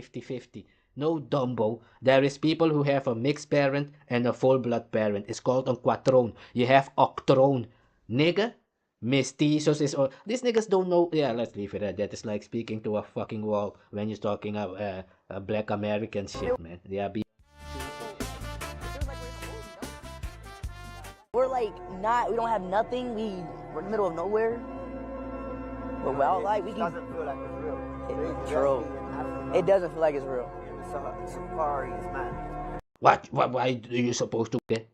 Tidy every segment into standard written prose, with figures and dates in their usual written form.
50-50. No, Dumbo. There is people who have a mixed parent and a full-blood parent. It's called a quattrone. You have octrone. Nigga, mestizos is all. These niggas don't know. Yeah, let's leave it at that. It's like speaking to a fucking wall when you're talking about black American shit, man. They are being. We're like not, we don't have nothing. We're in the middle of nowhere. But well, like we can. It doesn't feel like it's real. True. It doesn't feel like it's real. Safaris, man. What? Why are you supposed to get?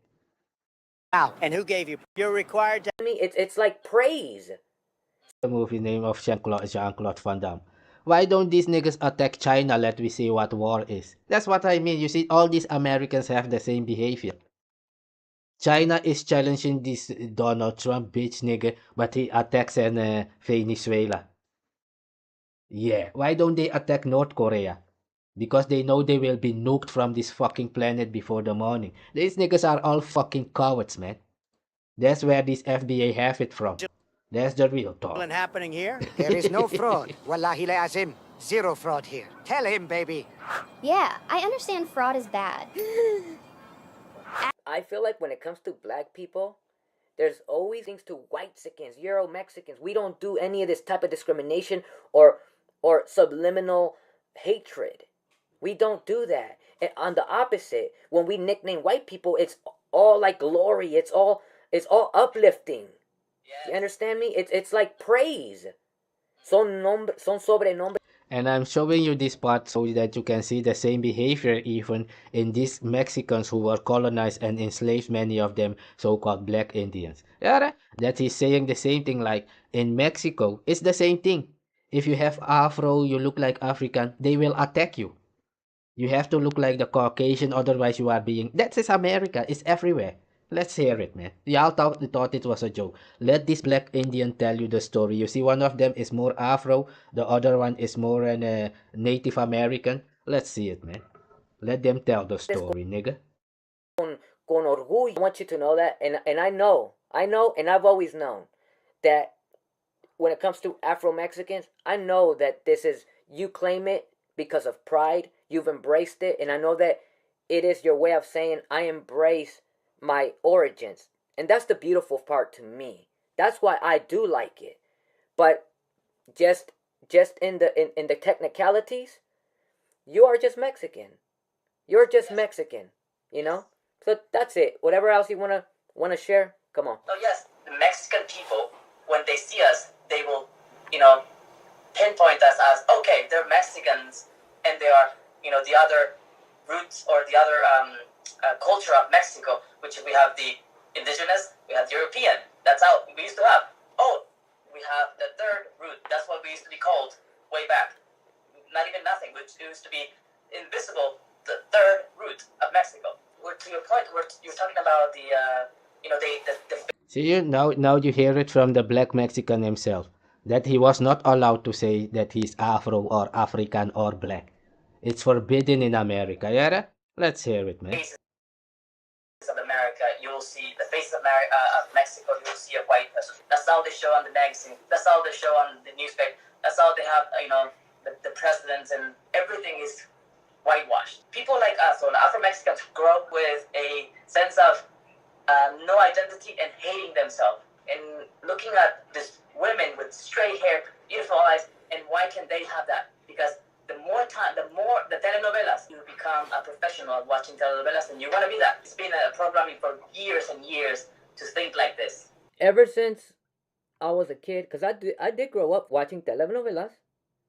Wow. And who gave you? You're required to. It's like praise. The movie name of Jean-Claude Van Damme. Why don't these niggas attack China? Let me see what war is. That's what I mean. You see, all these Americans have the same behavior. China is challenging this Donald Trump bitch nigga, but he attacks Venezuela. Yeah, why don't they attack North Korea? Because they know they will be nuked from this fucking planet before the morning. These niggas are all fucking cowards, man. That's where this FBA have it from. That's the real talk. Happening here? There is no fraud. Wallahi la azim. Zero fraud here. Tell him, baby. Yeah, I understand fraud is bad. I feel like when it comes to black people, there's always things to white-sicans, Euro-Mexicans. We don't do any of this type of discrimination or subliminal hatred. We don't do that. And on the opposite, when we nickname white people, it's all like glory. It's all uplifting. Yes. You understand me? It's like praise. Son sobrenombres. And I'm showing you this part so that you can see the same behavior even in these Mexicans who were colonized and enslaved, many of them so-called black Indians. Yeah, that he's saying the same thing like in Mexico. It's the same thing. If you have Afro, you look like African, they will attack you. You have to look like the Caucasian, otherwise you are being... That's America. It's everywhere. Let's hear it, man. Y'all thought it was a joke. Let this black Indian tell you the story. You see, one of them is more Afro. The other one is more an Native American. Let's see it, man. Let them tell the story, nigga. Con orgullo. I want you to know that. And I know, and I've always known that when it comes to Afro-Mexicans, I know that this is, you claim it because of pride. You've embraced it. And I know that it is your way of saying, I embrace my origins. And that's the beautiful part to me. That's why I do like it. But just in the technicalities, you are just Mexican. You're just Mexican, you know? So that's it. Whatever else you wanna share, come on. So yes, the Mexican people, when they see us, they will, pinpoint us as, okay, they're Mexicans, and they are, the other roots or the other culture of Mexico, which we have the indigenous, we have the European. That's how we used to have. Oh, we have the third root. That's what we used to be called way back. Not even nothing, which used to be invisible, the third root of Mexico. To your point, you're talking about the See, now you hear it from the black Mexican himself, that he was not allowed to say that he's Afro or African or black. It's forbidden in America, yeah? Let's hear it, man. of America, you will see the face of Mexico, you will see a white person. That's how they show on the magazine. That's how they show on the newspaper. That's how they have, the presidents, and everything is whitewashed. People like us, or Afro-Mexicans, grow up with a sense of no identity and hating themselves. And looking at these women with straight hair, beautiful eyes, and why can they have that? Because the more the telenovelas, you become a professional at watching telenovelas, and you want to be that. It's been a programming for years and years to think like this. Ever since I was a kid, because I did grow up watching telenovelas,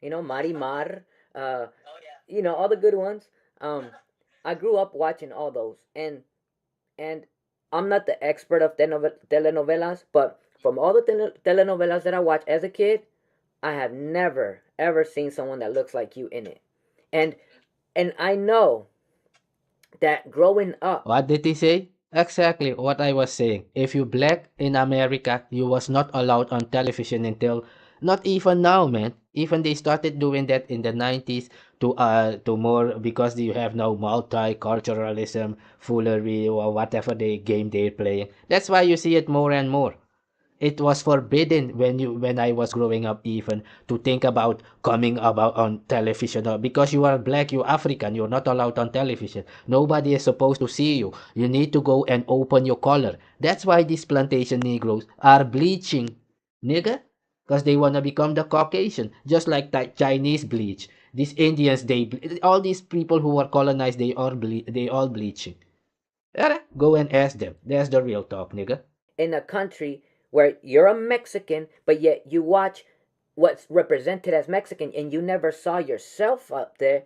Marimar, all the good ones. I grew up watching all those, and I'm not the expert of telenovelas, but from all the telenovelas that I watched as a kid, I have never ever seen someone that looks like you in it. And I know that growing up... What did he say? Exactly what I was saying. If you black in America, you was not allowed on television until... Not even now, man. Even they started doing that in the 90s to more, because you have now multiculturalism, foolery, or whatever game they're playing. That's why you see it more and more. It was forbidden when I was growing up even to think about coming about on television because you are black, you African, you're not allowed on television. Nobody is supposed to see you. You need to go and open your collar. That's why these plantation Negroes are bleaching, nigga, because they wanna become the Caucasian, just like Chinese bleach. These Indians, all these people who were colonized, they all bleaching. Go and ask them. That's the real talk, nigga. In a country where you're a Mexican, but yet you watch what's represented as Mexican and you never saw yourself up there,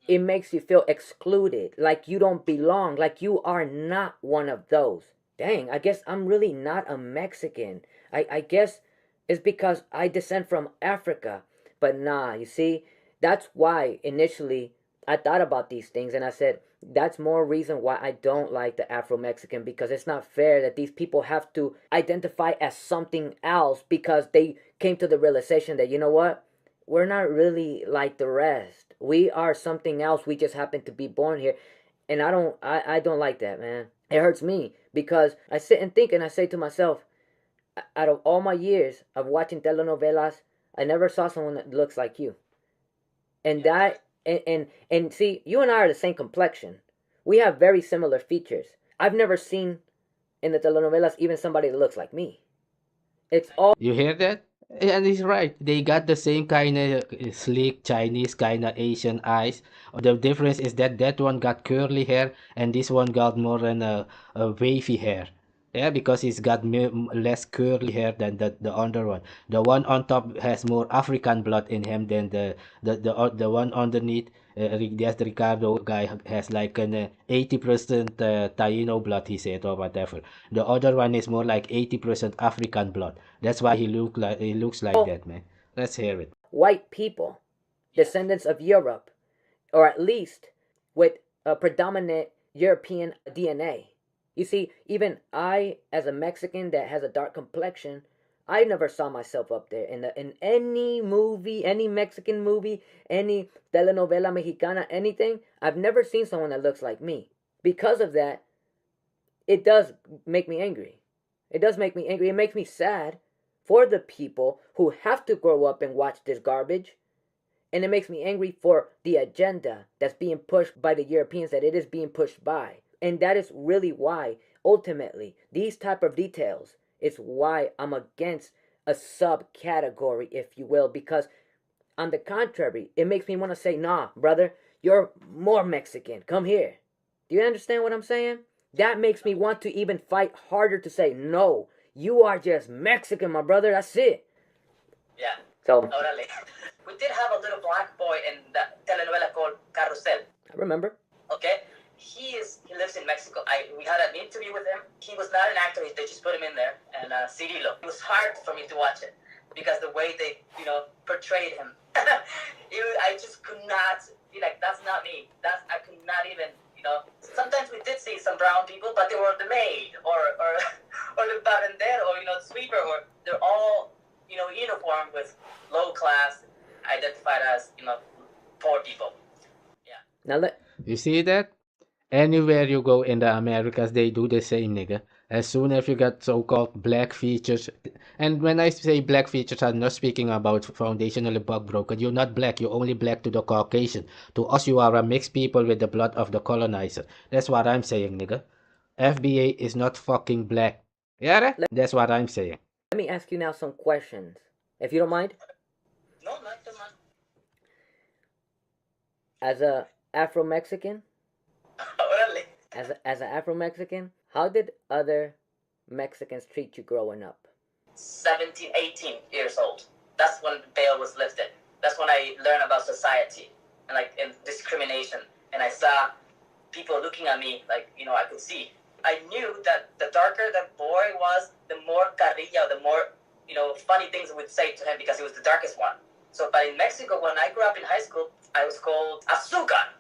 it makes you feel excluded, like you don't belong, like you are not one of those. Dang, I guess I'm really not a Mexican. I guess it's because I descend from Africa. But nah, you see, that's why initially I thought about these things and I said, that's more reason why I don't like the Afro-Mexican, because it's not fair that these people have to identify as something else because they came to the realization that, you know what, we're not really like the rest. We are something else. We just happen to be born here. And I don't like that, man. It hurts me because I sit and think and I say to myself, out of all my years of watching telenovelas, I never saw someone that looks like you. And that and see, you and I are the same complexion. We have very similar features. I've never seen in the telenovelas even somebody that looks like me. It's all You hear that? And he's right. They got the same kind of sleek Chinese kind of Asian eyes. The difference is that that one got curly hair and this one got more than a wavy hair. Yeah, because he's got less curly hair than the other one. The one on top has more African blood in him than the one underneath. That's the Ricardo guy has like an 80% Taino blood, he said, or whatever. The other one is more like 80% African blood. That's why he looks like that, man. Let's hear it. white people, descendants of Europe, or at least with a predominant European DNA. You see, even I, as a Mexican that has a dark complexion, I never saw myself up there in any movie, any Mexican movie, any telenovela mexicana, anything. I've never seen someone that looks like me. Because of that, it does make me angry. It does make me angry. It makes me sad for the people who have to grow up and watch this garbage. And it makes me angry for the agenda that's being pushed by the Europeans, that it is being pushed by. And that is really why, ultimately, these type of details is why I'm against a subcategory, if you will, because on the contrary, it makes me want to say, nah, brother, you're more Mexican. Come here. Do you understand what I'm saying? That makes me want to even fight harder to say, no, you are just Mexican, my brother. That's it. Yeah. So, Totally. We did have a little black boy in the telenovela called Carrusel. I remember. Okay? He lives in Mexico. We had an interview with him. He was not an actor. They just put him in there. And Cirilo. It was hard for me to watch it because the way they, portrayed him. I just could not be like, that's not me. I could not even, Sometimes we did see some brown people, but they were the maid or the barrendero or, the sweeper, or they're all, uniform with low class, identified as, poor people. Yeah. Now, You see that? Anywhere you go in the Americas, they do the same, nigga. As soon as you got so-called black features, and when I say black features, I'm not speaking about foundationally bug broken. You're not black. You're only black to the Caucasian. To us, you are a mixed people with the blood of the colonizer. That's what I'm saying, nigga. FBA is not fucking black. Yeah, that's what I'm saying. let me ask you now some questions, if you don't mind. No, not the man. As a Afro-Mexican, Orale. as an Afro-Mexican, how did other Mexicans treat you growing up? 17, 18 years old. That's when the veil was lifted. That's when I learned about society and discrimination. And I saw people looking at me like, I could see. I knew that the darker the boy was, the more carrilla, the more, funny things would say to him because he was the darkest one. So, but in Mexico, when I grew up in high school, I was called azúcar.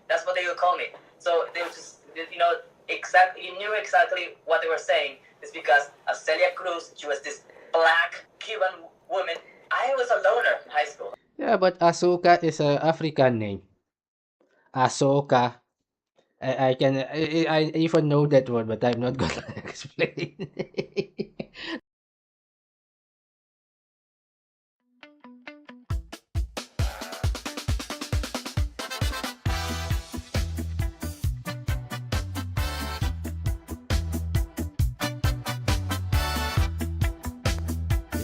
That's what they would call me. So they would just, you knew exactly what they were saying. It's because of Celia Cruz, she was this black Cuban woman. I was a loner in high school. Yeah, but Asuka is a African name. Asoka. I even know that word, but I'm not gonna explain.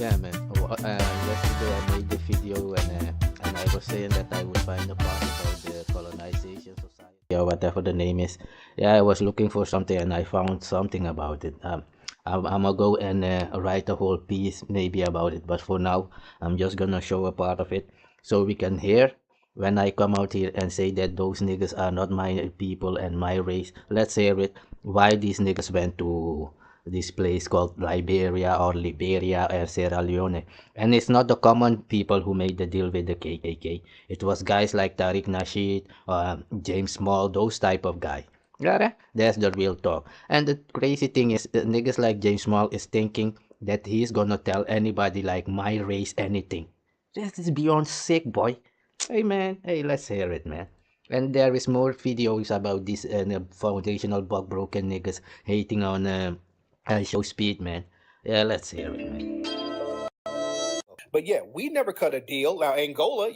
Yeah, man. Yesterday I made the video and I was saying that I would find a part about the colonization society or whatever the name is. Yeah, I was looking for something and I found something about it. I'm gonna go and write a whole piece maybe about it, but for now I'm just gonna show a part of it so we can hear when I come out here and say that those niggas are not my people and my race. Let's hear it. Why these niggas went to this place called Liberia or Liberia and Sierra Leone. And it's not the common people who made the deal with the KKK. It was guys like Tariq Nasheed, James Small, those type of guy. Yeah, that's the real talk. And the crazy thing is, niggas like James Small is thinking that he's gonna tell anybody like my race anything. This is beyond sick, boy. Hey man, hey, let's hear it, man. And there is more videos about this foundational bug broken niggas hating on Ishowspeed, man. Yeah, let's hear it, man. But yeah, we never cut a deal. Now Angola.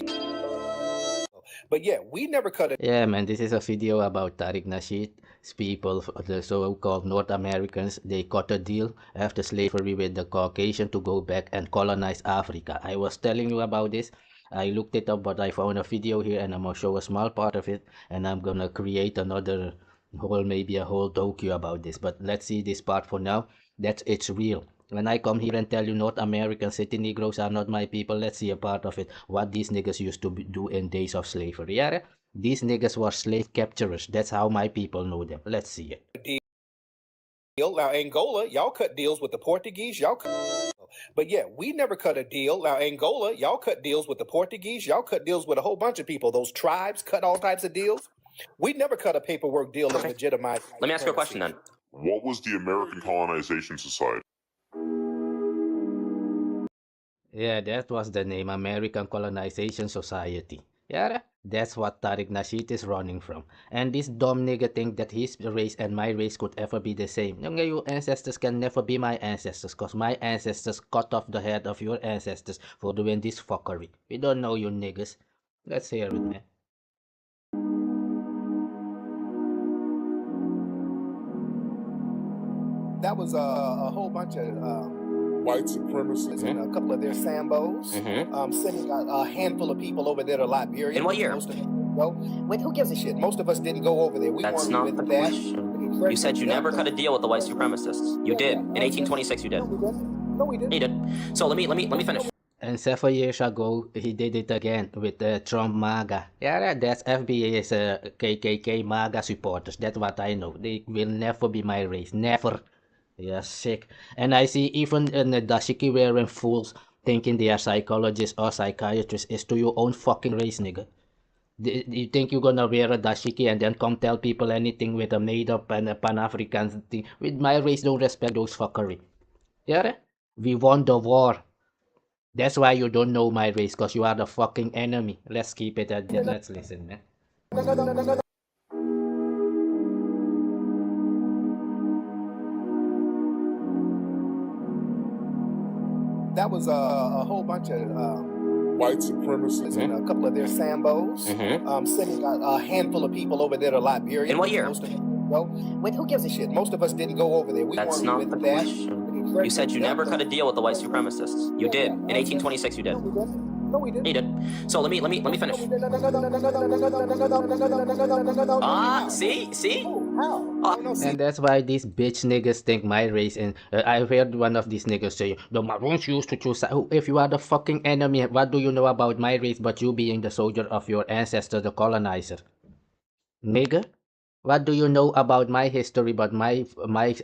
But yeah, we never cut a. Yeah, man, this is a video about Tariq Nasheed's people, the so-called North Americans. They cut a deal after slavery with the Caucasian to go back and colonize Africa. I was telling you about this. I looked it up, but I found a video here and I'm gonna show a small part of it and I'm gonna create another maybe a whole docu about this. But let's see this part for now. It's real. When I come here and tell you North American city Negroes are not my people, let's see a part of it. What these niggas used to do in days of slavery. Yeah, these niggas were slave capturers. That's how my people know them. Let's see it. Deal. Now Angola, y'all cut deals with the Portuguese. Y'all cut. But yeah, we never cut a deal. Now Angola, y'all cut deals with the Portuguese. Y'all cut deals with a whole bunch of people. Those tribes cut all types of deals. We never cut a paperwork deal that legitimized. Let me ask you a question then. What was the American Colonization Society? Yeah, that was the name, American Colonization Society. Yeah, that's what Tariq Nasheed is running from. And this dumb nigga think that his race and my race could ever be the same. Your ancestors can never be my ancestors because my ancestors cut off the head of your ancestors for doing this fuckery. We don't know you niggas. Let's hear it, man. That was a whole bunch of white supremacists and a couple of their Sambos sending a handful of people over there to Liberia. In what year? Most of them go. Wait, who gives a shit? Most of us didn't go over there. That's not the question. You said you never cut a deal with the white supremacists. You did. In 1826 you did. No, we didn't. You did. So let me finish. And 7 years ago, he did it again with Trump MAGA. Yeah, that's FBA's KKK MAGA supporters. That's what I know. They will never be my race. Never. Yeah, sick. And I see even the dashiki wearing fools thinking they are psychologists or psychiatrists is to your own fucking race, nigga. You think you're gonna wear a dashiki and then come tell people anything with a made-up and a Pan-African thing? With my race, don't respect those fuckery. Yeah, we won the war. That's why you don't know my race, because you are the fucking enemy. Let's keep it at that. Let's listen, man. That was a whole bunch of white supremacists and a couple of their Sambos sending a handful of people over there to Liberia. In what year? Most of them go. Wait, who gives a shit? Most of us didn't go over there. That's not the question. You said you never cut a deal with the white supremacists. You did. In 1826 you did. No, we didn't. You did. So let me finish. See? And that's why these bitch niggas think my race. And I heard one of these niggas say, the Maroons used to choose. If you are the fucking enemy, what do you know about my race but you being the soldier of your ancestor, the colonizer? Nigga? What do you know about my history but my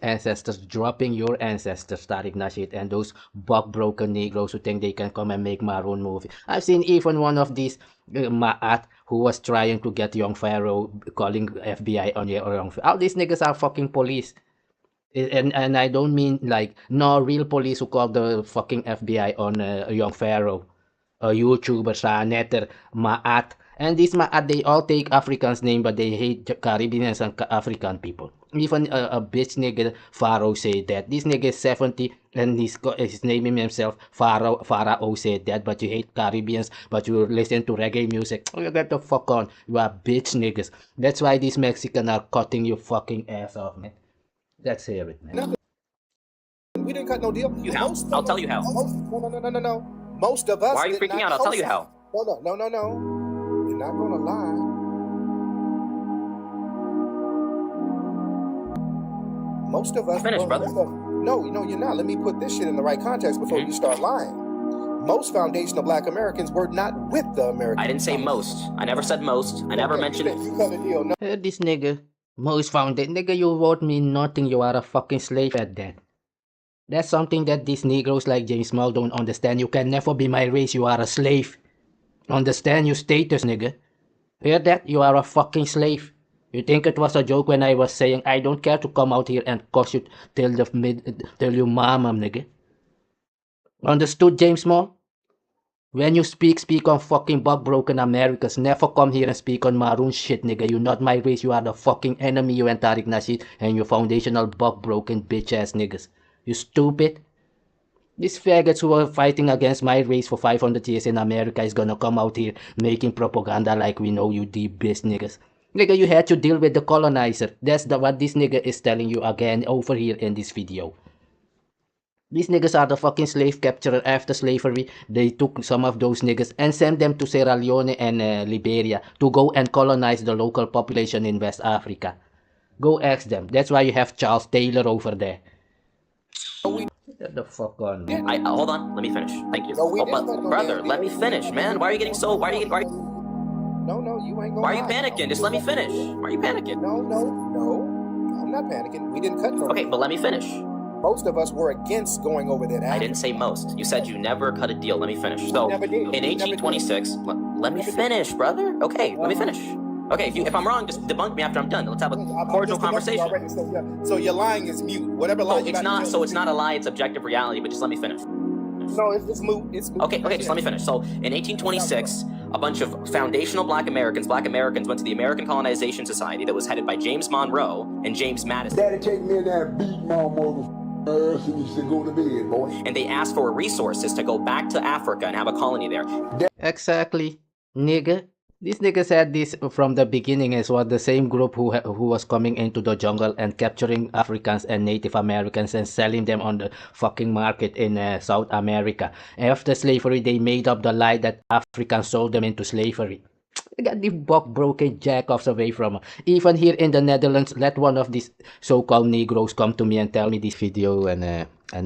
ancestors dropping your ancestors, Tariq Nasheed, and those buck-broken Negroes who think they can come and make Maroon movie? I've seen even one of these Ma'at who was trying to get young Pharaoh calling FBI on young Pharaoh. All these niggas are fucking police. And I don't mean like, no, real police who call the fucking FBI on young Pharaoh. A YouTuber, Netter, Ma'at. And these they all take Africans' name, but they hate Caribbeans and African people. Even a bitch nigga Pharaoh said that. This nigga is 70 and he's naming himself Pharaoh said that. But you hate Caribbeans, but you listen to reggae music. Oh, you get the fuck on. You are bitch niggas. That's why these Mexicans are cutting your fucking ass off, man. Let's hear it, man. We didn't cut no deal. You how? I'll tell you how. No. Most of us. Why are you freaking out? I'll tell you how. No. You're not gonna lie. Most of us. Finish, brother. No, you're not. Let me put this shit in the right context before you start lying. Most foundational Black Americans were not with the American. I didn't say most. I never said most. I never mentioned. You cut a deal. No. This nigga, most founded. Nigga, you won't mean nothing. You are a fucking slave at that. That's something that these Negroes like James Small don't understand. You can never be my race. You are a slave. Understand your status, nigga. Hear that? You are a fucking slave. You think it was a joke when I was saying I don't care to come out here and curse you till you mama, nigga. Understood, James Small? When you speak on fucking bug-broken Americans. Never come here and speak on maroon shit, nigga. You're not my race. You are the fucking enemy, you and Tariq Nasheed and your foundational bug-broken bitch-ass niggas. You stupid. These faggots who are fighting against my race for 500 years in America is gonna come out here making propaganda like we know you deep bitch niggas. Nigga, you had to deal with the colonizer. That's what this nigga is telling you again over here in this video. These niggas are the fucking slave capturer. After slavery, they took some of those niggas and sent them to Sierra Leone and Liberia to go and colonize the local population in West Africa. Go ask them. That's why you have Charles Taylor over there. Get the fuck on, man. Hold on. Let me finish. Thank you. Brother, let me finish, man. Why are you getting so? No, you ain't gonna. Why are you panicking? Just let me finish. Why are you panicking? No. I'm not panicking. We didn't cut no. Okay, but let me finish. Most of us were against going over that. I didn't say most. You said you never cut a deal. Let me finish. So, in 1826, let me finish, brother. Okay, let me finish. Okay, if I'm wrong, just debunk me after I'm done. Let's have a cordial conversation. So your lying is mute. Whatever lie. It's not. So it's not a lie. It's objective reality. But just let me finish. No, it's moot. It's moot. Okay, just let me finish. So in 1826, a bunch of foundational Black Americans went to the American Colonization Society that was headed by James Monroe and James Madison. Daddy, take me in there and beat my mother. And you should go to bed, boy. And they asked for resources to go back to Africa and have a colony there. Exactly, nigga. These niggas had this from the beginning as well. The same group who was coming into the jungle and capturing Africans and Native Americans and selling them on the fucking market in South America. After slavery, they made up the lie that Africans sold them into slavery. I got the broken jackoffs away from her. Even here in the Netherlands, let one of these so-called Negroes come to me and tell me this video, and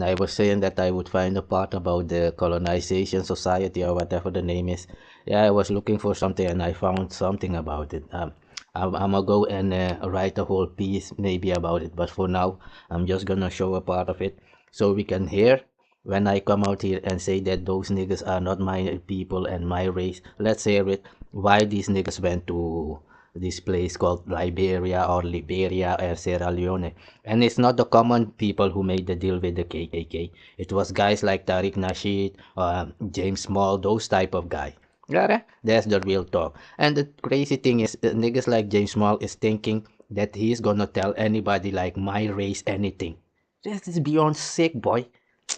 I was saying that I would find a part about the colonization society or whatever the name is. Yeah, I was looking for something and I found something about it. I'm gonna go and write a whole piece maybe about it, but for now I'm just gonna show a part of it so we can hear when I come out here and say that those niggas are not my people and my race. Let's hear it. Why these niggas went to this place called Liberia or Liberia and Sierra Leone. And it's not the common people who made the deal with the KKK. It was guys like Tariq Nasheed, James Small, those type of guy. Yeah, that's the real talk. And the crazy thing is, niggas like James Small is thinking that he's gonna tell anybody like my race anything. This is beyond sick, boy.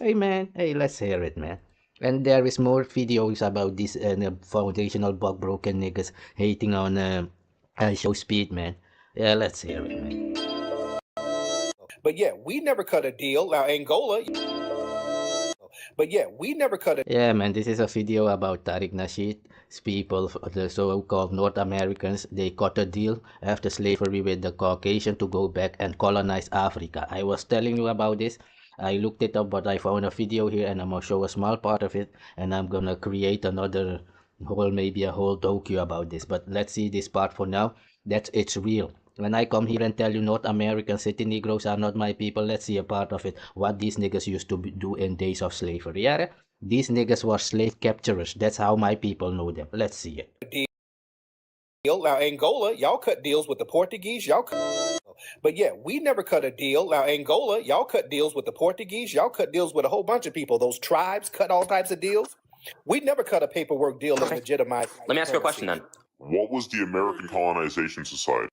Hey man, hey, let's hear it, man. And there is more videos about this foundational bug broken niggas hating on Ishowspeed, man. Yeah, let's hear it, man. But yeah, we never cut a deal. Now Angola. But yeah, we never cut a. Yeah, man, this is a video about Tariq Nasheed's people, the so-called North Americans. They cut a deal after slavery with the Caucasian to go back and colonize Africa. I was telling you about this. I looked it up, but I found a video here and I'm gonna show a small part of it, and I'm gonna create another maybe a whole docu about this. But let's see this part for now. It's real. When I come here and tell you North American city Negroes are not my people, let's see a part of it. What these niggas used to do in days of slavery. Yeah, these niggas were slave capturers. That's how my people know them. Let's see it. Now Angola, y'all cut deals with the Portuguese. But yeah, we never cut a deal. Now Angola, y'all cut deals with the Portuguese. Y'all cut deals with a whole bunch of people. Those tribes cut all types of deals. We never cut a paperwork deal that legitimized. Let me ask you a question then. What was the American Colonization Society?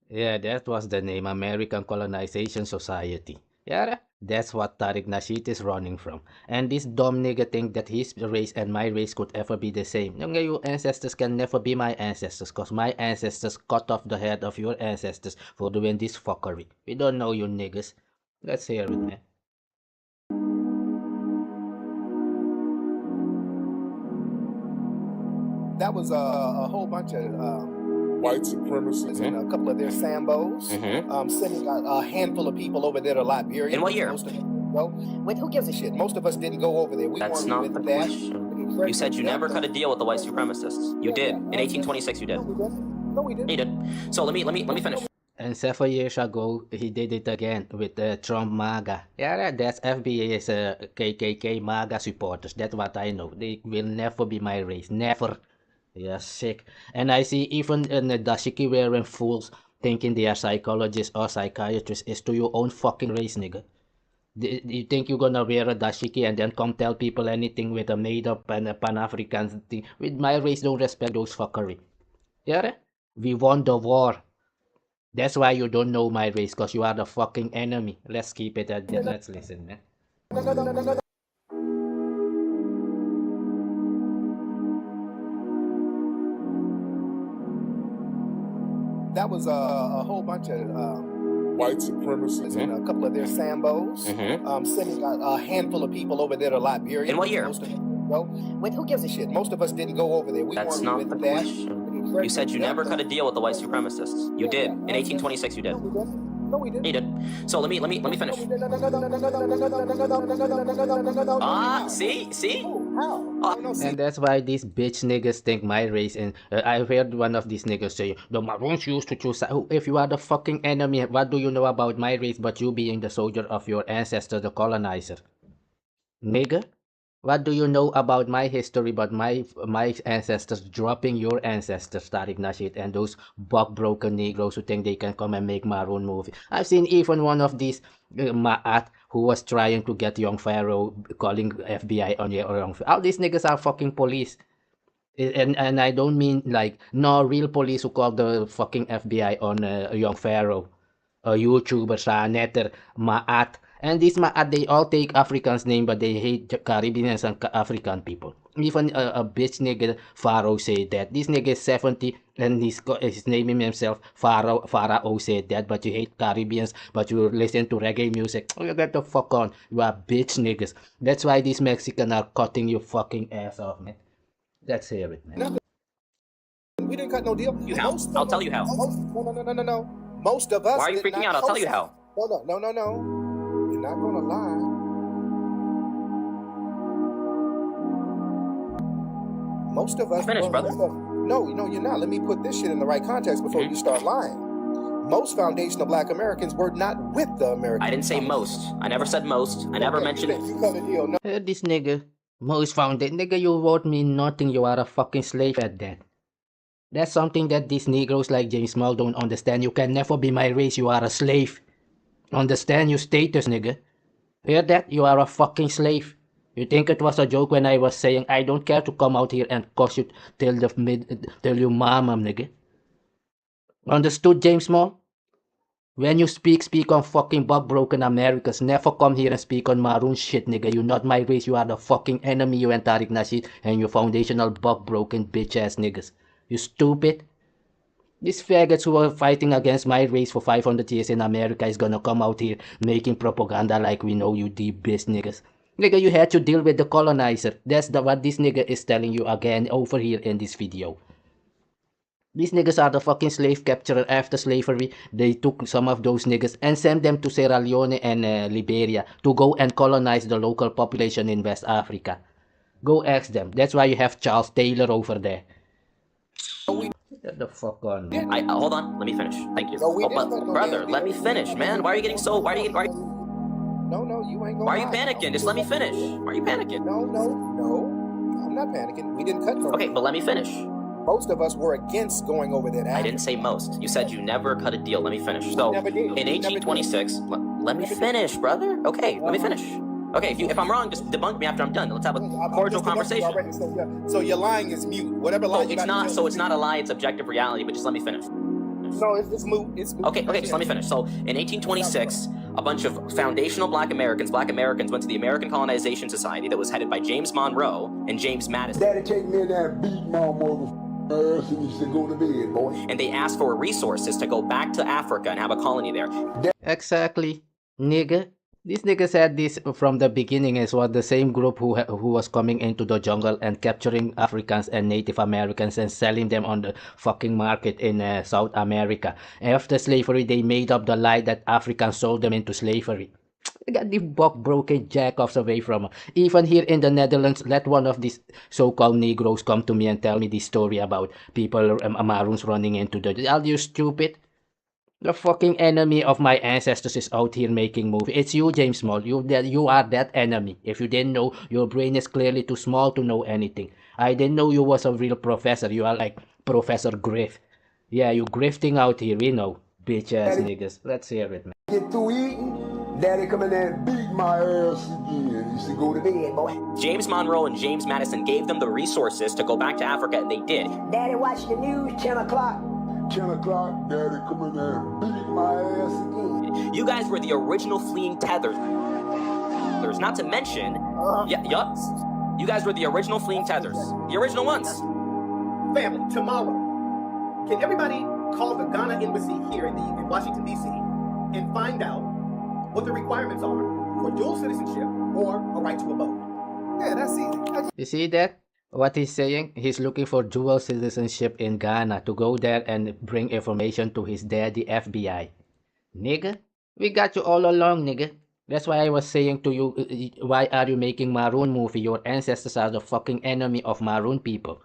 Yeah, that was the name, American Colonization Society. Yeah, that's what Tariq Nasheed is running from. And this dumb nigga think that his race and my race could ever be the same. Your ancestors can never be my ancestors, cause my ancestors cut off the head of your ancestors for doing this fuckery. We don't know you niggas. Let's hear it, man. That was a whole bunch of white supremacists and a couple of their Sambos sending a handful of people over there to Liberia. In what year? Wait, who gives a shit? Most of us didn't go over there. We That's weren't not with the that. question. You said you never cut a deal with the white supremacists. You did. In 1826 you did. No, we didn't. You did. So let me finish. And 7 years ago, he did it again with Trump MAGA. Yeah, that's FBA's KKK MAGA supporters. That's what I know. They will never be my race. Never. Yeah, sick. And I see even the dashiki wearing fools thinking they are psychologists or psychiatrists is to your own fucking race, nigga. You think you're gonna wear a dashiki and then come tell people anything with a made-up and a Pan-African thing? With my race, don't respect those fuckery. Yeah? We won the war. That's why you don't know my race, cause you are the fucking enemy. Let's keep it at that. Let's listen, man. That was a whole bunch of white supremacists and a couple of their Sambos sending a handful of people over there to Liberia. In what year? Wait, who gives a shit? Most of us didn't go over there. We That's weren't not with the that. question. You said you never cut a deal with the white supremacists. You did. In 1826 you did. No, we didn't. You did. So let me finish. See? And that's why these bitch niggas think my race. And I heard one of these niggas say, the Maroons used to choose. If you are the fucking enemy, what do you know about my race but you being the soldier of your ancestor, the colonizer? Nigga? What do you know about my history, but my ancestors dropping your ancestors, Tariq Nasheed, and those buck-broken Negroes who think they can come and make Maroon movie? I've seen even one of these Ma'at who was trying to get young Pharaoh calling FBI on young Pharaoh. All these niggas are fucking police. And I don't mean like, no, real police who call the fucking FBI on young Pharaoh. A YouTuber, Netter, Ma'at. And these Ma'at, they all take Africans' name, but they hate Caribbeans and African people. Even a bitch nigga Pharaoh said that. This nigga is 70 and he's naming himself Pharaoh said that, but you hate Caribbeans, but you listen to reggae music. Oh, you get the fuck on. You are bitch niggas. That's why these Mexicans are cutting your fucking ass off, man. Let's hear it, man. We didn't cut no deal. You how? I'll tell you how. No. Most of us. Why are you freaking out? I'll tell you how. No. You're not gonna lie. Most of us. Finish, brother. No, you're not. Let me put this shit in the right context before you start lying. Most foundational Black Americans were not with the American. I didn't say most. I never said most. I never mentioned it. You cut a deal. No. This nigga, most founded. Nigga, you wrote me nothing. You are a fucking slave at that. That's something that these Negroes like James Small don't understand. You can never be my race. You are a slave. Understand your status, nigga. Hear that? You are a fucking slave. You think it was a joke when I was saying I don't care to come out here and cuss you till you mama, nigga. Understood, James Small? When you speak on fucking buck-broken Americans. Never come here and speak on Maroon shit, nigga. You're not my race. You are the fucking enemy, you and Tariq Nasheed and your foundational buck-broken bitch-ass niggas. You stupid. These faggots who are fighting against my race for 500 years in America is gonna come out here making propaganda like we know you deep bitch niggas. Nigga, you had to deal with the colonizer. That's what this nigga is telling you again over here in this video. These niggas are the fucking slave capturer. After slavery, they took some of those niggas and sent them to Sierra Leone and Liberia to go and colonize the local population in West Africa. Go ask them. That's why you have Charles Taylor over there. Get the fuck on, man. Hold on, let me finish. Thank you. No, brother, let me finish, man. Why are you getting so? No, you ain't gonna. Why are you panicking? Just let me finish. Why are you panicking? No. I'm not panicking. We didn't cut no. Okay, but let me finish. Most of us were against going over there. I didn't say most. You said you never cut a deal. Let me finish. So, never did. In 1826, let me finish, brother. Okay, let me finish. Okay, if I'm wrong, just debunk me after I'm done. Let's have a cordial conversation. So your lying is mute. Whatever lie. It's not. So it's not a lie. It's objective reality. But just let me finish. No, it's moot. It's moot. Okay. Just let me finish. So in 1826, a bunch of foundational black Americans went to the American Colonization Society that was headed by James Monroe and James Madison. Daddy take me in there and beat my ass and he said, go to bed, boy. And they asked for resources to go back to Africa and have a colony there. Exactly, nigga. This nigga said this from the beginning. It was the same group who was coming into the jungle and capturing Africans and Native Americans and selling them on the fucking market in South America. After slavery, they made up the lie that Africans sold them into slavery. I got the buck-broken jack-offs away from her. Even here in the Netherlands, let one of these so-called Negroes come to me and tell me this story about people, Maroons running into the... Are you stupid? The fucking enemy of my ancestors is out here making movies. It's you, James Small. You are that enemy. If you didn't know, your brain is clearly too small to know anything. I didn't know you was a real professor. You are like Professor Griff. Yeah, you grifting out here, we know. Bitch-ass niggas. Let's hear it, man. Get through eating, Daddy come in there and beat my ass again. He said, go to bed, boy. James Monroe and James Madison gave them the resources to go back to Africa, and they did. Daddy watch the news, 10 o'clock. 10 o'clock, Daddy come in there and beat my ass again. You guys were the original fleeing tethers. There's not to mention, yup. You guys were the original fleeing tethers. The original ones. Family, tomorrow, can everybody call the Ghana embassy here in Washington, D.C. and find out what the requirements are for dual citizenship or a right to a vote? Yeah, that's easy. You see that? What he's saying? He's looking for dual citizenship in Ghana to go there and bring information to his daddy FBI. Nigga, we got you all along, nigga. That's why I was saying to you, why are you making Maroon movie? Your ancestors are the fucking enemy of Maroon people.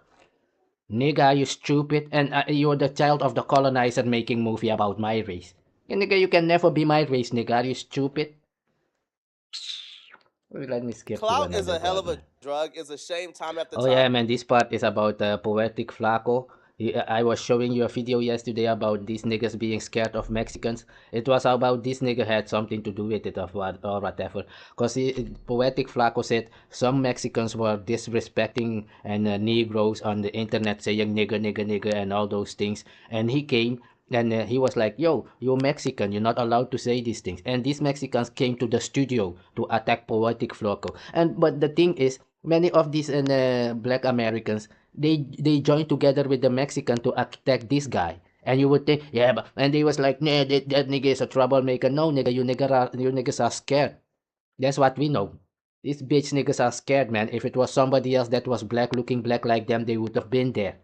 Nigga, are you stupid? And you're the child of the colonizer making movie about my race. And nigga, you can never be my race, nigga. Are you stupid? Let me skip. Clout is a hell of a drug. It's a shame time after time. Oh yeah, man, this part is about Poetic Flaco. I was showing you a video yesterday about these niggas being scared of Mexicans. It was about this nigga had something to do with it or whatever. Because Poetic Flaco said some Mexicans were disrespecting and Negroes on the internet, saying nigga, nigga, nigga, and all those things. And he came and he was like, yo, you're Mexican, you're not allowed to say these things. And these Mexicans came to the studio to attack Poetic Flaco. But the thing is, many of these black Americans, they joined together with the Mexican to attack this guy. And you would think, yeah, but, and they was like, nah, that nigga is a troublemaker. No, nigga, you niggas are scared. That's what we know. These bitch niggas are scared, man. If it was somebody else that was black, looking black like them, they would have been there.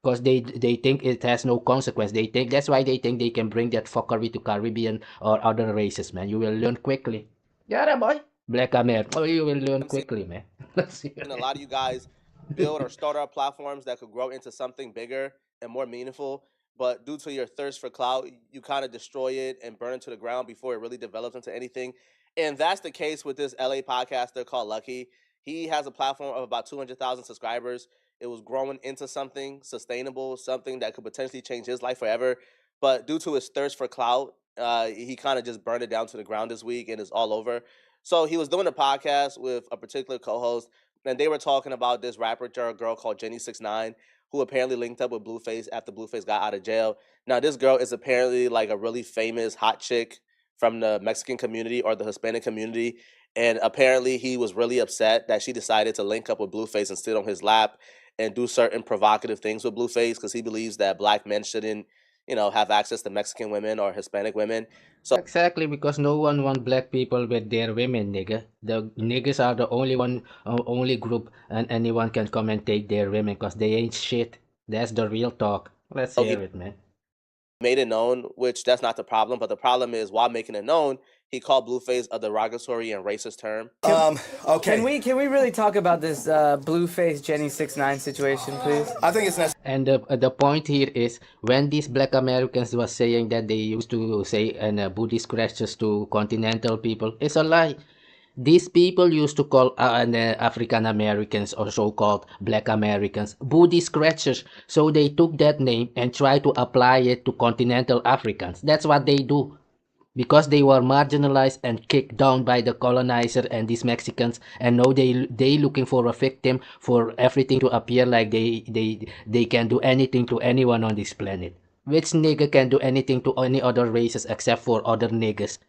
Because they think it has no consequence. That's why they think they can bring that fuckery to Caribbean or other races, man. You will learn quickly. Yeah, boy. Black America. Oh, you will learn quickly, man. And a lot of you guys build or start up platforms that could grow into something bigger and more meaningful. But due to your thirst for clout, you kind of destroy it and burn it to the ground before it really develops into anything. And that's the case with this LA podcaster called Lucky. He has a platform of about 200,000 subscribers. It was growing into something sustainable, something that could potentially change his life forever. But due to his thirst for clout, he kind of just burned it down to the ground this week and it's all over. So he was doing a podcast with a particular co-host, and they were talking about this rapper girl called Jenny69, who apparently linked up with Blueface after Blueface got out of jail. Now, this girl is apparently like a really famous hot chick from the Mexican community or the Hispanic community. And apparently he was really upset that she decided to link up with Blueface and sit on his lap and do certain provocative things with Blueface because he believes that black men shouldn't, have access to Mexican women or Hispanic women. So exactly, because no one wants black people with their women, nigga. The niggas are the only group and anyone can come and take their women because they ain't shit. That's the real talk. Let's hear it, man. Made it known, which that's not the problem, but the problem is while making it known, he called Blueface a derogatory and racist term. Okay. Can we really talk about this Blueface Jenny69 situation, please? I think it's necessary. And the point here is when these black Americans was saying that they used to say booty scratchers to continental people, it's a lie. These people used to call African Americans or so-called black Americans booty scratchers. So they took that name and tried to apply it to continental Africans. That's what they do. Because they were marginalized and kicked down by the colonizer and these Mexicans, and now they looking for a victim for everything to appear like they can do anything to anyone on this planet. Which nigga can do anything to any other races except for other niggas?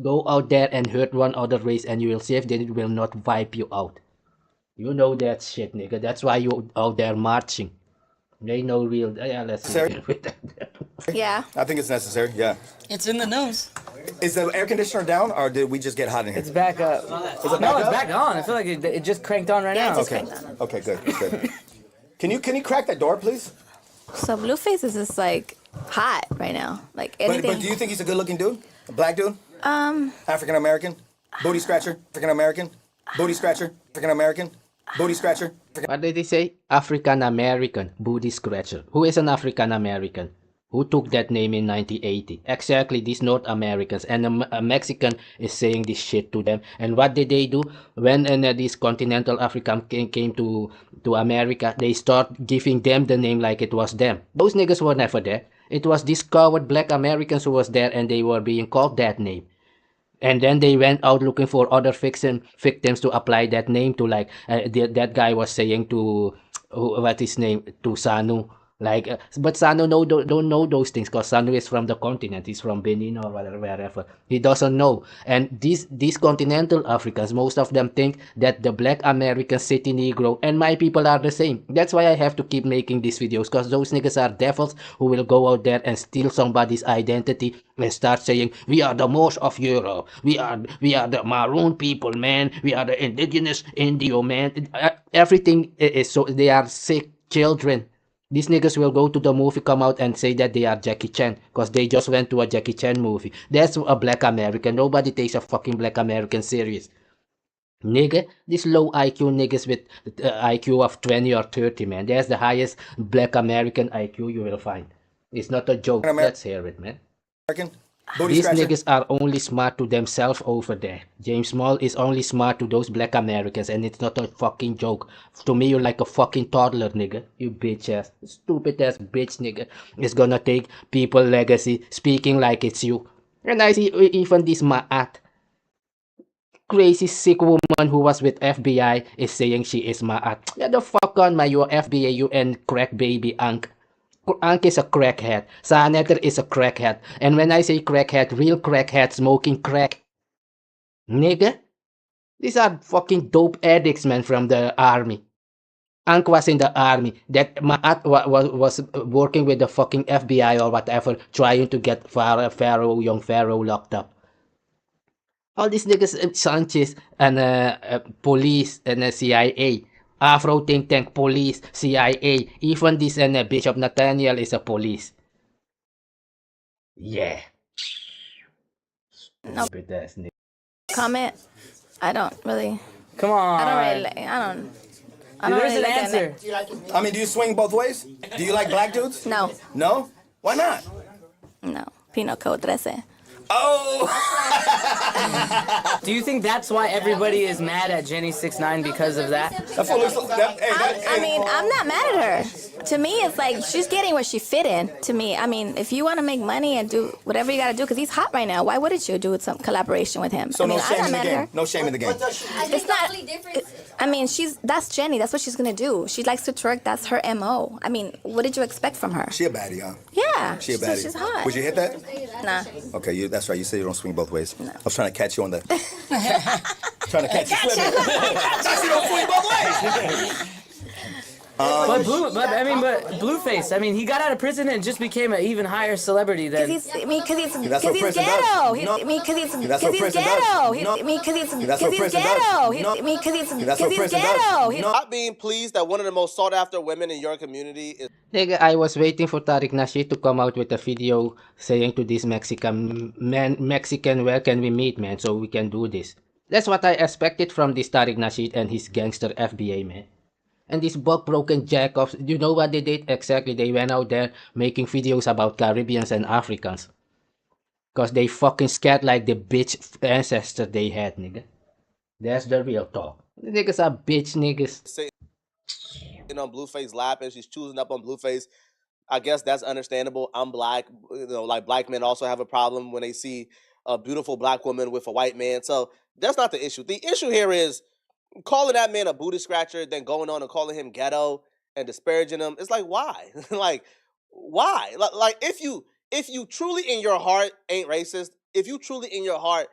Go out there and hurt one other race and you will see if they will not wipe you out. You know that shit, nigga. That's why you out there marching. They know real. Yeah, let's see. Yeah. I think it's necessary, yeah. It's in the news. Is the air conditioner down, or did we just get hot in here? It's back up. Is it No, it's back on. I feel like it just cranked on right now. Okay. Okay, good. Can you crack that door, please? So Blueface is just like hot right now. Like anything. But do you think he's a good-looking dude? A black dude? African American? Booty scratcher? African American? Booty scratcher? African American? Booty scratcher? What did he say? African American booty scratcher. Who is an African American? Who took that name in 1980? Exactly, these North Americans. And a Mexican is saying this shit to them. And what did they do? When these continental African came to America, they start giving them the name like it was them. Those niggas were never there. It was these coward black Americans who was there and they were being called that name. And then they went out looking for other victims to apply that name to, like that guy was saying to what his name, to Sanu, like but Sanu don't know those things because Sanu is from the continent. He's from Benin or wherever. He doesn't know. And these continental Africans, most of them think that the black American city Negro and my people are the same. That's why I have to keep making these videos, because those niggas are devils who will go out there and steal somebody's identity and start saying we are the most of Europe, we are the maroon people, man, we are the indigenous Indio, man. Everything is so, they are sick children. These niggas will go to the movie, come out and say that they are Jackie Chan because they just went to a Jackie Chan movie. That's a black American. Nobody takes a fucking black American serious. Nigga, these low IQ niggas with IQ of 20 or 30, man. That's the highest black American IQ you will find. It's not a joke. Let's hear it, man. These niggas are only smart to themselves over there. James Small is only smart to those black Americans, and it's not a fucking joke. To me, you're like a fucking toddler, nigga. You bitch ass, stupid ass bitch, nigga. It's gonna take people legacy speaking like it's you. And I see even this Ma'at, crazy sick woman who was with FBI, is saying she is Ma'at. Get the fuck on, my your FBA, you and crack baby Ank. Ank is a crackhead. Senator is a crackhead. And when I say crackhead, real crackhead smoking crack. Nigga. These are fucking dope addicts, man, from the army. Ank was in the army. That Ma'at was working with the fucking FBI or whatever, trying to get young Pharaoh locked up. All these niggas, Sanchez and police and CIA. Afro think tank, police, CIA, even this Bishop Nathaniel is a police. Yeah. No. Stupid ass nigga. Comment? I don't really. Come on. I don't really. I don't. There's really an like answer. I mean, do you swing both ways? Do you like black dudes? No. No? Why not? No. Pino Code 13. Oh! Do you think that's why everybody is mad at Jenny 6ix9ine because of that? I mean, I'm not mad at her. To me, it's like she's getting where she fit in. To me, I mean, if you want to make money and do whatever you got to do, because he's hot right now, why wouldn't you do some collaboration with him? So I mean, no shame I'm in not the mad at game. her. No shame in the game. It's not. I mean, that's Jenny. That's what she's gonna do. She likes to twerk. That's her MO. I mean, what did you expect from her? She a baddie, huh? Yeah. She a baddie. She's hot. Would you hit that? Nah. Okay, that's right. You said you don't swing both ways. No. I was trying to catch you on the. trying to catch you slipping. She don't swing both ways. But Blueface, I mean, he got out of prison and just became an even higher celebrity than. Because he's ghetto. That's what prison does. Not being pleased that one of the most sought after women in your community is. Nigga, I was waiting for Tariq Nasheed to come out with a video saying to this Mexican, where can we meet, man, so we can do this. That's what I expected from this Tariq Nasheed and his gangster FBA, man. And these broken jackoffs, you know what they did? Exactly, they went out there making videos about Caribbeans and Africans. Because they fucking scared like the bitch ancestor they had, nigga. That's the real talk. The niggas are bitch niggas. Sitting on Blueface lap and she's choosing up on Blueface. I guess that's understandable. I'm black. You know, like black men also have a problem when they see a beautiful black woman with a white man. So that's not the issue. The issue here is calling that man a booty scratcher, then going on and calling him ghetto and disparaging him. It's like, why? Like, why? Like if you truly in your heart ain't racist, if you truly in your heart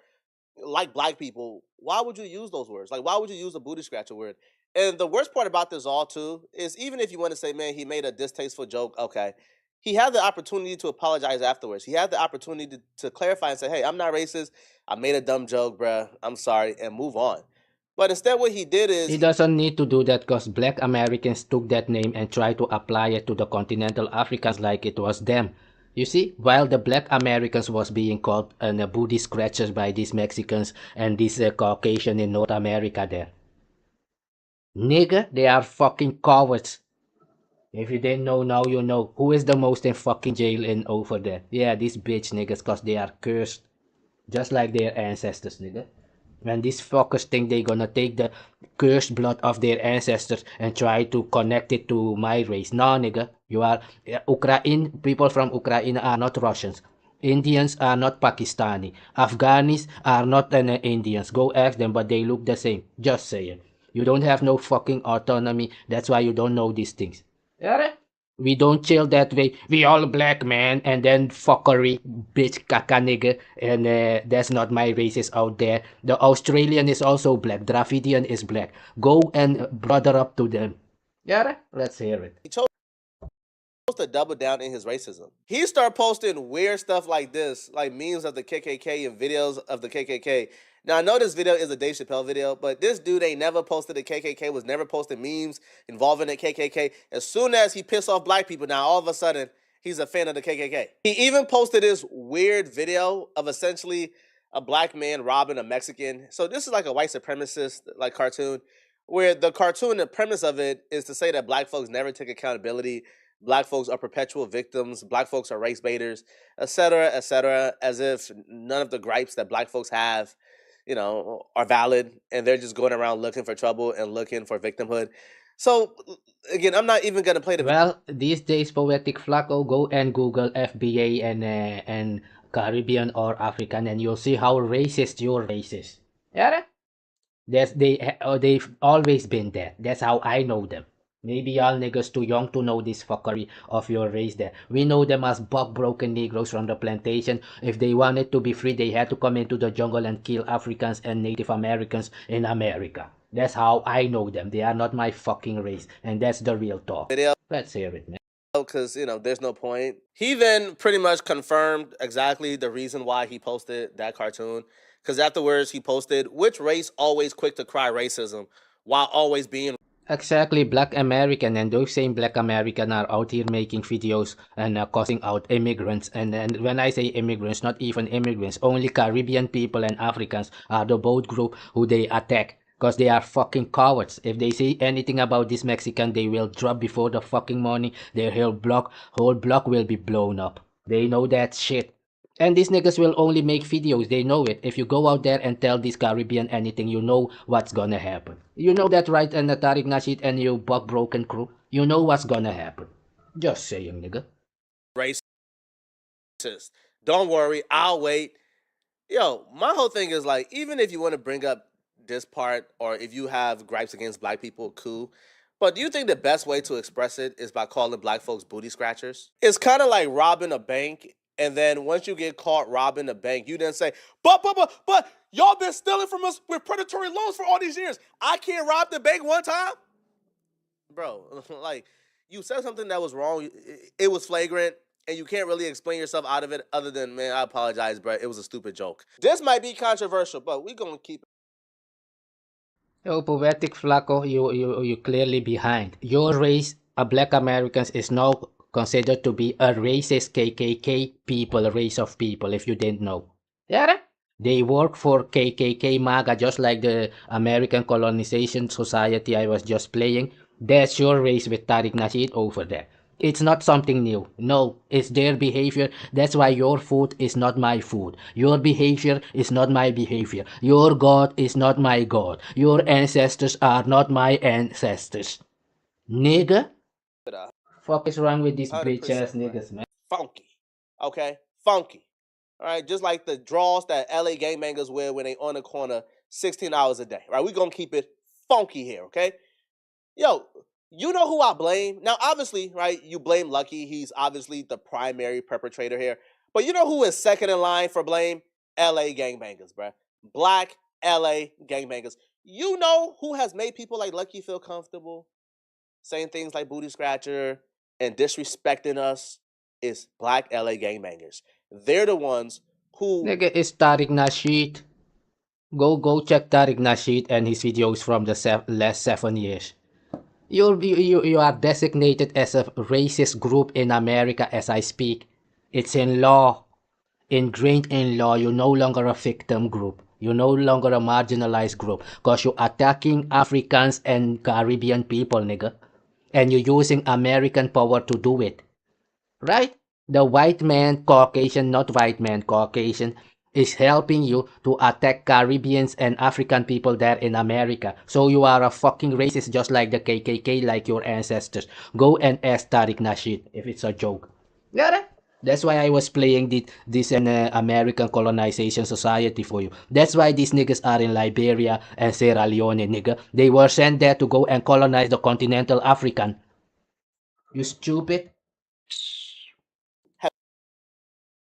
like black people, why would you use those words? Like, why would you use a booty scratcher word? And the worst part about this all, too, is even if you want to say, man, he made a distasteful joke, okay, he had the opportunity to apologize afterwards. He had the opportunity to clarify and say, hey, I'm not racist. I made a dumb joke, bruh. I'm sorry, and move on. But instead what he did is... He doesn't need to do that because black Americans took that name and tried to apply it to the continental Africans like it was them. You see, while the black Americans was being called booty scratchers by these Mexicans and these Caucasian in North America there. Nigga, they are fucking cowards. If you didn't know, now you know. Who is the most in fucking jail in over there? Yeah, these bitch niggas, cause they are cursed. Just like their ancestors, nigga. And these fuckers think they gonna take the cursed blood of their ancestors and try to connect it to my race. No, nigga. You are... people from Ukraine are not Russians. Indians are not Pakistani. Afghanis are not Indians. Go ask them, but they look the same. Just saying. You don't have no fucking autonomy. That's why you don't know these things. Yeah? We don't chill that way. We all black, man. And then fuckery, bitch, kaka nigga. And that's not my races out there. The Australian is also black. Dravidian is black. Go and brother up to them. Yeah? Let's hear it. He chose to double down in his racism. He started posting weird stuff like this, like memes of the KKK and videos of the KKK. Now, I know this video is a Dave Chappelle video, but this dude ain't never posted the KKK, was never posting memes involving the KKK. As soon as he pissed off black people, now all of a sudden, he's a fan of the KKK. He even posted this weird video of essentially a black man robbing a Mexican. So this is like a white supremacist like cartoon, where the cartoon, the premise of it is to say that black folks never take accountability. Black folks are perpetual victims. Black folks are race baiters, etc., as if none of the gripes that black folks have, you know, are valid, and they're just going around looking for trouble and looking for victimhood. So, again, I'm not even going to play the... Well, these days, Poetic Flacco, go and Google FBA and Caribbean or African, and you'll see how racist your race is. Yeah? They've always been there. That's how I know them. Maybe y'all niggas too young to know this fuckery of your race there. We know them as buck-broken Negroes from the plantation. If they wanted to be free, they had to come into the jungle and kill Africans and Native Americans in America. That's how I know them. They are not my fucking race. And that's the real talk. Video. Let's hear it, man. Because, you know, there's no point. He then pretty much confirmed exactly the reason why he posted that cartoon. Because afterwards he posted, which race always quick to cry racism while always being... Exactly, black American, and those same black American are out here making videos and cussing out immigrants. And when I say immigrants, not even immigrants, only Caribbean people and Africans are the both group who they attack. Because they are fucking cowards. If they say anything about this Mexican, they will drop before the fucking morning. Their whole block will be blown up. They know that shit. And these niggas will only make videos, they know it. If you go out there and tell this Caribbean anything, you know what's gonna happen. You know that, right? And Tariq, Nasheed and you buck-broken crew, you know what's gonna happen. Just saying, nigga. Racist. Don't worry, I'll wait. Yo, my whole thing is like, even if you want to bring up this part, or if you have gripes against black people, cool. But do you think the best way to express it is by calling black folks booty scratchers? It's kind of like robbing a bank. And then once you get caught robbing the bank, you then say, but y'all been stealing from us with predatory loans for all these years. I can't rob the bank one time? Bro, like, you said something that was wrong. It was flagrant, and you can't really explain yourself out of it other than, man, I apologize, bro. It was a stupid joke. This might be controversial, but we're going to keep it. Yo, Poetic Flacco, you clearly behind. Your race, black Americans, is now considered to be a racist KKK people, race of people, if you didn't know. Yeah? They work for KKK MAGA, just like the American Colonization Society I was just playing. That's your race with Tariq Nasheed over there. It's not something new. No, it's their behavior. That's why your food is not my food. Your behavior is not my behavior. Your God is not my God. Your ancestors are not my ancestors. Nigga? Fuck is wrong with these bitch ass niggas, man? Funky. Okay? Funky. Alright? Just like the draws that LA gangbangers wear when they on the corner 16 hours a day. Right? We're gonna keep it funky here, okay? Yo, you know who I blame? Now, obviously, right, you blame Lucky. He's obviously the primary perpetrator here. But you know who is second in line for blame? LA gangbangers, bruh. black LA gangbangers. You know who has made people like Lucky feel comfortable saying things like booty scratcher and disrespecting us is black LA gangbangers. They're the ones who... Nigga, it's Tariq Nasheed. Go check Tariq Nasheed and his videos from the last 7 years. You are designated as a racist group in America as I speak. It's in law. Ingrained in law, you're no longer a victim group. You're no longer a marginalized group. Because you're attacking Africans and Caribbean people, nigga. And you're using American power to do it. Right? The white man, Caucasian, not white man, Caucasian, is helping you to attack Caribbeans and African people there in America. So you are a fucking racist just like the KKK, like your ancestors. Go and ask Tariq Nasheed if it's a joke. Yeah, that's why I was playing this in American colonization society for you. That's why these niggas are in Liberia and Sierra Leone, nigga. They were sent there to go and colonize the continental African. You stupid.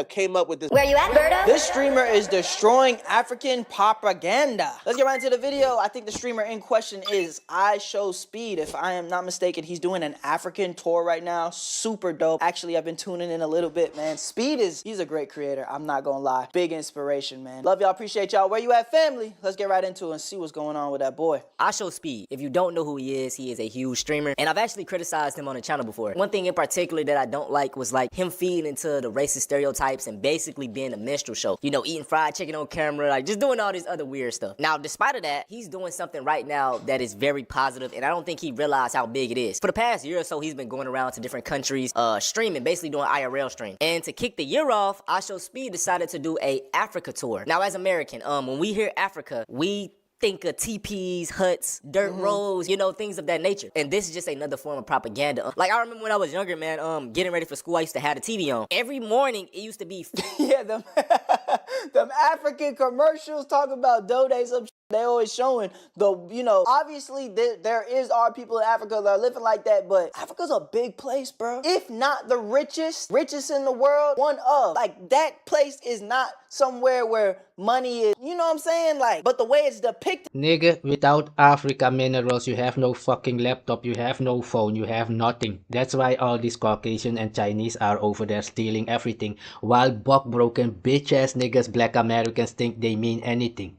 Came up with this. Where you at, Berto? This streamer is destroying African propaganda. Let's get right into the video. I think the streamer in question is Ishowspeed. If I am not mistaken, he's doing an African tour right now. Super dope. Actually, I've been tuning in a little bit, man. He's a great creator. I'm not gonna lie. Big inspiration, man. Love y'all, appreciate y'all. Where you at, family? Let's get right into it and see what's going on with that boy. Ishowspeed. If you don't know who he is a huge streamer. And I've actually criticized him on the channel before. One thing in particular that I don't like was like him feeding into the racist stereotypes and basically being a minstrel show. You know, eating fried chicken on camera, like just doing all this other weird stuff. Now, despite of that, he's doing something right now that is very positive, and I don't think he realized how big it is. For the past year or so, he's been going around to different countries, streaming, basically doing IRL stream. And to kick the year off, Ishowspeed decided to do a Africa tour. Now, as American, when we hear Africa, we think of teepees, huts, dirt roads, you know, things of that nature. And this is just another form of propaganda. Like, I remember when I was younger, man, getting ready for school, I used to have the TV on. Every morning, it used to be... Yeah, them African commercials talking about donates, some they always showing the, you know, obviously there are people in Africa that are living like that, but Africa's a big place, bro. If not the richest in the world, one of. Like, that place is not somewhere where money is, you know what I'm saying? Like, but the way it's depicted. Nigga, without Africa minerals, you have no fucking laptop, you have no phone, you have nothing. That's why all these Caucasian and Chinese are over there stealing everything, while buck-broken bitch-ass niggas, black Americans, think they mean anything.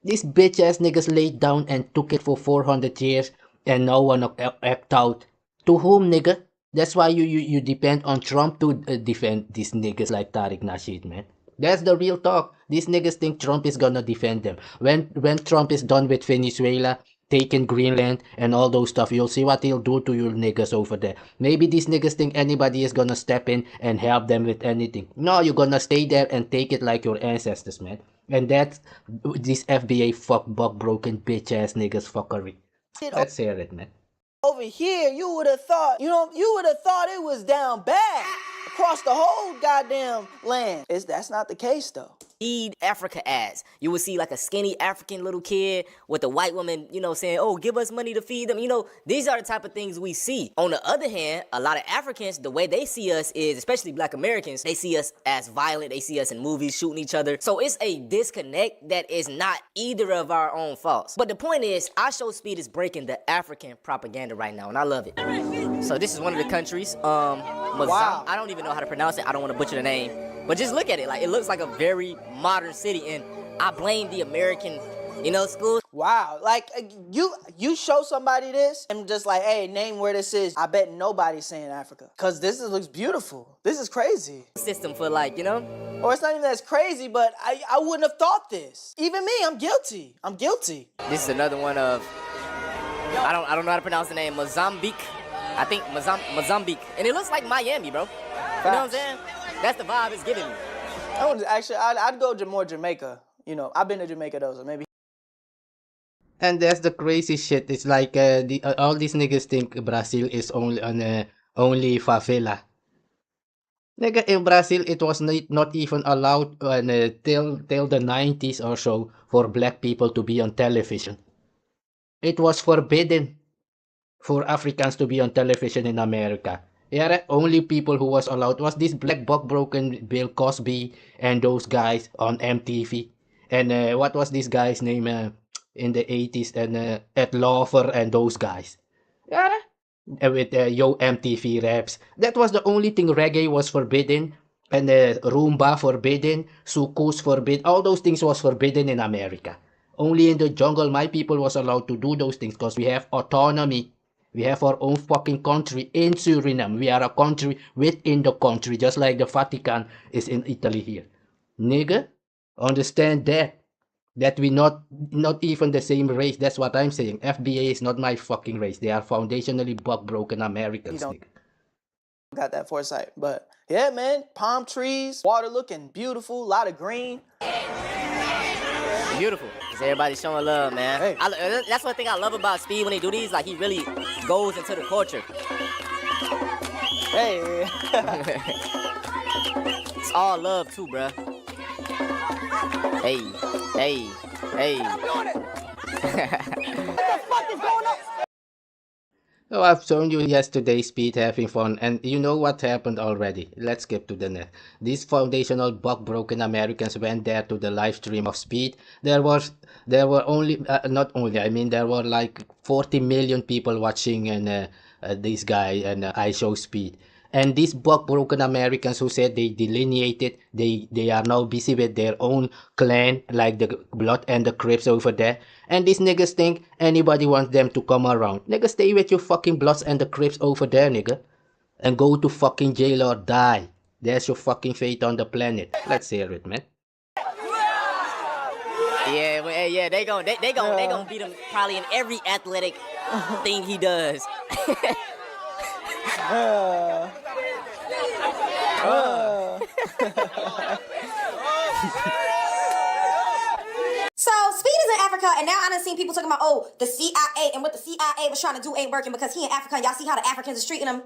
These bitch-ass niggas laid down and took it for 400 years and no one act out. To whom, nigga? That's why you depend on Trump to defend these niggas like Tariq Nasheed, man. That's the real talk. These niggas think Trump is gonna defend them. When Trump is done with Venezuela, taking Greenland and all those stuff, you'll see what he'll do to you niggas over there. Maybe these niggas think anybody is gonna step in and help them with anything. No, you're gonna stay there and take it like your ancestors, man. And that's this FBA fuck buck broken bitch ass niggas fuckery. Let's hear it, man. Over here, you would have thought, you would have thought it was down bad across the whole goddamn land. That's not the case, though. Feed Africa ads. You would see like a skinny African little kid with a white woman, you know, saying, oh, give us money to feed them. You know, these are the type of things we see. On the other hand, a lot of Africans, the way they see us is, especially black Americans, they see us as violent. They see us in movies shooting each other. So it's a disconnect that is not either of our own faults. But the point is, Ishowspeed is breaking the African propaganda right now, and I love it. So this is one of the countries. Wow. I don't even know how to pronounce it. I don't want to butcher the name. But just look at it. Like, it looks like a very modern city, and I blame the American, you know, schools. Wow. Like, you show somebody this and just like, hey, name where this is. I bet nobody's saying Africa. Because this looks beautiful. This is crazy. System for, like, you know? Or it's not even as crazy, but I wouldn't have thought this. Even me, I'm guilty. I'm guilty. This is another one of, I don't know how to pronounce the name, Mozambique. I think Mozambique. And it looks like Miami, bro. You know what I'm saying? That's the vibe it's giving me. I'd go to more Jamaica. You know, I've been to Jamaica though, so maybe. And that's the crazy shit. It's like all these niggas think Brazil is only favela. Nigga, in Brazil, it was not even allowed till the 90s or so for black people to be on television. It was forbidden for Africans to be on television in America. Yeah, only people who was allowed was this black buck broken Bill Cosby and those guys on MTV. And what was this guy's name in the 80s? And Ed Lover and those guys. Yeah. With Yo MTV raps. That was the only thing. Reggae was forbidden. And Roomba forbidden. Sukus forbidden. All those things was forbidden in America. Only in the jungle my people was allowed to do those things because we have autonomy. We have our own fucking country in Suriname. We are a country within the country, just like the Vatican is in Italy here. Nigga, understand that. That we not even the same race. That's what I'm saying. FBA is not my fucking race. They are foundationally broken Americans. Nigga. Got that foresight. But yeah, man, palm trees, water looking beautiful, a lot of green. Beautiful. Cause everybody's showing love, man. Hey. That's one thing I love about Speed when they do these. Like, he really goes into the culture. Hey. It's all love too, bruh. Hey, hey, hey. So I've shown you yesterday Speed having fun, and you know what happened already. Let's skip to the net. These foundational broken Americans went there to the live stream of Speed. There were only there were like 40 million people watching and this guy and Ishowspeed. And these broken Americans who said they delineated, they are now busy with their own clan, like the Blood and the Crips over there. And these niggas think anybody wants them to come around. Nigga, stay with your fucking Bloods and the Crips over there, nigga. And go to fucking jail or die. There's your fucking fate on the planet. Let's hear it, man. Yeah, they gon' beat him probably in every athletic thing he does. So Speed is in Africa, and now I done seen people talking about, oh, the CIA and what the CIA was trying to do ain't working because he in Africa. Y'all see how the Africans is treating him?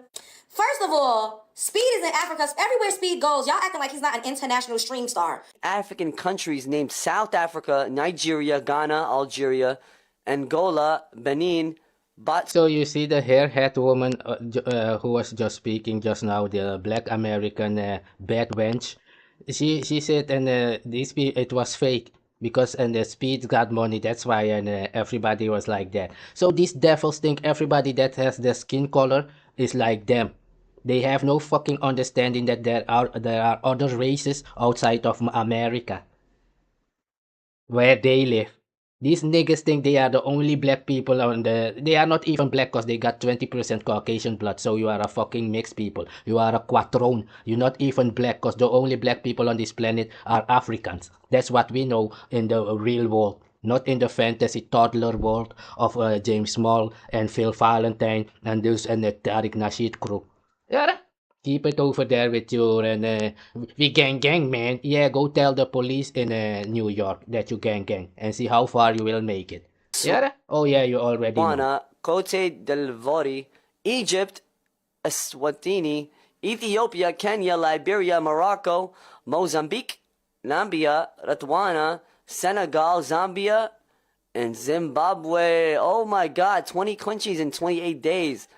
First of all, Speed is in Africa. Everywhere Speed goes, y'all acting like he's not an international stream star. African countries named South Africa, Nigeria, Ghana, Algeria, Angola, Benin. But so you see the hairhead woman who was just speaking just now, the black American bad wench. She said, and it was fake because the Speed got money. That's why and everybody was like that. So these devils think everybody that has the skin color is like them. They have no fucking understanding that there are other races outside of America where they live. These niggas think they are the only black people on the... They are not even black because they got 20% Caucasian blood. So you are a fucking mixed people. You are a quattrone. You're not even black because the only black people on this planet are Africans. That's what we know in the real world. Not in the fantasy toddler world of James Small and Phil Valentine and those and the Tariq Nasheed crew. Yeah, keep it over there with you and we gang man. Yeah, go tell the police in New York that you gang and see how far you will make it. Yeah? Oh yeah, you already know. Cote d'Ivoire, Egypt, Eswatini, Ethiopia, Kenya, Liberia, Morocco, Mozambique, Namibia, Rwanda, Senegal, Zambia, and Zimbabwe. Oh my God, 20 countries in 28 days.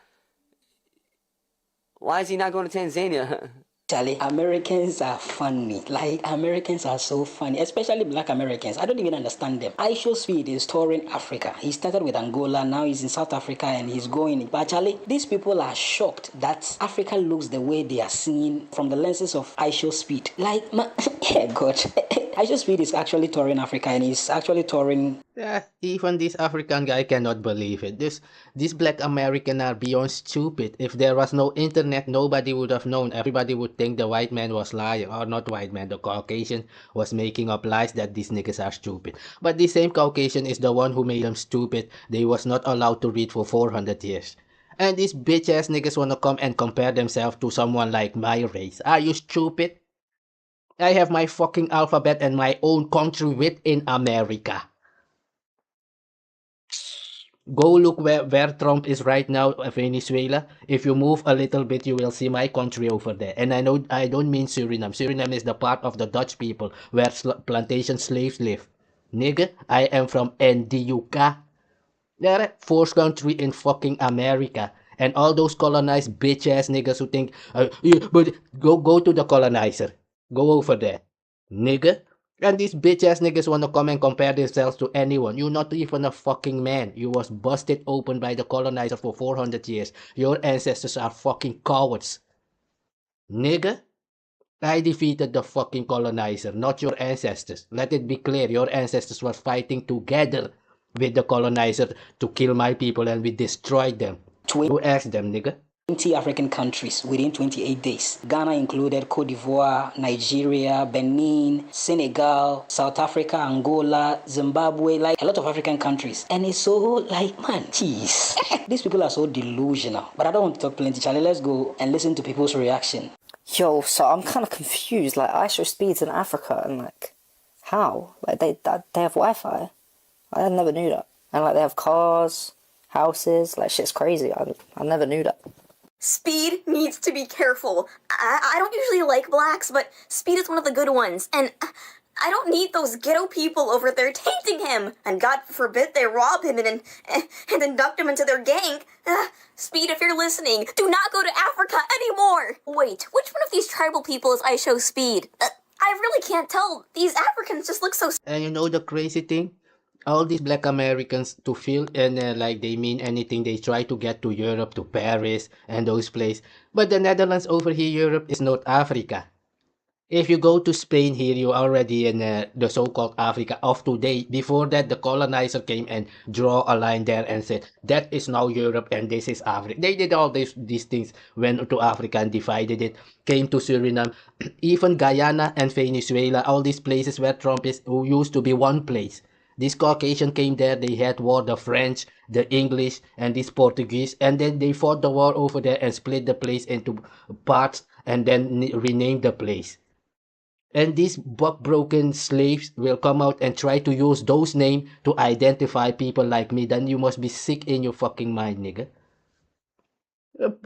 Why is he not going to Tanzania? Charlie, Americans are funny. Like, Americans are so funny, especially black Americans. I don't even understand them. Ishowspeed is touring Africa. He started with Angola, now he's in South Africa and he's going. But Charlie, these people are shocked that Africa looks the way they are seen from the lenses of Ishowspeed. Like, yeah, God. Ishowspeed is actually touring Africa and he's actually touring... Yeah, even this African guy cannot believe it. These black Americans are beyond stupid. If there was no internet, nobody would have known. Everybody would think the white man was lying. Or not white man, the Caucasian was making up lies that these niggas are stupid. But the same Caucasian is the one who made them stupid. They was not allowed to read for 400 years. And these bitch ass niggas wanna come and compare themselves to someone like my race. Are you stupid? I have my fucking alphabet and my own country within America. Go look where Trump is right now, Venezuela. If you move a little bit, you will see my country over there. And I know I don't mean Suriname. Suriname is the part of the Dutch people where plantation slaves live. Nigga, I am from NDUK. They're fourth country in fucking America. And all those colonized bitch ass niggas who think, but go to the colonizer. Go over there. Nigga, And these bitch ass niggas wanna come and compare themselves to anyone. You're not even a fucking man. You was busted open by the colonizer for 400 years. Your ancestors are fucking cowards. Nigga, I defeated the fucking colonizer, not your ancestors. Let it be clear, your ancestors were fighting together with the colonizer to kill my people and we destroyed them. You ask them, nigga. 20 African countries within 28 days. Ghana included, Cote d'Ivoire, Nigeria, Benin, Senegal, South Africa, Angola, Zimbabwe, like a lot of African countries. And it's so like, man, jeez. These people are so delusional. But I don't want to talk plenty, Charlie. Let's go and listen to people's reaction. Yo, so I'm kind of confused. Like, Ishowspeed's in Africa, and like, how? Like, they have Wi-Fi. I never knew that. And like, they have cars, houses. Like, shit's crazy. I never knew that. Speed needs to be careful. I don't usually like blacks, but Speed is one of the good ones, and I don't need those ghetto people over there tainting him. And God forbid they rob him and induct him into their gang. Speed, if you're listening, do not go to Africa anymore. Wait, which one of these tribal people is Ishowspeed? I really can't tell. These Africans just look so... And you know the crazy thing? All these black Americans to feel and like they mean anything, they try to get to Europe, to Paris and those places. But the Netherlands over here, Europe is not Africa. If you go to Spain here, you're already in the so-called Africa of today. Before that, the colonizer came and draw a line there and said, that is now Europe and this is Africa. They did all these things, went to Africa and divided it, came to Suriname, even Guyana and Venezuela, all these places where Trump is, who used to be one place. This Caucasian came there, they had war, the French, the English, and this Portuguese, and then they fought the war over there and split the place into parts and then renamed the place. And these buck-broken slaves will come out and try to use those names to identify people like me. Then you must be sick in your fucking mind, nigga.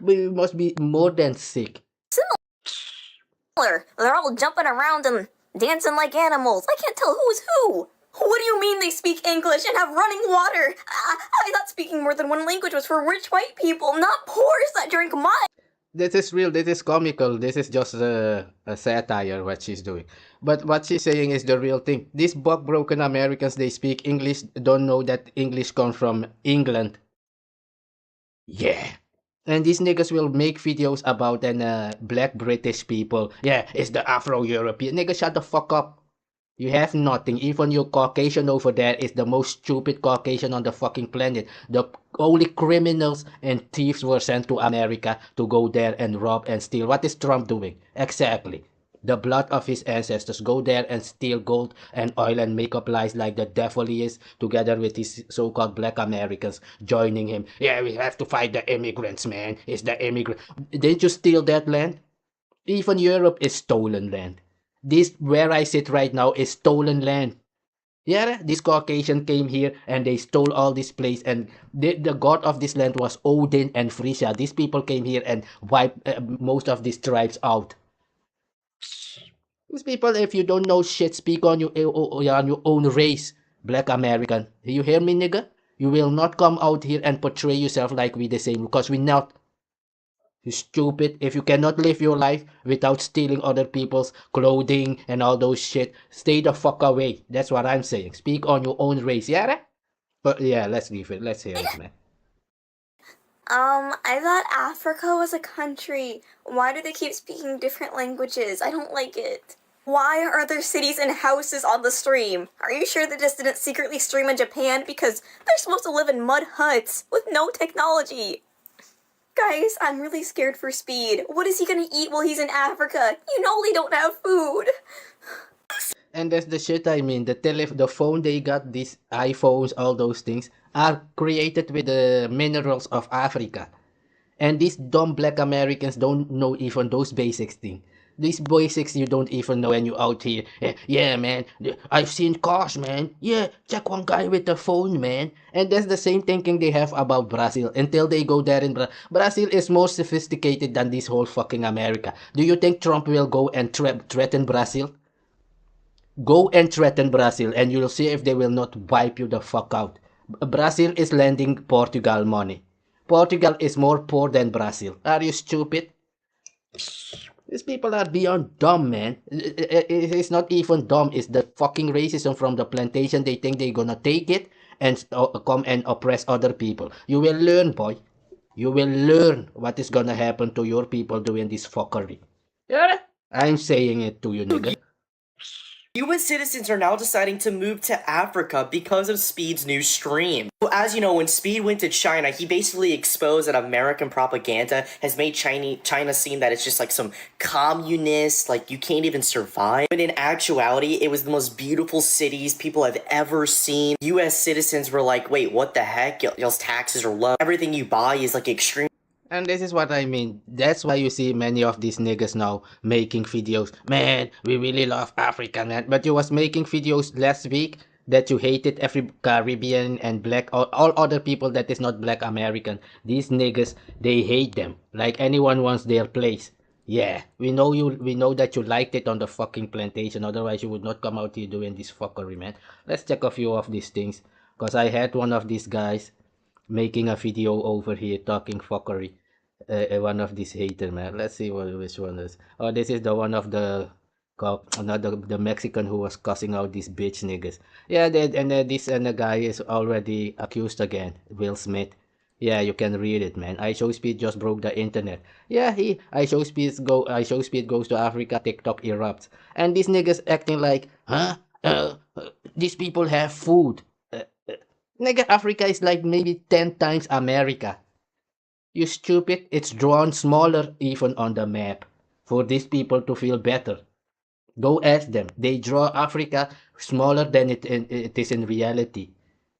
You must be more than sick. Similar. They're all jumping around and dancing like animals. I can't tell who's who. What do you mean they speak English and have running water? I thought speaking more than one language was for rich white people, not poors that drink mud. This is real, this is comical, this is just a satire what she's doing. But what she's saying is the real thing. These buck-broken Americans, they speak English, don't know that English comes from England. Yeah. And these niggas will make videos about black British people. Yeah, it's the Afro-European. Nigga, shut the fuck up. You have nothing. Even your Caucasian over there is the most stupid Caucasian on the fucking planet. The only criminals and thieves were sent to America to go there and rob and steal. What is Trump doing? Exactly. The blood of his ancestors go there and steal gold and oil and make up lies like the devil he is, together with his so-called black Americans joining him. Yeah, we have to fight the immigrants, man. It's the immigrant. Didn't you steal that land? Even Europe is stolen land. This, where I sit right now, is stolen land. Yeah, this Caucasian came here and they stole all this place, and the god of this land was Odin and Frisia. These people came here and wiped most of these tribes out. These people, if you don't know shit, speak on your own race, black American. You hear me, nigga? You will not come out here and portray yourself like we the same, because we not. You stupid. If you cannot live your life without stealing other people's clothing and all those shit, stay the fuck away. That's what I'm saying. Speak on your own race, yeah? But yeah, let's leave it. Let's hear it, man. I thought Africa was a country. Why do they keep speaking different languages? I don't like it. Why are there cities and houses on the stream? Are you sure they just didn't secretly stream in Japan? Because they're supposed to live in mud huts with no technology. Guys, I'm really scared for Speed. What is he gonna eat while he's in Africa? You know they don't have food. And that's the shit I mean. The phone they got, these iPhones, all those things, are created with the minerals of Africa. And these dumb black Americans don't know even those basics things. These basics you don't even know when you're out here. Yeah, man, I've seen cars, man. Yeah, check one guy with the phone, man. And that's the same thinking they have about Brazil until they go there in Brazil is more sophisticated than this whole fucking America. Do you think Trump will go and threaten Brazil? Go and threaten Brazil and you'll see if they will not wipe you the fuck out. Brazil is lending Portugal money. Portugal is more poor than Brazil. Are you stupid? These people are beyond dumb, man. It's not even dumb. It's the fucking racism from the plantation. They think they're gonna take it and come and oppress other people. You will learn, boy. You will learn what is gonna happen to your people doing this fuckery. Yeah, I'm saying it to you, nigga. US citizens are now deciding to move to Africa because of Speed's new stream. So as you know, when Speed went to China, he basically exposed that American propaganda has made China seem that it's just like some communist, like you can't even survive. But in actuality, it was the most beautiful cities people have ever seen. US citizens were like, wait, what the heck? Y'all's taxes are low. Everything you buy is like extreme. And this is what I mean. That's why you see many of these niggas now making videos. Man, we really love Africa, man. But you was making videos last week that you hated every Caribbean and black, all other people that is not black American. These niggas, they hate them. Like anyone wants their place. Yeah, we know that you liked it on the fucking plantation. Otherwise, you would not come out here doing this fuckery, man. Let's check a few of these things. Because I had one of these guys making a video over here talking fuckery. One of these hater, man. Let's see which one is. Oh, this is the one of the cop, another the Mexican who was cussing out these bitch niggas. Yeah, this guy is already accused again. Will Smith. Yeah, you can read it, man. Ishowspeed just broke the internet. Yeah, Ishowspeed goes to Africa. TikTok erupts, and these niggas acting like, huh? These people have food. Nigga, Africa is like maybe 10 times America. You stupid, it's drawn smaller even on the map for these people to feel better. Go ask them. They draw Africa smaller than it is in reality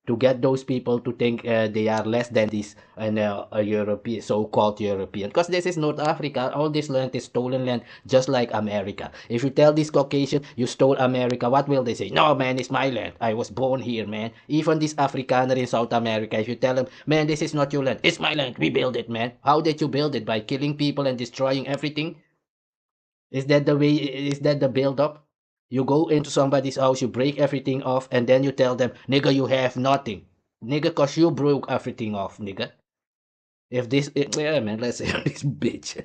to get those people to think they are less than this European, so-called European. Because this is North Africa. All this land is stolen land, just like America. If you tell this Caucasian you stole America, what will they say? No, man, it's my land. I was born here, man. Even this Afrikaner in South America, if you tell them, man, this is not your land. It's my land. We built it, man. How did you build it? By killing people and destroying everything? Is that the way? Is that the build-up? You go into somebody's house, you break everything off, and then you tell them, nigga, you have nothing. Nigga, cause you broke everything off, nigga. If this, yeah, man, let's hear this bitch.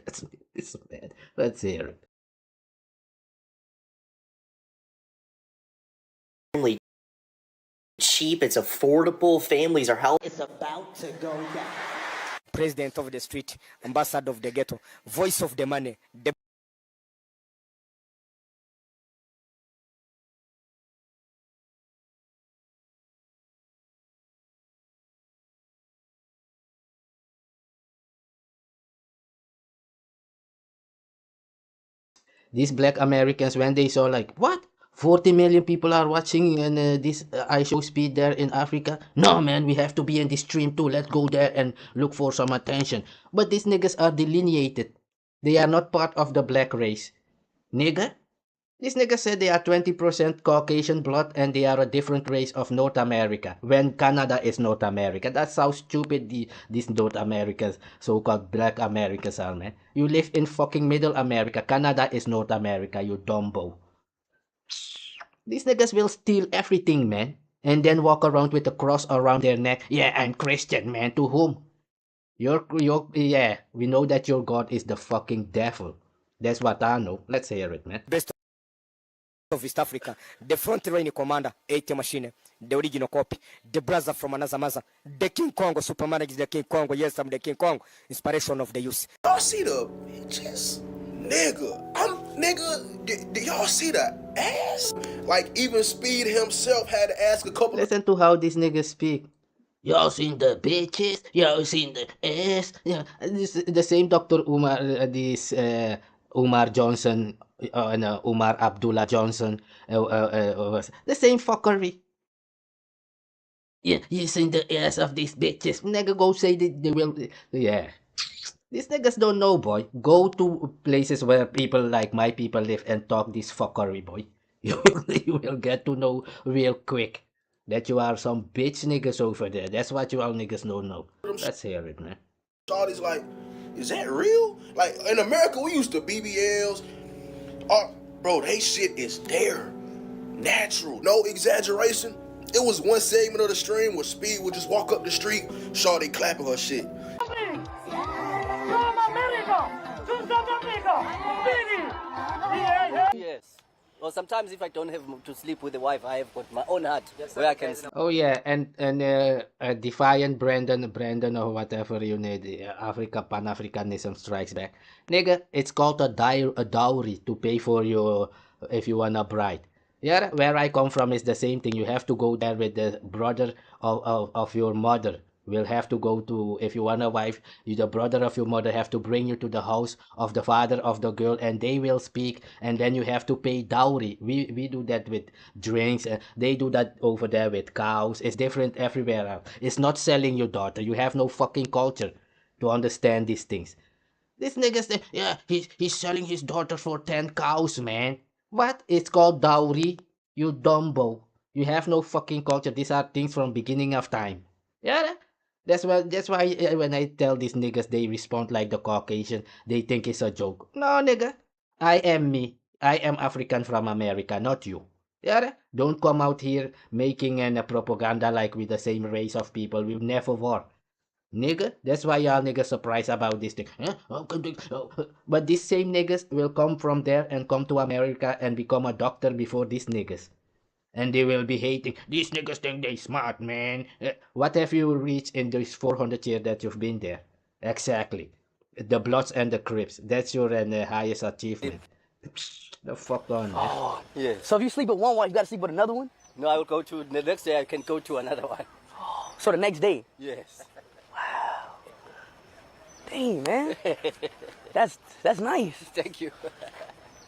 Man. Let's hear it. Only cheap, it's affordable, families are healthy. It's about to go down. President of the street, ambassador of the ghetto, voice of the money, the These black Americans, when they saw like, what? 40 million people are watching and this Ishowspeed there in Africa. No, man, we have to be in this stream too. Let's go there and look for some attention. But these niggas are delineated. They are not part of the black race. Nigga? These niggas said they are 20% Caucasian blood and they are a different race of North America. When Canada is North America. That's how stupid these North Americans, so-called black Americans are, man. You live in fucking Middle America. Canada is North America, you dumbo. These niggas will steal everything, man. And then walk around with a cross around their neck. Yeah, I'm Christian, man. To whom? Yeah, we know that your God is the fucking devil. That's what I know. Let's hear it, man. Best of East Africa, the front line commander, 80 machine, the original copy, the brother from another mother, the King Congo, Superman is the King Congo, yes, I'm the King Congo, inspiration of the youth. Y'all see the bitches? Nigga, do y'all see the ass? Like, even Speed himself had to ask a couple. Listen to how these niggas speak. Y'all seen the bitches? Y'all seen the ass? Yeah, the same Dr. Umar, Umar Johnson, Umar Abdullah Johnson, the same fuckery. Yeah, you seen the ass of these bitches? Nigga, go say they will. Yeah. These niggas don't know, boy. Go to places where people like my people live and talk this fuckery, boy. You will get to know real quick that you are some bitch niggas over there. That's what you all niggas don't know. Let's hear it, man. Shawty's like, is that real? Like, in America, we used to BBLs. Oh, bro, they shit is there. Natural. No exaggeration. It was one segment of the stream where Speed would just walk up the street, Shawty clapping her shit. From America to South Africa, Speedy. Well, sometimes if I don't have to sleep with the wife, I have got my own hut where I can sleep. Oh yeah, and Defiant Brandon or whatever you need, Africa Pan-Africanism strikes back. Nigga, it's called a dowry to pay for your if you want a bride. Yeah, where I come from is the same thing. You have to go there with the brother of your mother. Will have to go to, if you want a wife, the brother of your mother have to bring you to the house of the father of the girl, and they will speak, and then you have to pay dowry. We do that with drinks, they do that over there with cows. It's different everywhere else. It's not selling your daughter. You have no fucking culture to understand these things. This nigga say, yeah, he's selling his daughter for 10 cows, man. What? It's called dowry? You dumbo. You have no fucking culture. These are things from beginning of time. Yeah? That's why when I tell these niggas, they respond like the Caucasian. They think it's a joke. No, nigga. I am me. I am African from America, not you. Yeah? Don't come out here making a propaganda like with the same race of people. We never were. Nigga, that's why y'all niggas surprised about this thing. Huh? But these same niggas will come from there and come to America and become a doctor before these niggas. And they will be hating. These niggas think they smart, man. What have you reached in those 400 years that you've been there? Exactly. The Bloods and the Crips. That's your highest achievement. The fuck on, man. Oh, yeah. So if you sleep with one wife, you gotta sleep with another one? No, I will go to, the next day I can go to another one. So the next day? Yes. Dang, man. That's nice. Thank you.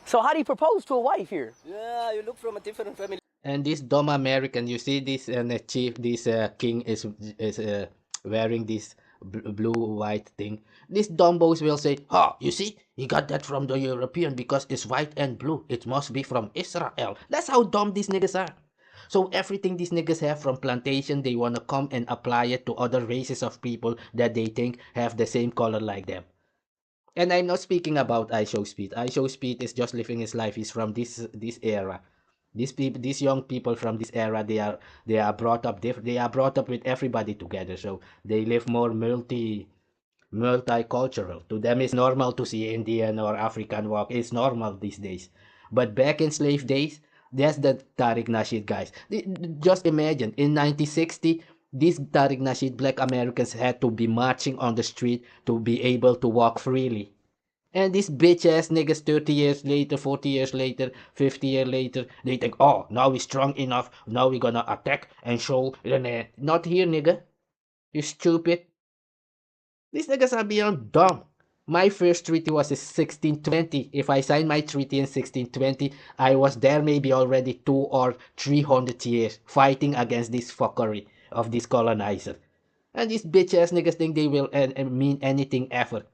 So how do you propose to a wife here? Yeah, you look from a different family. And this dumb American, you see this chief, this king is wearing this blue white thing. These dumbos will say, "Oh, you see, he got that from the European because it's white and blue. It must be from Israel." That's how dumb these niggas are. So everything these niggas have from plantation, they wanna come and apply it to other races of people that they think have the same color like them. And I'm not speaking about Ishowspeed. Ishowspeed is just living his life. He's from this era. These young people from this era, they are brought up they are brought up with everybody together. So they live more multicultural. To them, it's normal to see Indian or African walk. It's normal these days. But back in slave days, that's the Tariq Nasheed guys. Just imagine, in 1960, these Tariq Nasheed black Americans had to be marching on the street to be able to walk freely. And these bitch ass niggas 30 years later, 40 years later, 50 years later, they think, oh, now we're strong enough, now we're gonna attack and show. Not here, nigga. You stupid. These niggas are beyond dumb. My first treaty was in 1620. If I signed my treaty in 1620, I was there maybe already 200 or 300 years fighting against this fuckery of this colonizer. And these bitch ass niggas think they will mean anything ever.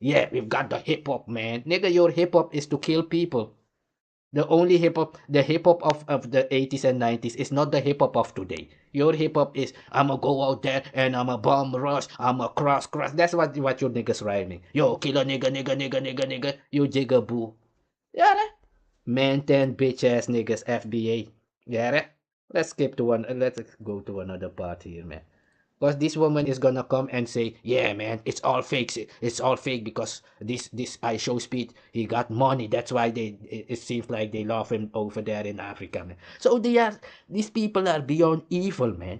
Yeah, we've got the hip hop, man. Nigga, your hip hop is to kill people. The only hip hop, the hip hop of the 80s and 90s is not the hip hop of today. Your hip hop is, I'ma go out there and I'ma bomb rush, I'ma cross. That's what your niggas rhyming. Yo, kill a nigga. You jigaboo. Yeah, man, 10 bitch ass niggas, FBA. Yeah, let's go to another part here, man. Because this woman is gonna come and say, yeah, man, it's all fake. It's all fake because this Ishowspeed, he got money. That's why it seems like they love him over there in Africa, man. So these people are beyond evil, man.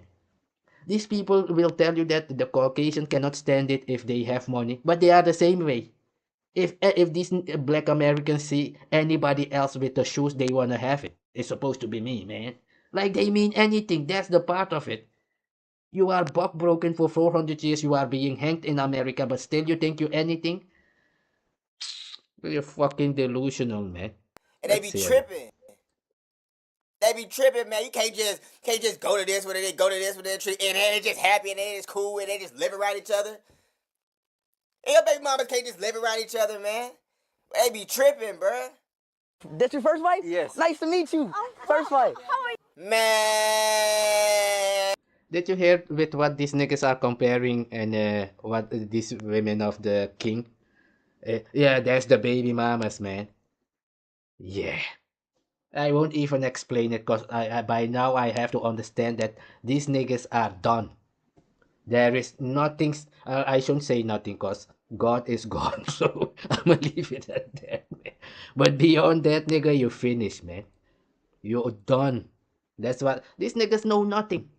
These people will tell you that the Caucasian cannot stand it if they have money, but they are the same way. If these black Americans see anybody else with the shoes, they wanna have it. It's supposed to be me, man. Like they mean anything. That's the part of it. You are buck broken for 400 years. You are being hanged in America, but still you think you're anything? You're fucking delusional, man. And they be tripping. They be tripping, man. You can't just go to this with it, go to this with it, and they just happy and they just cool and they just live around each other. And your baby mamas can't just live around each other, man. They be tripping, bruh. That's your first wife? Yes. Nice to meet you. First wife. Man. Did you hear with what these niggas are comparing and what these women of the king? Yeah, that's the baby mamas, man. Yeah. I won't even explain it because by now I have to understand that these niggas are done. There is nothing, I shouldn't say nothing because God is gone, so I'm gonna leave it at that, man. But beyond that, nigga, you finished, man. You're done. That's what these niggas know nothing.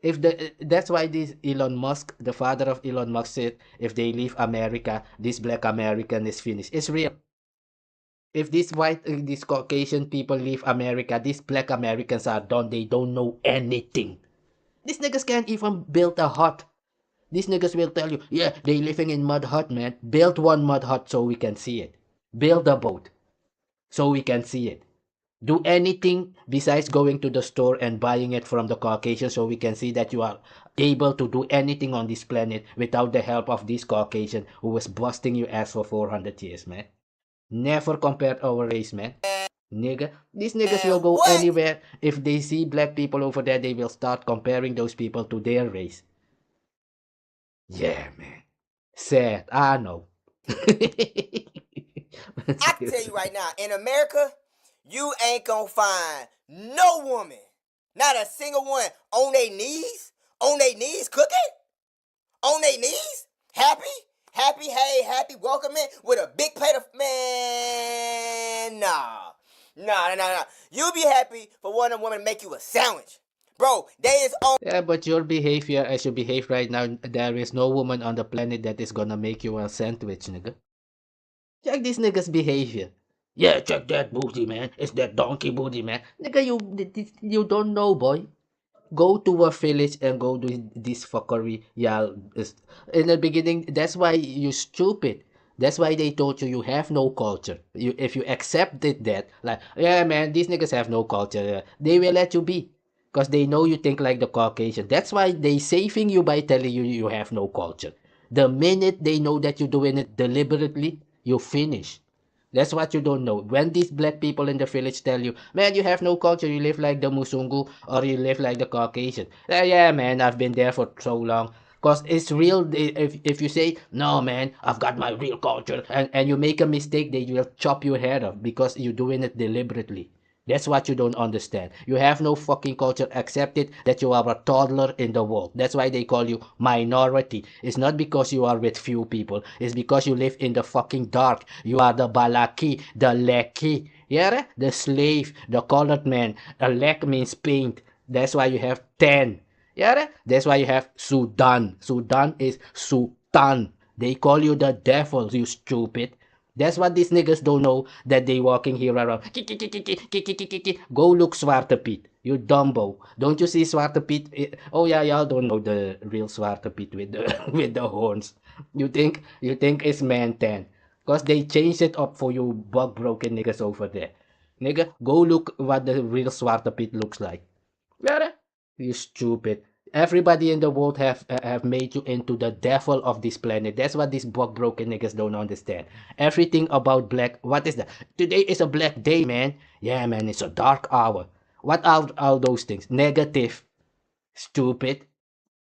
If the That's why this Elon Musk, the father of Elon Musk, said if they leave America, this black American is finished. It's real. If these Caucasian people leave America, these black Americans are done. They don't know anything. These niggas can't even build a hut. These niggas will tell you, yeah, they living in mud hut, man. Build one mud hut so we can see it. Build a boat so we can see it. Do anything besides going to the store and buying it from the Caucasian so we can see that you are able to do anything on this planet without the help of this Caucasian who was busting your ass for 400 years, man. Never compared our race, man. Nigga, these niggas will go anywhere. If they see black people over there, they will start comparing those people to their race. Yeah, man. Sad, I know. I can tell you right now, in America, you ain't gonna find no woman, not a single one, on their knees cooking, on their knees, happy, hey, happy, welcoming, with a big plate of, man, nah. You be happy for one of the women to make you a sandwich. Bro, they is on. Yeah, but your behavior as you behave right now, there is no woman on the planet that is gonna make you a sandwich, nigga. Check this nigga's behavior. Yeah, check that booty, man. It's that donkey booty, man. Nigga, you don't know, boy. Go to a village and go do this fuckery. Yeah, in the beginning, that's why you stupid. That's why they told you you have no culture. If you accepted that, like, yeah, man, these niggas have no culture, they will let you be. Because they know you think like the Caucasian. That's why they saving you by telling you you have no culture. The minute they know that you're doing it deliberately, you finish. That's what you don't know. When these black people in the village tell you, man, you have no culture, you live like the Musungu or you live like the Caucasian. Yeah, man, I've been there for so long. Because it's real. If you say, no, man, I've got my real culture, and you make a mistake, they will chop your head off because you're doing it deliberately. That's what you don't understand. You have no fucking culture. Accept it that you are a toddler in the world. That's why they call you minority. It's not because you are with few people. It's because you live in the fucking dark. You are the balaki, the leki. Yeah? The slave, the colored man. A lek means paint. That's why you have 10. Yeah? That's why you have Sudan. Sudan is Sultan. They call you the devil, you stupid. That's what these niggas don't know, that they walking here around. Go look Zwarte Piet. You dumbo. Don't you see Zwarte Piet? Oh yeah, y'all don't know the real Zwarte Piet with the with the horns. You think it's man 10. Cause they changed it up for you bug broken niggas over there. Nigga, go look what the real Zwarte Piet looks like. Yeah, you stupid. Everybody in the world have made you into the devil of this planet. That's what these bug broken niggas don't understand. Everything about black. What is that? Today is a black day, man. Yeah, man, it's a dark hour. What are all those things? Negative. Stupid.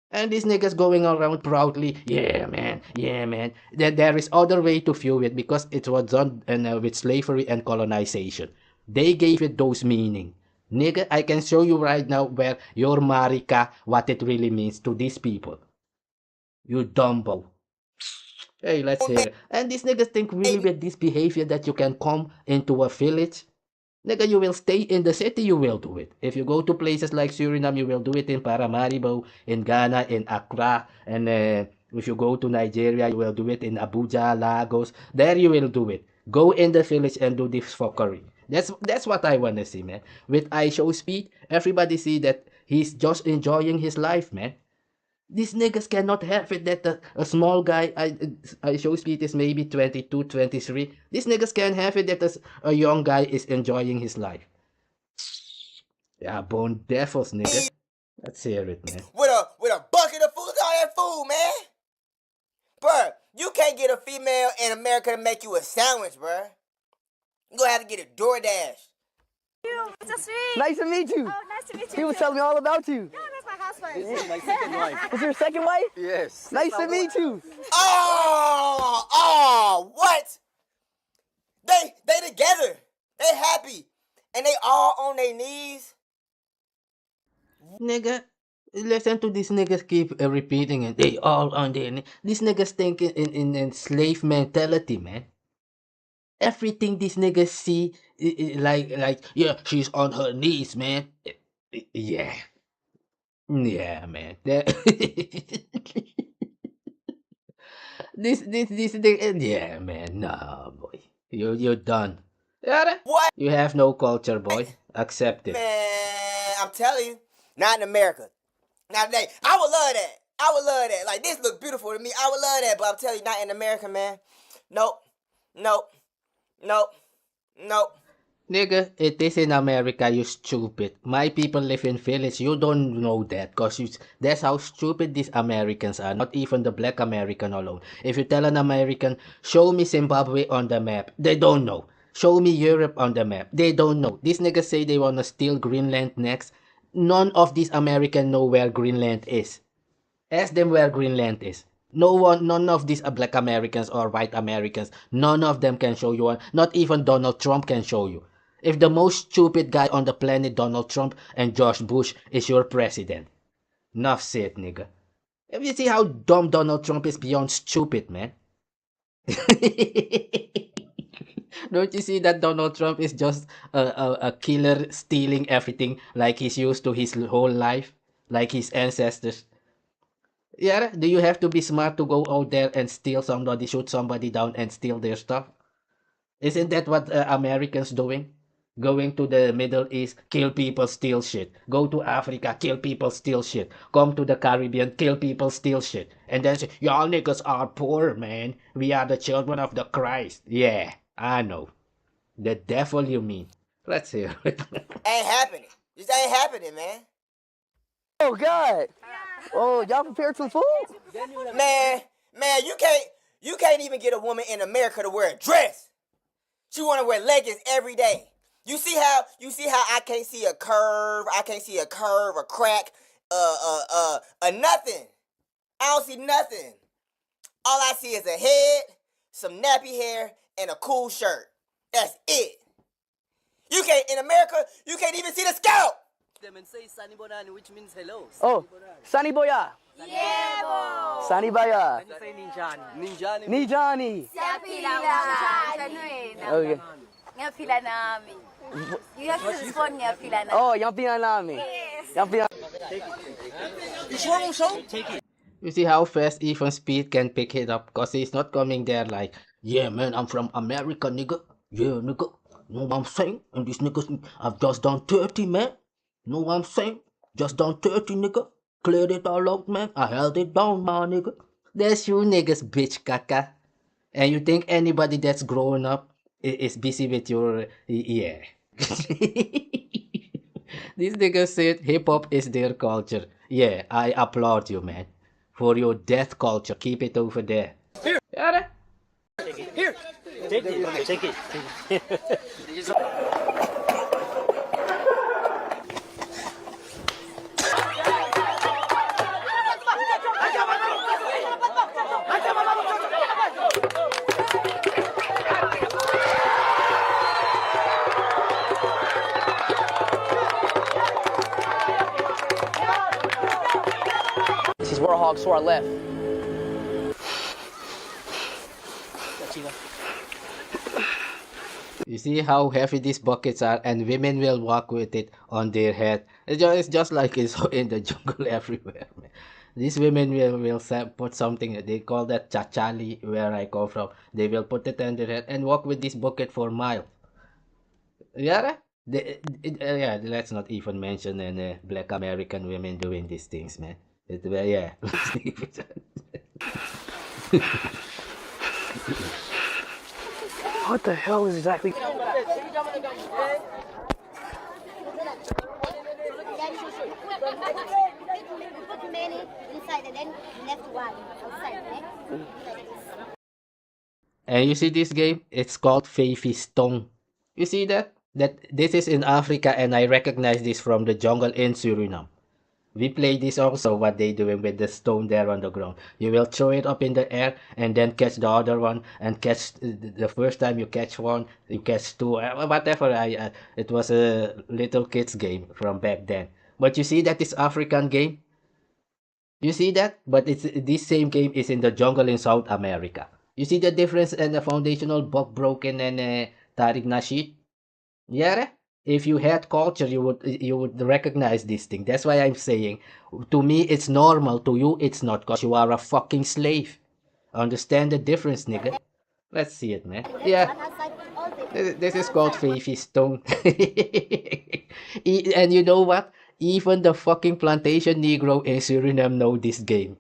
And these niggas going around proudly. Yeah, man. Yeah, man. There is other way to view it because it was done with slavery and colonization. They gave it those meaning. Nigga, I can show you right now where your marika, what it really means to these people. You dumbo. Hey, let's hear it. And these niggas think really with this behavior that you can come into a village. Nigga, you will stay in the city, you will do it. If you go to places like Suriname, you will do it in Paramaribo, in Ghana, in Accra, and if you go to Nigeria, you will do it in Abuja, Lagos. There you will do it. Go in the village and do this fuckery. That's what I wanna see, man. With Ishowspeed, everybody see that he's just enjoying his life, man. These niggas cannot have it that a small guy, Ishowspeed is maybe 22, 23. These niggas can't have it that a young guy is enjoying his life. Yeah, bone devils, nigga. Let's hear it, man. With a bucket of food, look at all that food, man. Bruh, you can't get a female in America to make you a sandwich, bruh. You gonna have to get a DoorDash. It's so sweet. Nice to meet you. Oh, nice to meet you. He was telling me all about you. Yeah, that's my housewife. This is my second wife. Is your second wife? Yes. Nice to meet you. What? They together. They happy. And they all on their knees. Nigga, listen to these niggas keep repeating it. They all on their knees. These niggas think in slave mentality, man. Everything these niggas see, like, yeah, she's on her knees, man. Yeah. Yeah, man. This thing, yeah, man. Nah, boy. You're done. Yeah, What? you have no culture, boy. Accept it. Man, I'm telling you, not in America. Not today. I would love that. I would love that. Like, this looks beautiful to me. I would love that, but I'm telling you, not in America, man. Nope. Nope. Nope. Nope. Nigga, it is in America, you stupid. My people live in village. You don't know that, cause that's how stupid these Americans are. Not even the black American alone. If you tell an American, show me Zimbabwe on the map, they don't know. Show me Europe on the map, they don't know. These niggas say they wanna steal Greenland next. None of these Americans know where Greenland is. Ask them where Greenland is. None of these black Americans or white Americans, none of them can show you one. Not even Donald Trump can show you. If the most stupid guy on the planet, Donald Trump and George Bush, is your president. Enough said, nigga. If you see how dumb Donald Trump is beyond stupid, man. Don't you see that Donald Trump is just a killer stealing everything like he's used to his whole life? Like his ancestors? Yeah, do you have to be smart to go out there and steal somebody, shoot somebody down and steal their stuff? Isn't that what Americans doing? Going to the Middle East, kill people, steal shit. Go to Africa, kill people, steal shit. Come to the Caribbean, kill people, steal shit. And then say, y'all niggas are poor, man. We are the children of the Christ. Yeah, I know. The devil you mean. Let's hear it. Ain't happening. This ain't happening, man. Oh, God. Oh, y'all prepared some food? Man, you can't even get a woman in America to wear a dress. She want to wear leggings every day. You see how I can't see a curve, a crack, nothing. I don't see nothing. All I see is a head, some nappy hair, and a cool shirt. That's it. In America, you can't even see the scalp. Them and say Sani Bonani, which means hello. Oh, Sani Boya. Yeah, bo. Sani Baya. When you say Ninjani. Ninjani. Ninjani. Okay. Ngiyafila nami. You have to respond ngiyafila nami. Oh, ngiyafila nami. Yes. You see how fast even Speed can pick it up, cause he's not coming there like, yeah man, I'm from America, nigga. Yeah, nigga. Know what I'm saying? And these niggas, I've just done 30, man. Know what I'm saying? Just done 30, nigga. Cleared it all out, man. I held it down, my nigga. That's you niggas, bitch caca. And you think anybody that's growing up is busy with your... Yeah. These niggas said hip-hop is their culture. Yeah, I applaud you, man. For your death culture, keep it over there. Here. Yeah. Here. Take it. Take it. These warhogs to our left. You see how heavy these buckets are, and women will walk with it on their head. It's just like it's in the jungle everywhere, man. These women will put something, they call that chachali, where I come from. They will put it on their head and walk with this bucket for miles. Yeah? Yeah, let's not even mention black American women doing these things, man. Yeah. What the hell is exactly... And you see this game? It's called Faithy Stone. You see that? This is in Africa, and I recognize this from the jungle in Suriname. We play this also, what they doing with the stone there on the ground. You will throw it up in the air and then catch the other one, and catch the first time you catch one, you catch two, whatever. It was a little kids game from back then. But you see that this African game? You see that? But this same game is in the jungle in South America. You see the difference in the foundational Buck Broken and Tariq Nasheed? Yeah. If you had culture, you would recognize this thing. That's why I'm saying, to me it's normal, to you it's not, cause you are a fucking slave. Understand the difference, nigga? Let's see it, man. Yeah. This is called Faithy Stone. And you know what? Even the fucking plantation Negro in Suriname know this game.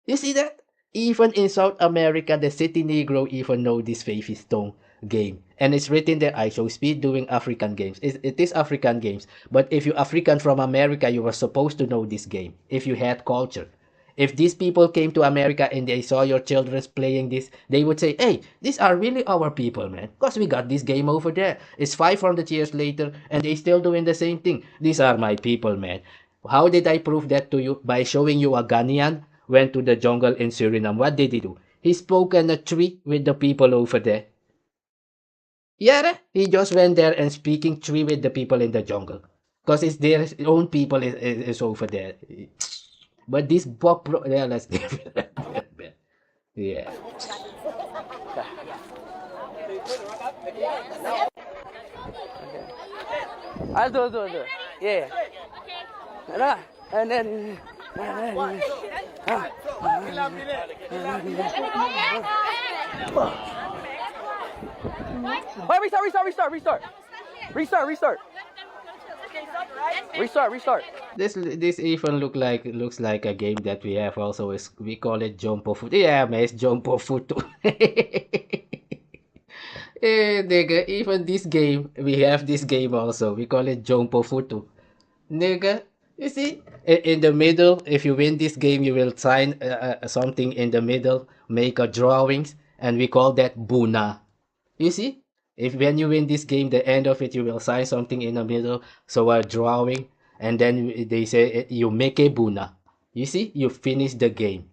You see that? Even in South America, the city Negro even know this Faithy Stone game. And it's written there, Ishowspeed doing African games. It is African games. But if you're African from America, you were supposed to know this game. If you had culture. If these people came to America and they saw your children playing this, they would say, hey, these are really our people, man. Because we got this game over there. It's 500 years later and they still doing the same thing. These are my people, man. How did I prove that to you? By showing you a Ghanaian went to the jungle in Suriname. What did he do? He spoke in a tree with the people over there. Yeah, he just went there and speaking tree with the people in the jungle. Because it's their own people is over there. But this Bob Bro... Yeah, let's leave it. Yeah. I'll do. Yeah. And then... Wait, restart. This even looks like a game that we have also. We call it Jumpo Foot. Yeah, man, it's Jumpo Foot. Eh, nigga, even this game, we have this game also. We call it Jumpo Futu. Nigga, you see? In the middle, if you win this game, you will sign something in the middle, make a drawings, and we call that Buna. You see? If when you win this game, the end of it, you will sign something in the middle, so a drawing, and then they say you make a Buna. You see? You finish the game.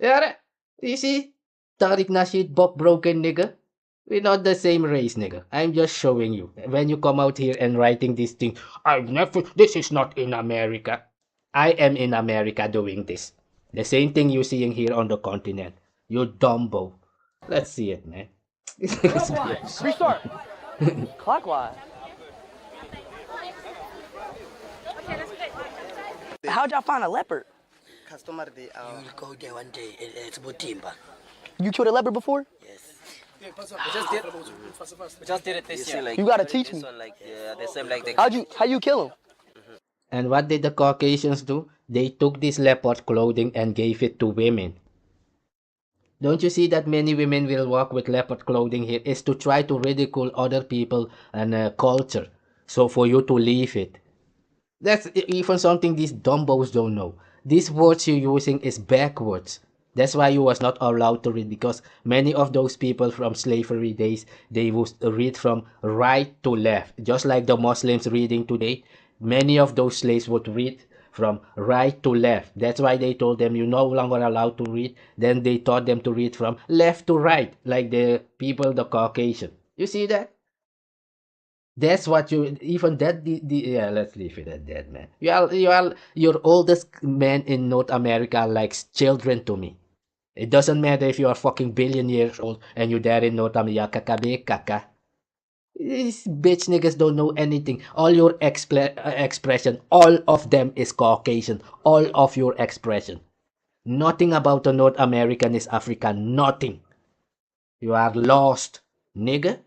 Yeah, you see? Tariq Nasheed, Bob Broken, nigga. We're not the same race, nigga. I'm just showing you. When you come out here and writing this thing, this is not in America. I am in America doing this. The same thing you're seeing here on the continent. You dumbo. Let's see it, man. Restart. Clockwise. How'd y'all find a leopard? You will go there one day. It's Butimba. You killed a leopard before? Yes. We just did it this year. You gotta teach me. How you kill him? And what did the Caucasians do? They took this leopard clothing and gave it to women. Don't you see that many women will walk with leopard clothing here? Is to try to ridicule other people and culture. So for you to leave it. That's even something these dumbos don't know. These words you're using is backwards. That's why you was not allowed to read, because many of those people from slavery days, they would read from right to left. Just like the Muslims reading today, many of those slaves would read from right to left. That's why they told them you're no longer allowed to read. Then they taught them to read from left to right, like the people, the Caucasian. You see that? That's what you, even that, yeah, let's leave it at that, man. Your oldest men in North America likes children to me. It doesn't matter if you are fucking billion years old and you're there in North America, kaka. These bitch niggas don't know anything. All your expression, all of them is Caucasian. All of your expression. Nothing about the North American is African. Nothing. You are lost, nigga.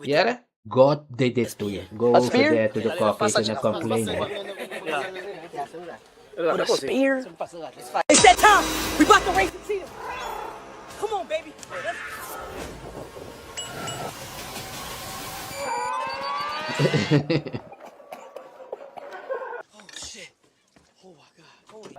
Yeah? God did it to you. Go over there to the Caucasian and complain. With a spear? It's that time! We about to race the cheetah! Come on, baby! Oh, shit. Oh, my God. Holy.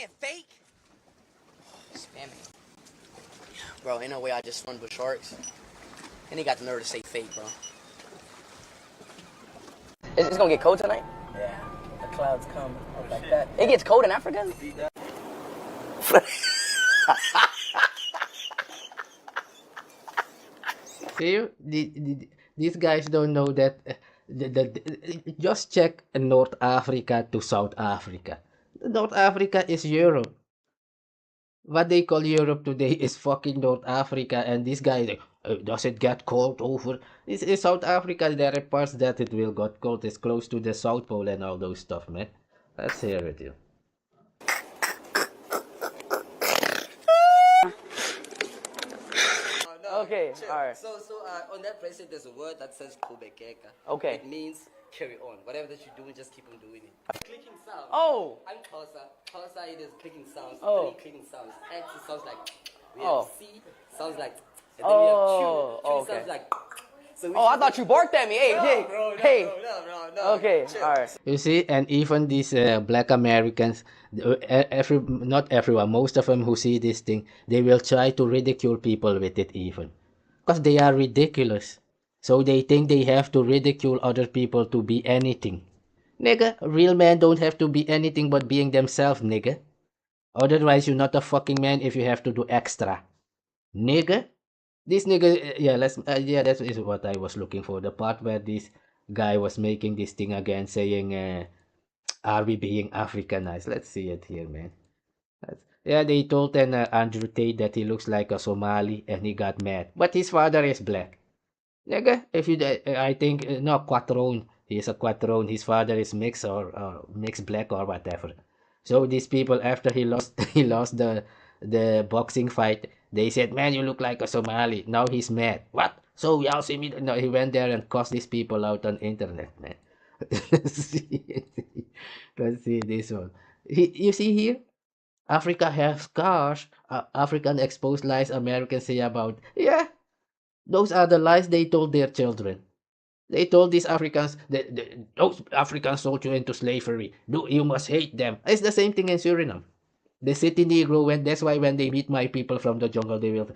saying fake? Spamming. Bro, ain't no way I just swung with sharks. And he got the nerve to say fake, bro. It's gonna get cold tonight? Yeah. The clouds come up like that. It gets cold in Africa? See, these guys don't know that. Just check North Africa to South Africa. North Africa is Europe. What they call Europe today is fucking North Africa, and this guy like, does it get cold over? This is South Africa. There are parts that it will get cold. It's close to the South Pole and all those stuff, man. Let's hear it, you. Okay, alright. So on that bracelet, there's a word that says kubekeka. Okay. It means carry on. Whatever that you're doing, just keep on doing it. Clicking sounds. Oh. I'm Xhosa. Xhosa, it is clicking sounds. Oh. 3 clicking sounds. X, it sounds like. We Oh. have C, sounds like. And then we have Q. Q okay. sounds like. So Oh, I thought you barked at me. Hey, no, hey, bro, no, hey. No. Okay, alright. You see, and even these black Americans, not everyone, most of them who see this thing, they will try to ridicule people with it even. Because they are ridiculous. So they think they have to ridicule other people to be anything. Nigga, real men don't have to be anything but being themselves, nigga. Otherwise, you're not a fucking man if you have to do extra. Nigga. This nigga, that is what I was looking for. The part where this guy was making this thing again, saying, are we being Africanized? Let's see it here, man. They told Andrew Tate that he looks like a Somali and he got mad. But his father is black. Nigga, if you, I think, no, Quattrone. He is a Quattrone. His father is mixed or mixed black or whatever. So these people, after he lost the boxing fight, they said, man, you look like a Somali. Now he's mad. What? So y'all see me? No, he went there and cussed these people out on internet, man. Let's see this one. You see here? Africa has scars. African exposed lies Americans say about. Yeah, those are the lies they told their children. They told these Africans that those Africans sold you into slavery. You must hate them. It's the same thing in Suriname. The city Negro went. That's why when they meet my people from the jungle, they will.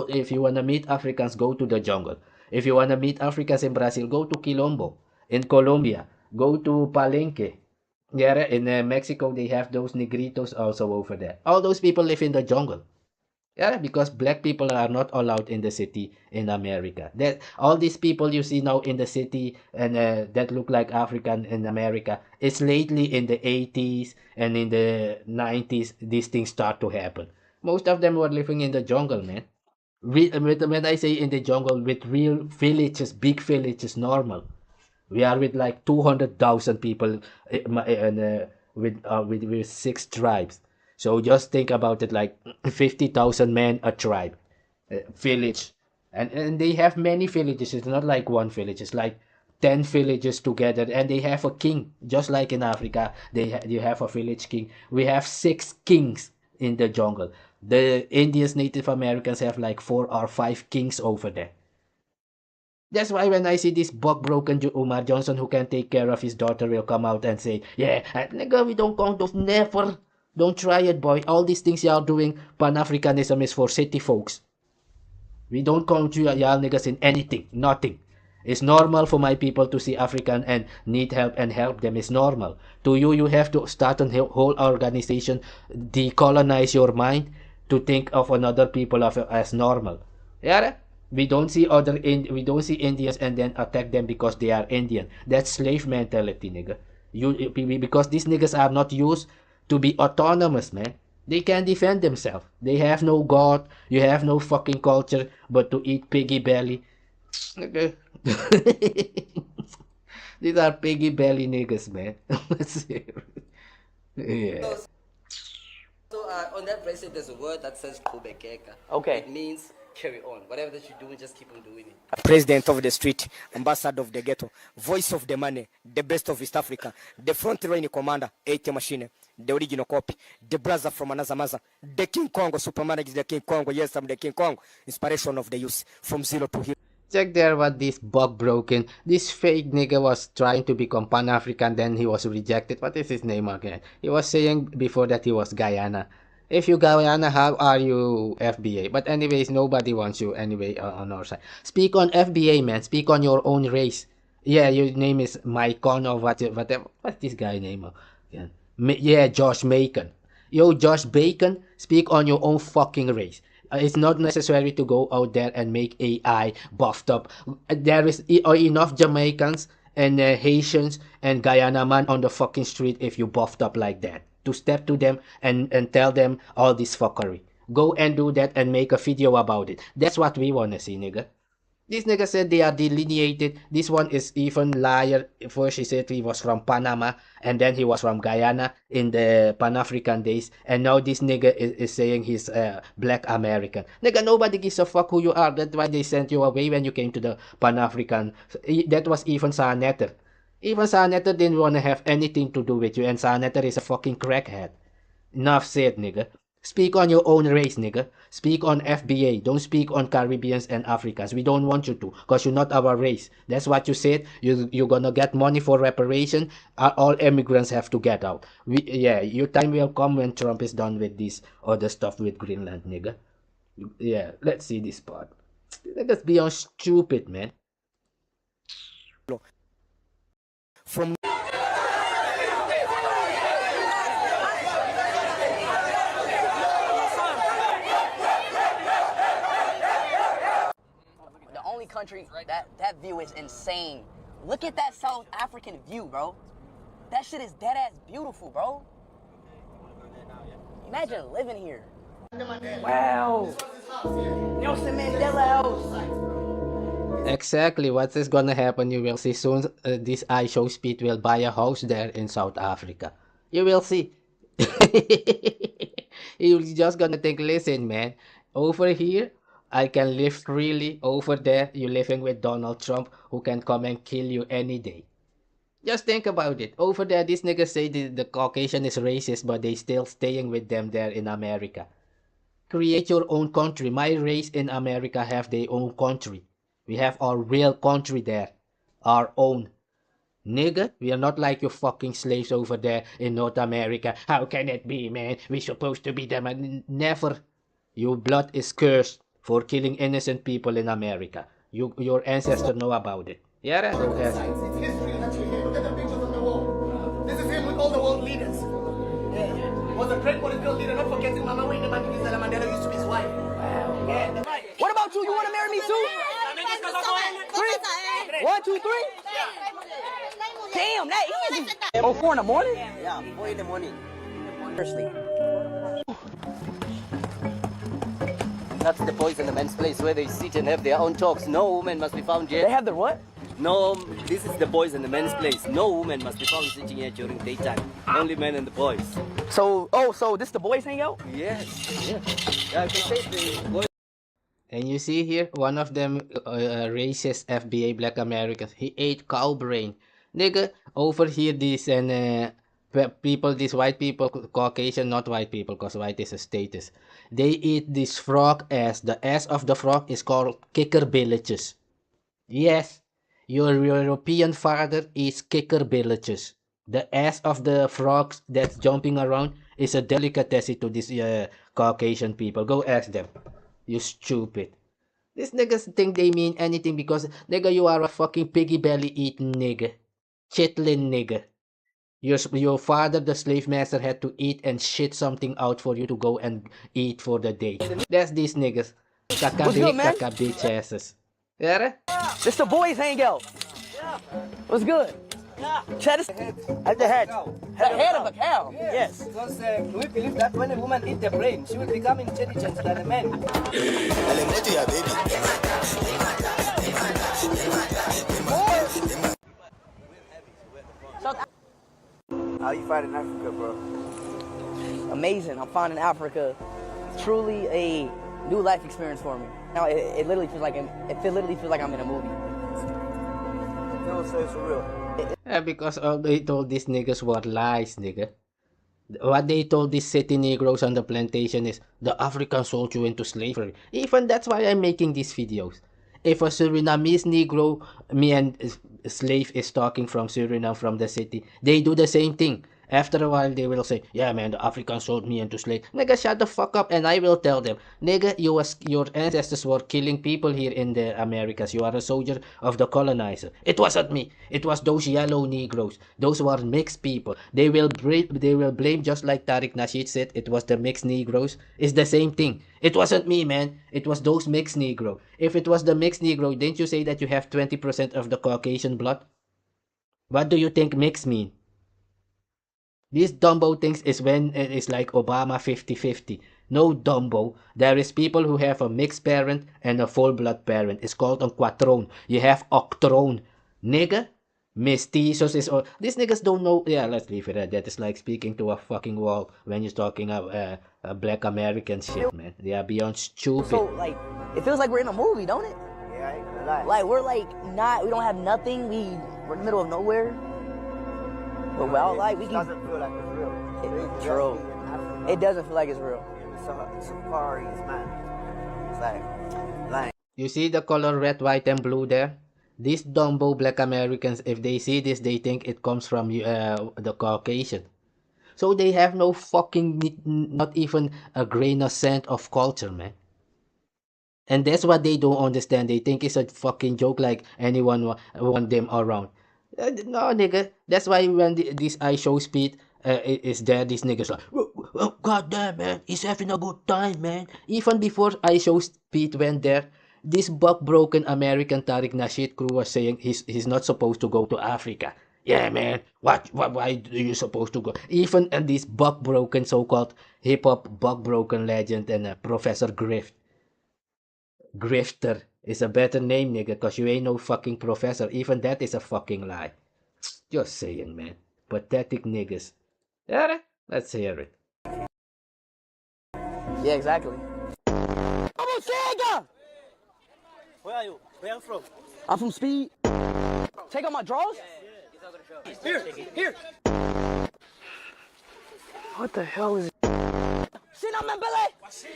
If you wanna meet Africans, go to the jungle. If you wanna meet Africans in Brazil, go to Quilombo. In Colombia, go to Palenque. Yeah, in Mexico, they have those negritos also over there. All those people live in the jungle. Yeah, because black people are not allowed in the city in America. That all these people you see now in the city and that look like African in America, it's lately in the 80s and in the 90s these things start to happen. Most of them were living in the jungle, man. When I say in the jungle, with real villages, big villages, normal. We are with like 200,000 people and with 6 tribes. So just think about it, like 50,000 men a tribe, village. And they have many villages. It's not like one village. It's like 10 villages together. And they have a king. Just like in Africa, you have a village king. We have 6 kings in the jungle. The Indians, Native Americans have like 4 or 5 kings over there. That's why when I see this broken Umar Johnson who can take care of his daughter will come out and say, yeah, nigga, we don't count those, never. Don't try it, boy. All these things y'all doing, Pan-Africanism is for city folks. We don't count y'all niggas in anything, nothing. It's normal for my people to see African and need help and help them. It's normal. To you, you have to start a whole organization, decolonize your mind to think of another people as normal. Yeah? We don't see Indians and then attack them because they are Indian. That's slave mentality, nigga. Because these niggas are not used to be autonomous, man. They can't defend themselves. They have no God. You have no fucking culture but to eat piggy belly. Okay. These are piggy belly niggas, man. Yeah. So on that bracelet, there's a word that says kubekeka. Okay. It means carry on. Whatever that you're doing, just keep on doing it. President of the street, ambassador of the ghetto, voice of the money, the best of East Africa, the front line commander, AT machine, the original copy, the brother from another mother, the King Kongo, supermanager, the King Kongo, yes, I'm the King Kongo, inspiration of the youth, from zero to hero. Check there what this bug broken. This fake nigga was trying to become Pan-African, then he was rejected. What is his name again? He was saying before that he was Guyana. If you Guyana, how are you FBA? But anyways, nobody wants you anyway on our side. Speak on FBA, man. Speak on your own race. Yeah, your name is Mycon or whatever. What's this guy name? Yeah, Josh Bacon. Yo, Josh Bacon, speak on your own fucking race. It's not necessary to go out there and make AI buffed up. There is enough Jamaicans and Haitians and Guyana man on the fucking street if you buffed up like that. To step to them and tell them all this fuckery. Go and do that and make a video about it. That's what we wanna see, nigga. This nigga said they are delineated. This one is even liar. First he said he was from Panama and then he was from Guyana in the Pan-African days. And now this nigga is saying he's black American. Nigga, nobody gives a fuck who you are. That's why they sent you away when you came to the Pan-African. That was even Saneter. Even Saneter didn't want to have anything to do with you. And Saneter is a fucking crackhead. Enough said, nigga. Speak on your own race, nigga. Speak on FBA. Don't speak on Caribbeans and Africans. We don't want you to, because you're not our race. That's what you said. You're gonna get money for reparation. All immigrants have to get out. Yeah, your time will come when Trump is done with this other stuff with Greenland, nigga. Yeah, let's see this part. Let's be on stupid, man. From country, that view is insane. Look at that South African view, bro. That shit is dead ass beautiful, bro. Imagine living here. Wow. Nelson Mandela House. Exactly what is gonna happen. You will see soon. This Ishowspeed will buy a house there in South Africa. You will see. You're just gonna think, listen, man. Over here, I can live freely. Over there, you're living with Donald Trump, who can come and kill you any day. Just think about it. Over there, these niggas say the Caucasian is racist, but they still staying with them there in America. Create your own country. My race in America have their own country. We have our real country there. Our own. Nigga, we are not like your fucking slaves over there in North America. How can it be, man? We're supposed to be them. Never. Your blood is cursed for killing innocent people in America. Your ancestors know about it. Yeah, it's history actually here. Look at the pictures on the wall. This is him with all the world leaders. Yeah. Was a great political leader, not forgetting Mama Winnie Mandela used to be his wife. Wow. Yeah. What about you? You want to marry me too? 3? 1, 2, 3? Damn, that easy. Oh, 4 in the morning? Yeah, 4 in the morning. Seriously. That's the boys in the men's place where they sit and have their own talks. No woman must be found here. They have their what? No, this is the boys in the men's place. No woman must be found sitting here during daytime. Only men and the boys. So this the boys hang out? Yes. Yeah, I can say the boys. And you see here, one of them racist FBA black Americans. He ate cow brain. Nigga, over here this and people, these white people, Caucasian, not white people, because white is a status. They eat this frog ass. The ass of the frog is called kicker villages. Yes, your European father eats kicker villages. The ass of the frogs that's jumping around is a delicacy to these Caucasian people. Go ask them. You stupid. These niggas think they mean anything because, nigga, you are a fucking piggy belly eating nigga. Chitlin nigga. Your father, the slave master, had to eat and shit something out for you to go and eat for the day. That's these niggas. What's good, man? Kaka bitch asses. Yeah? This the boys hang out. What's good? Chad is at the head. The head of a cow. Yes. Because we believe that when a woman eats the brain, she will become intelligent than a man. How you finding Africa, bro? Amazing. I'm finding Africa truly a new life experience for me. Now it literally feels like I'm in a movie. No, so it's real. Yeah, because all they told these niggas were lies, nigga. What they told these city Negroes on the plantation is the Africans sold you into slavery. Even that's why I'm making these videos. If a Surinamese Negro, me and a slave is talking from Suriname, from the city, they do the same thing. After a while, they will say, yeah, man, the Africans sold me into slave. Nigga, shut the fuck up, and I will tell them, nigga, your ancestors were killing people here in the Americas. You are a soldier of the colonizer. It wasn't me. It was those yellow Negroes. Those were mixed people. They will blame, just like Tariq Nasheed said, it was the mixed Negroes. It's the same thing. It wasn't me, man. It was those mixed Negro. If it was the mixed Negro, didn't you say that you have 20% of the Caucasian blood? What do you think mixed mean? These Dumbo things is when it is like Obama 50-50. No Dumbo. There is people who have a mixed parent and a full blood parent. It's called a quatron. You have octron. Nigga. Mestizos is all. These niggas don't know. Yeah, let's leave it at that. It's like speaking to a fucking wall when you're talking about black American shit, man. They are beyond stupid. So, like, it feels like we're in a movie, don't it? Yeah, I ain't gonna lie. Like, we're like, we don't have nothing. We're in the middle of nowhere. But well, like, we can. It doesn't feel like it's real. True. It doesn't feel like it's real. Safaris, man. It's like. You see the color red, white, and blue there? These Dumbo black Americans, if they see this, they think it comes from the Caucasian. So they have no fucking, not even a grain of sand of culture, man. And that's what they don't understand. They think it's a fucking joke, like anyone want them around. No, nigga. That's why when this Ishowspeed is there, these niggas like, oh, god damn, man, he's having a good time, man. Even before Ishowspeed went there, this buck-broken American Tariq Nasheed crew was saying he's not supposed to go to Africa. Yeah, man, why are you supposed to go? Even this buck-broken, so-called hip-hop buck-broken legend and Professor Grifter is a better name, nigga, because you ain't no fucking professor. Even that is a fucking lie. Just saying, man. Pathetic niggas. Yeah, let's hear it. Yeah, exactly. Where are you? Where are you from? I'm from Speed. Take out my drawers? Here. What the hell is it?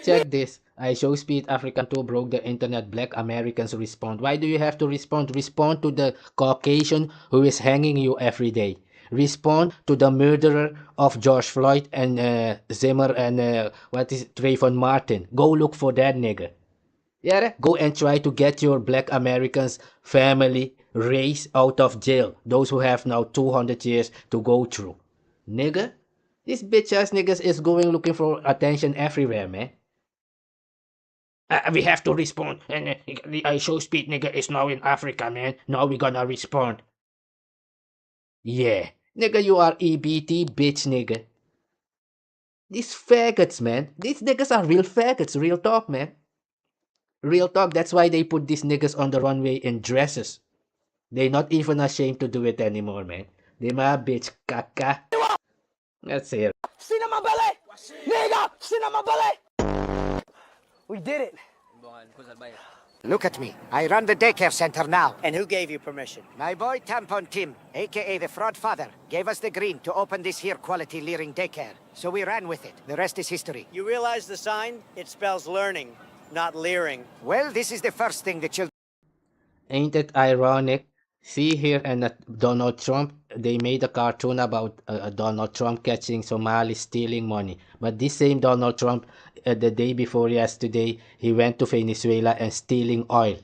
Check this. Ishowspeed African 2 broke the internet. Black Americans respond. Why do you have to respond? Respond to the Caucasian who is hanging you every day. Respond to the murderer of George Floyd and Zimmer and Trayvon Martin. Go look for that nigga. Yeah, go and try to get your black Americans family, race out of jail. Those who have now 200 years to go through. Nigga, this bitch ass niggas is going looking for attention everywhere, man. We have to respond. And the Ishowspeed nigga is now in Africa, man. Now we gonna respond. Yeah. Nigga, you are EBT, bitch, nigga. These faggots, man. These niggas are real faggots. Real talk, man. Real talk. That's why they put these niggas on the runway in dresses. They're not even ashamed to do it anymore, man. They my bitch, caca. Let's hear it. Sit on my belly! Nigga! Sit on my belly! We did it. Look at me. I run the daycare center now. And who gave you permission? My boy Tampon Tim, aka the fraud father, gave us the green to open this here quality leering daycare. So we ran with it. The rest is history. You realize the sign? It spells learning, not leering. Well, this is the first thing the children... Ain't it ironic? See here, and Donald Trump, they made a cartoon about Donald Trump catching Somalis stealing money. But this same Donald Trump, the day before yesterday, he went to Venezuela and stealing oil.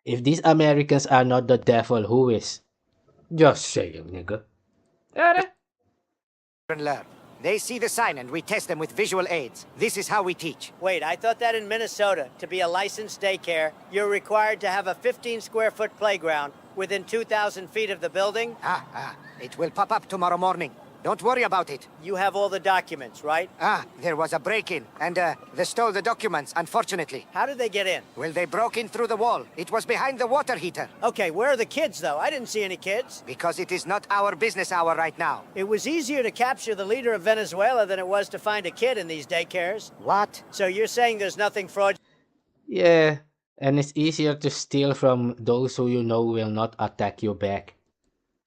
If these Americans are not the devil, who is? Just saying, nigga. learn. They see the sign and we test them with visual aids. This is how we teach. Wait, I thought that in Minnesota, to be a licensed daycare, you're required to have a 15-square-foot playground within 2,000 feet of the building? It will pop up tomorrow morning. Don't worry about it. You have all the documents, right? There was a break-in, and they stole the documents, unfortunately. How did they get in? Well, they broke in through the wall. It was behind the water heater. Okay, where are the kids, though? I didn't see any kids. Because it is not our business hour right now. It was easier to capture the leader of Venezuela than it was to find a kid in these daycares. What? So you're saying there's nothing fraudulent? Yeah, and it's easier to steal from those who you know will not attack you back.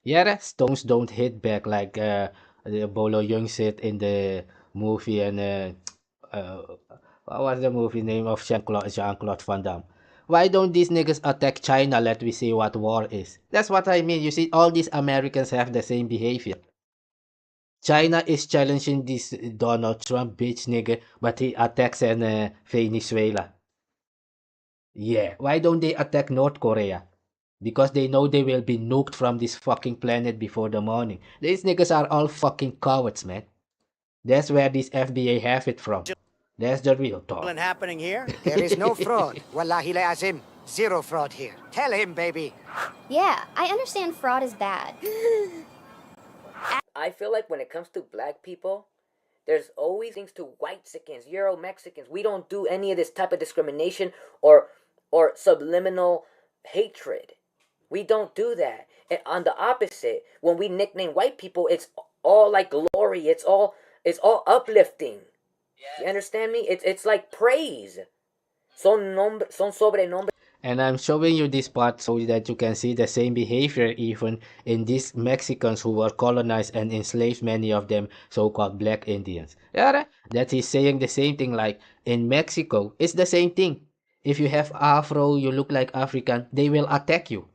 Yeah, stones don't hit back like the Bolo Young said in the movie, and what was the movie name of Jean-Claude Van Damme? Why don't these niggas attack China? Let me see what war is. That's what I mean. You see, all these Americans have the same behavior. China is challenging this Donald Trump bitch nigga, but he attacks in Venezuela. Yeah, why don't they attack North Korea? Because they know they will be nuked from this fucking planet before the morning. These niggas are all fucking cowards, man. That's where this FBA have it from. That's the real talk. Happening here? There is no fraud. Wallahi la azim. Zero fraud here. Tell him, baby. Yeah, I understand fraud is bad. I feel like when it comes to black people, there's always things to white-sicans, Euro-Mexicans. We don't do any of this type of discrimination or subliminal hatred. We don't do that. And on the opposite, when we nickname white people, it's all like glory. It's all uplifting. You understand me? It's like praise. Son sobrenombres. And I'm showing you this part so that you can see the same behavior even in these Mexicans who were colonized and enslaved, many of them so-called black Indians. Yeah, that he's saying the same thing like in Mexico. It's the same thing. If you have Afro, you look like African, they will attack you.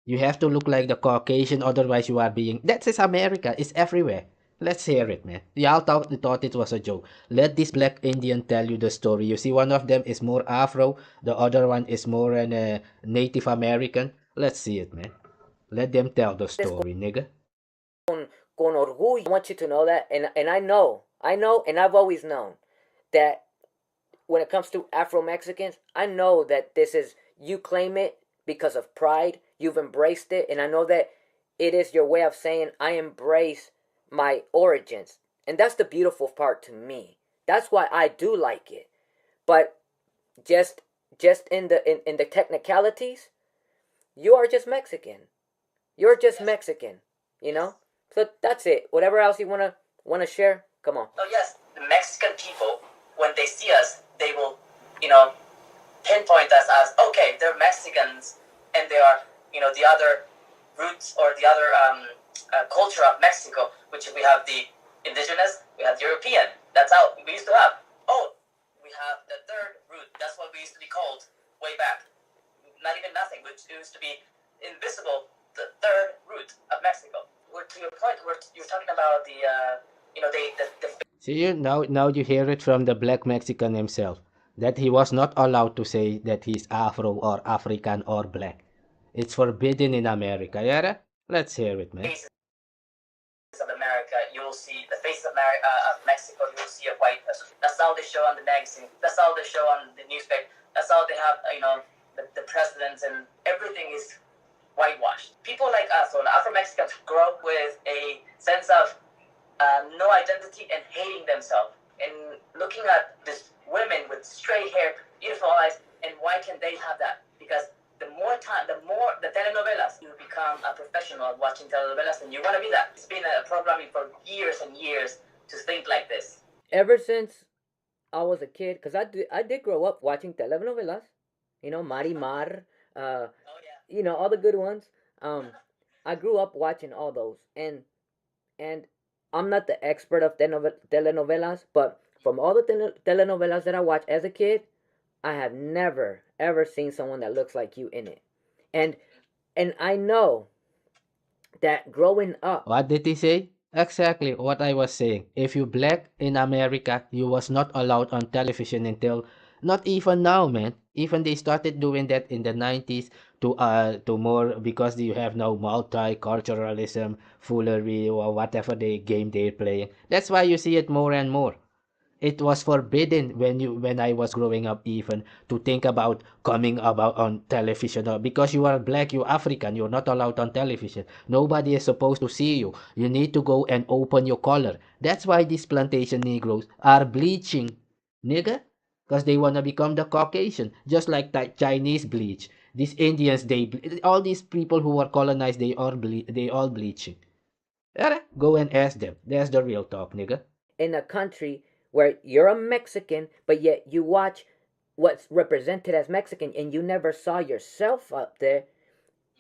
You have to look like the Caucasian, otherwise you are being... That's just America. It's everywhere. Let's hear it, man. Y'all thought it was a joke. Let this black Indian tell you the story. You see, one of them is more Afro. The other one is more Native American. Let's see it, man. Let them tell the story, nigga. Con orgullo. I want you to know that. And I know, and I've always known that when it comes to Afro-Mexicans, I know that this is... You claim it because of pride. You've embraced it. And I know that it is your way of saying, I embrace my origins, and that's the beautiful part to me. That's why I do like it. But just in the technicalities, you are just Mexican. You're just Mexican, you know. So that's it. Whatever else you wanna share, come on. Oh yes, the Mexican people, when they see us, they will, pinpoint us as, okay, they're Mexicans, and they are, the other roots or the other culture of Mexico, which we have the indigenous, we have the European. That's how we used to have. Oh, we have the third root. That's what we used to be called way back. Not even nothing, which used to be invisible. The third root of Mexico. To your point, you're talking about the See you now you hear it from the black Mexican himself that he was not allowed to say that he's Afro or African or black. It's forbidden in America. Yeah, let's hear it, man. of America, you will see the face of Mexico, you will see a white person. That's how they show on the magazine. That's how they show on the newspaper. That's how they have, the presidents, and everything is whitewashed. People like us, or Afro-Mexicans, grow up with a sense of no identity and hating themselves. And looking at these women with straight hair, beautiful eyes, and why can they have that? Because the more the telenovelas, you become a professional at watching telenovelas, and you want to be that. It's been a programming for years and years to think like this. Ever since I was a kid, because I did grow up watching telenovelas, Marimar, all the good ones. I grew up watching all those, and I'm not the expert of telenovelas, but from all the telenovelas that I watched as a kid, I have never ever seen someone that looks like you in it. And I know that growing up... What did he say? Exactly what I was saying. If you black in America, you was not allowed on television until... Not even now, man. Even they started doing that in the 90s to more, because you have now multiculturalism, foolery, or whatever the game they're playing. That's why you see it more and more. It was forbidden when I was growing up even to think about coming about on television, because you are black, you're African, you're not allowed on television. Nobody is supposed to see you. You need to go and open your collar. That's why these plantation Negroes are bleaching, nigga, because they want to become the Caucasian, just like that Chinese bleach. These Indians, all these people who were colonized, they all bleaching. Go and ask them. That's the real talk, nigga. In a country where you're a Mexican, but yet you watch what's represented as Mexican and you never saw yourself up there,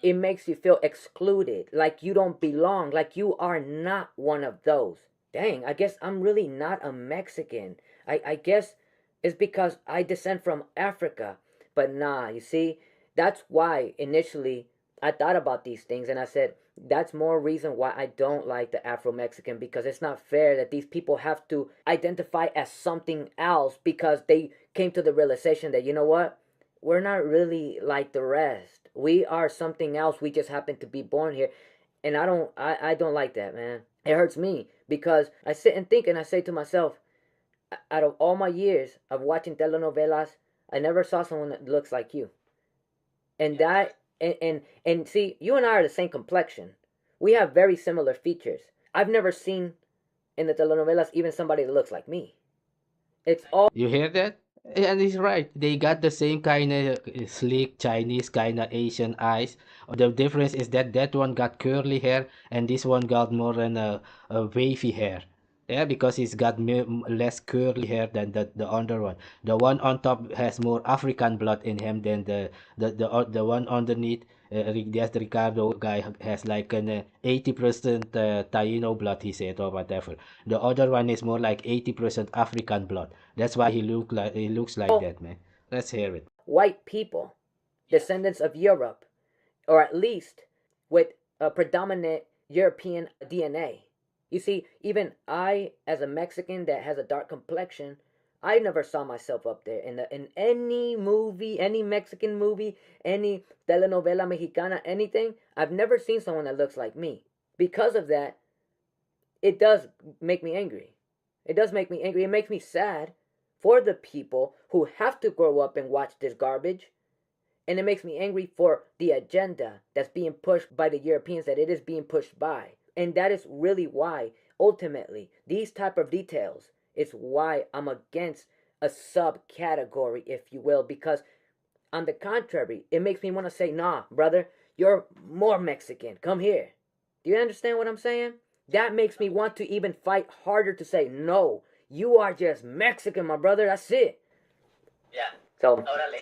it makes you feel excluded, like you don't belong, like you are not one of those. Dang, I guess I'm really not a Mexican. I guess it's because I descend from Africa. But nah, you see, that's why initially I thought about these things and I said, that's more reason why I don't like the Afro-Mexican, because it's not fair that these people have to identify as something else because they came to the realization that, you know what, we're not really like the rest. We are something else. We just happen to be born here. And I don't like that, man. It hurts me because I sit and think and I say to myself, out of all my years of watching telenovelas, I never saw someone that looks like you. And that and see, you and I are the same complexion. We have very similar features. I've never seen in the telenovelas even somebody that looks like me. It's all You hear that? And he's right. They got the same kind of sleek Chinese kind of Asian eyes. The difference is that that one got curly hair and this one got more than a wavy hair. Yeah, because he's got less curly hair than the other one. The one on top has more African blood in him than the one underneath. That Ricardo guy has like an 80% Taino blood, he said, or whatever. The other one is more like 80% African blood. That's why he looks like that, man. Let's hear it. white people, descendants of Europe, or at least with a predominant European DNA. You see, even I, as a Mexican that has a dark complexion, I never saw myself up there in any movie, any Mexican movie, any telenovela mexicana, anything. I've never seen someone that looks like me. Because of that, it does make me angry. It does make me angry. It makes me sad for the people who have to grow up and watch this garbage. And it makes me angry for the agenda that's being pushed by the Europeans, that it is being pushed by. And that is really why, ultimately, these type of details is why I'm against a subcategory, if you will, because on the contrary, it makes me want to say, nah, brother, you're more Mexican. Come here. Do you understand what I'm saying? That makes me want to even fight harder to say, no, you are just Mexican, my brother. That's it. Yeah. So, Orale.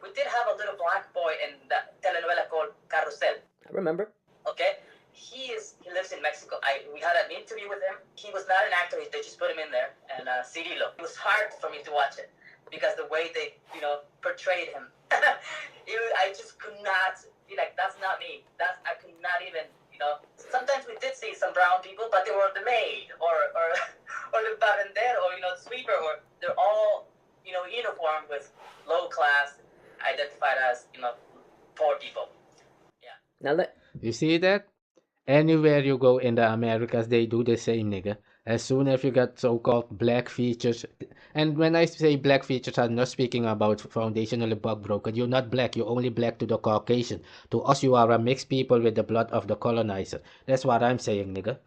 We did have a little black boy in the telenovela called Carrusel. I remember. Okay? He lives in Mexico. We had an interview with him. He was not an actor. They just put him in there. And Cirilo. It was hard for me to watch it because the way they, portrayed him. I just could not be like, that's not me. I could not even, Sometimes we did see some brown people, but they were the maid or the barrendero or, the sweeper, or they're all, uniformed with low class, identified as, poor people. Yeah. Now You see that? Anywhere you go in the Americas, they do the same, nigga. As soon as you got so-called black features, and when I say black features, I'm not speaking about foundationally broken. You're not black. You're only black to the Caucasian. To us, you are a mixed people with the blood of the colonizer. That's what I'm saying, nigga.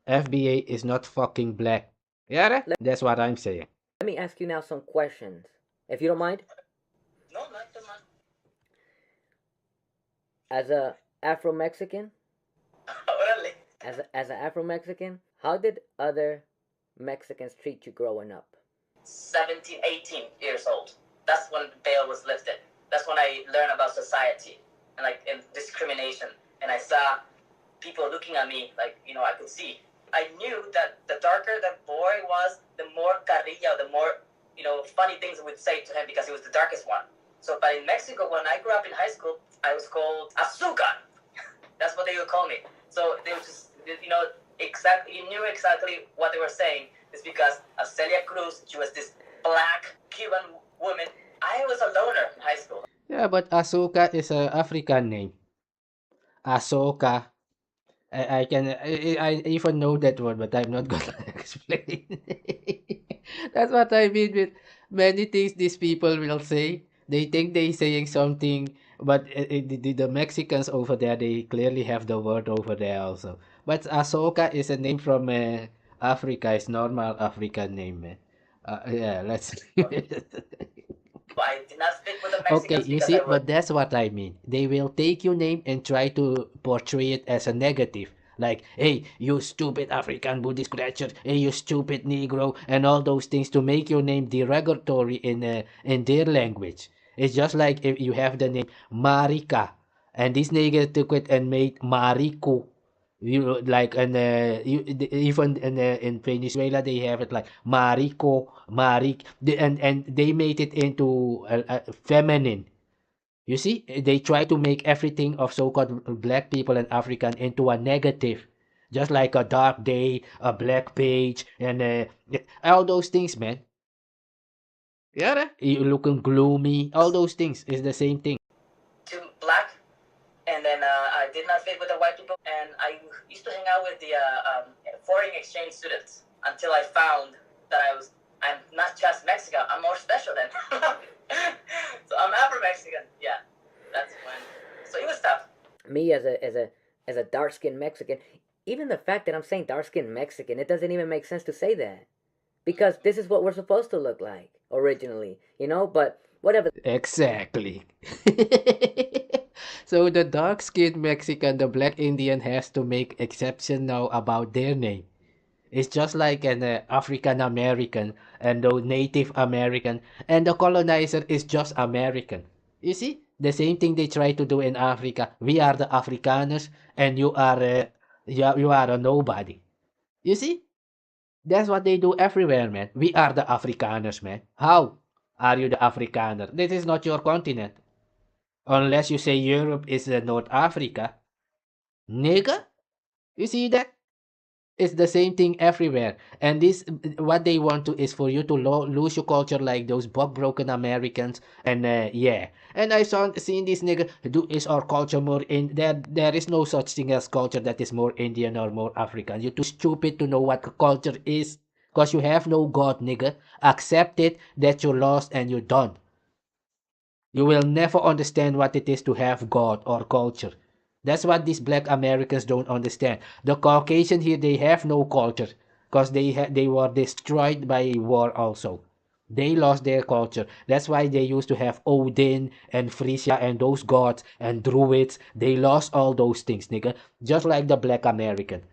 FBA is not fucking black. Yeah, that's what I'm saying. Let me ask you now some questions, if you don't mind. No, not the man. As a Afro-Mexican, as an Afro-Mexican, how did other Mexicans treat you growing up? 17, 18 years old. That's when the veil was lifted. That's when I learned about society and discrimination. And I saw people looking at me like, I could see. I knew that the darker the boy was, the more carrilla, the more, funny things we would say to him because he was the darkest one. So, but in Mexico, when I grew up in high school, I was called azúcar. That's what they would call me. So they would just, you knew exactly what they were saying. It's because of Celia Cruz, she was this black Cuban woman. I was a loner in high school. Yeah, but Asuka is an African name. Asoka. I even know that word, but I'm not gonna explain. That's what I mean with many things these people will say. They think they saying something, but the Mexicans over there, they clearly have the word over there also. But Asoka is a name from Africa. It's normal African name. Yeah, let's. I did not speak with the Okay, Mexicans you because see, I was... but that's what I mean. They will take your name and try to portray it as a negative. Like, hey, you stupid African booty scratcher, hey, you stupid Negro, and all those things to make your name derogatory in their language. It's just like if you have the name Marika, and this nigga took it and made Marico. Like even in Venezuela they have it like Marico, and they made it into feminine. You see, they try to make everything of so-called black people and African into a negative. Just like a dark day, a black page, and all those things, man. Yeah, you looking gloomy, all those things is the same thing. To black, and then I did not fit with the white people, and I used to hang out with the foreign exchange students until I found that I'm not just Mexican, I'm more special than. So I'm Afro-Mexican, yeah, that's when. So it was tough. Me as a dark-skinned Mexican, even the fact that I'm saying dark-skinned Mexican, it doesn't even make sense to say that. Because this is what we're supposed to look like originally, you know, but whatever. Exactly. So the dark-skinned Mexican, the black Indian has to make exception now about their name. It's just like an African American and the Native American, and the colonizer is just American. You see, the same thing they try to do in Africa. We are the Afrikaners, and you are you are a nobody. You see, that's what they do everywhere, man. We are the Afrikaners, man. How are you the Afrikaner? This is not your continent, unless you say Europe is North Africa, nigga. You see that? It's the same thing everywhere. And this, what they want to is for you to lose your culture like those buck broken Americans. And yeah. And I saw seeing this nigga is our culture more in there is no such thing as culture that is more Indian or more African. You're too stupid to know what culture is. Cause you have no God, nigga. Accept it that you're lost and you're done. You will never understand what it is to have God or culture. That's what these black Americans don't understand. The Caucasian here, they have no culture because they were destroyed by war also. They lost their culture. That's why they used to have Odin and Frisia and those gods and druids. They lost all those things, nigga. Just like the black American.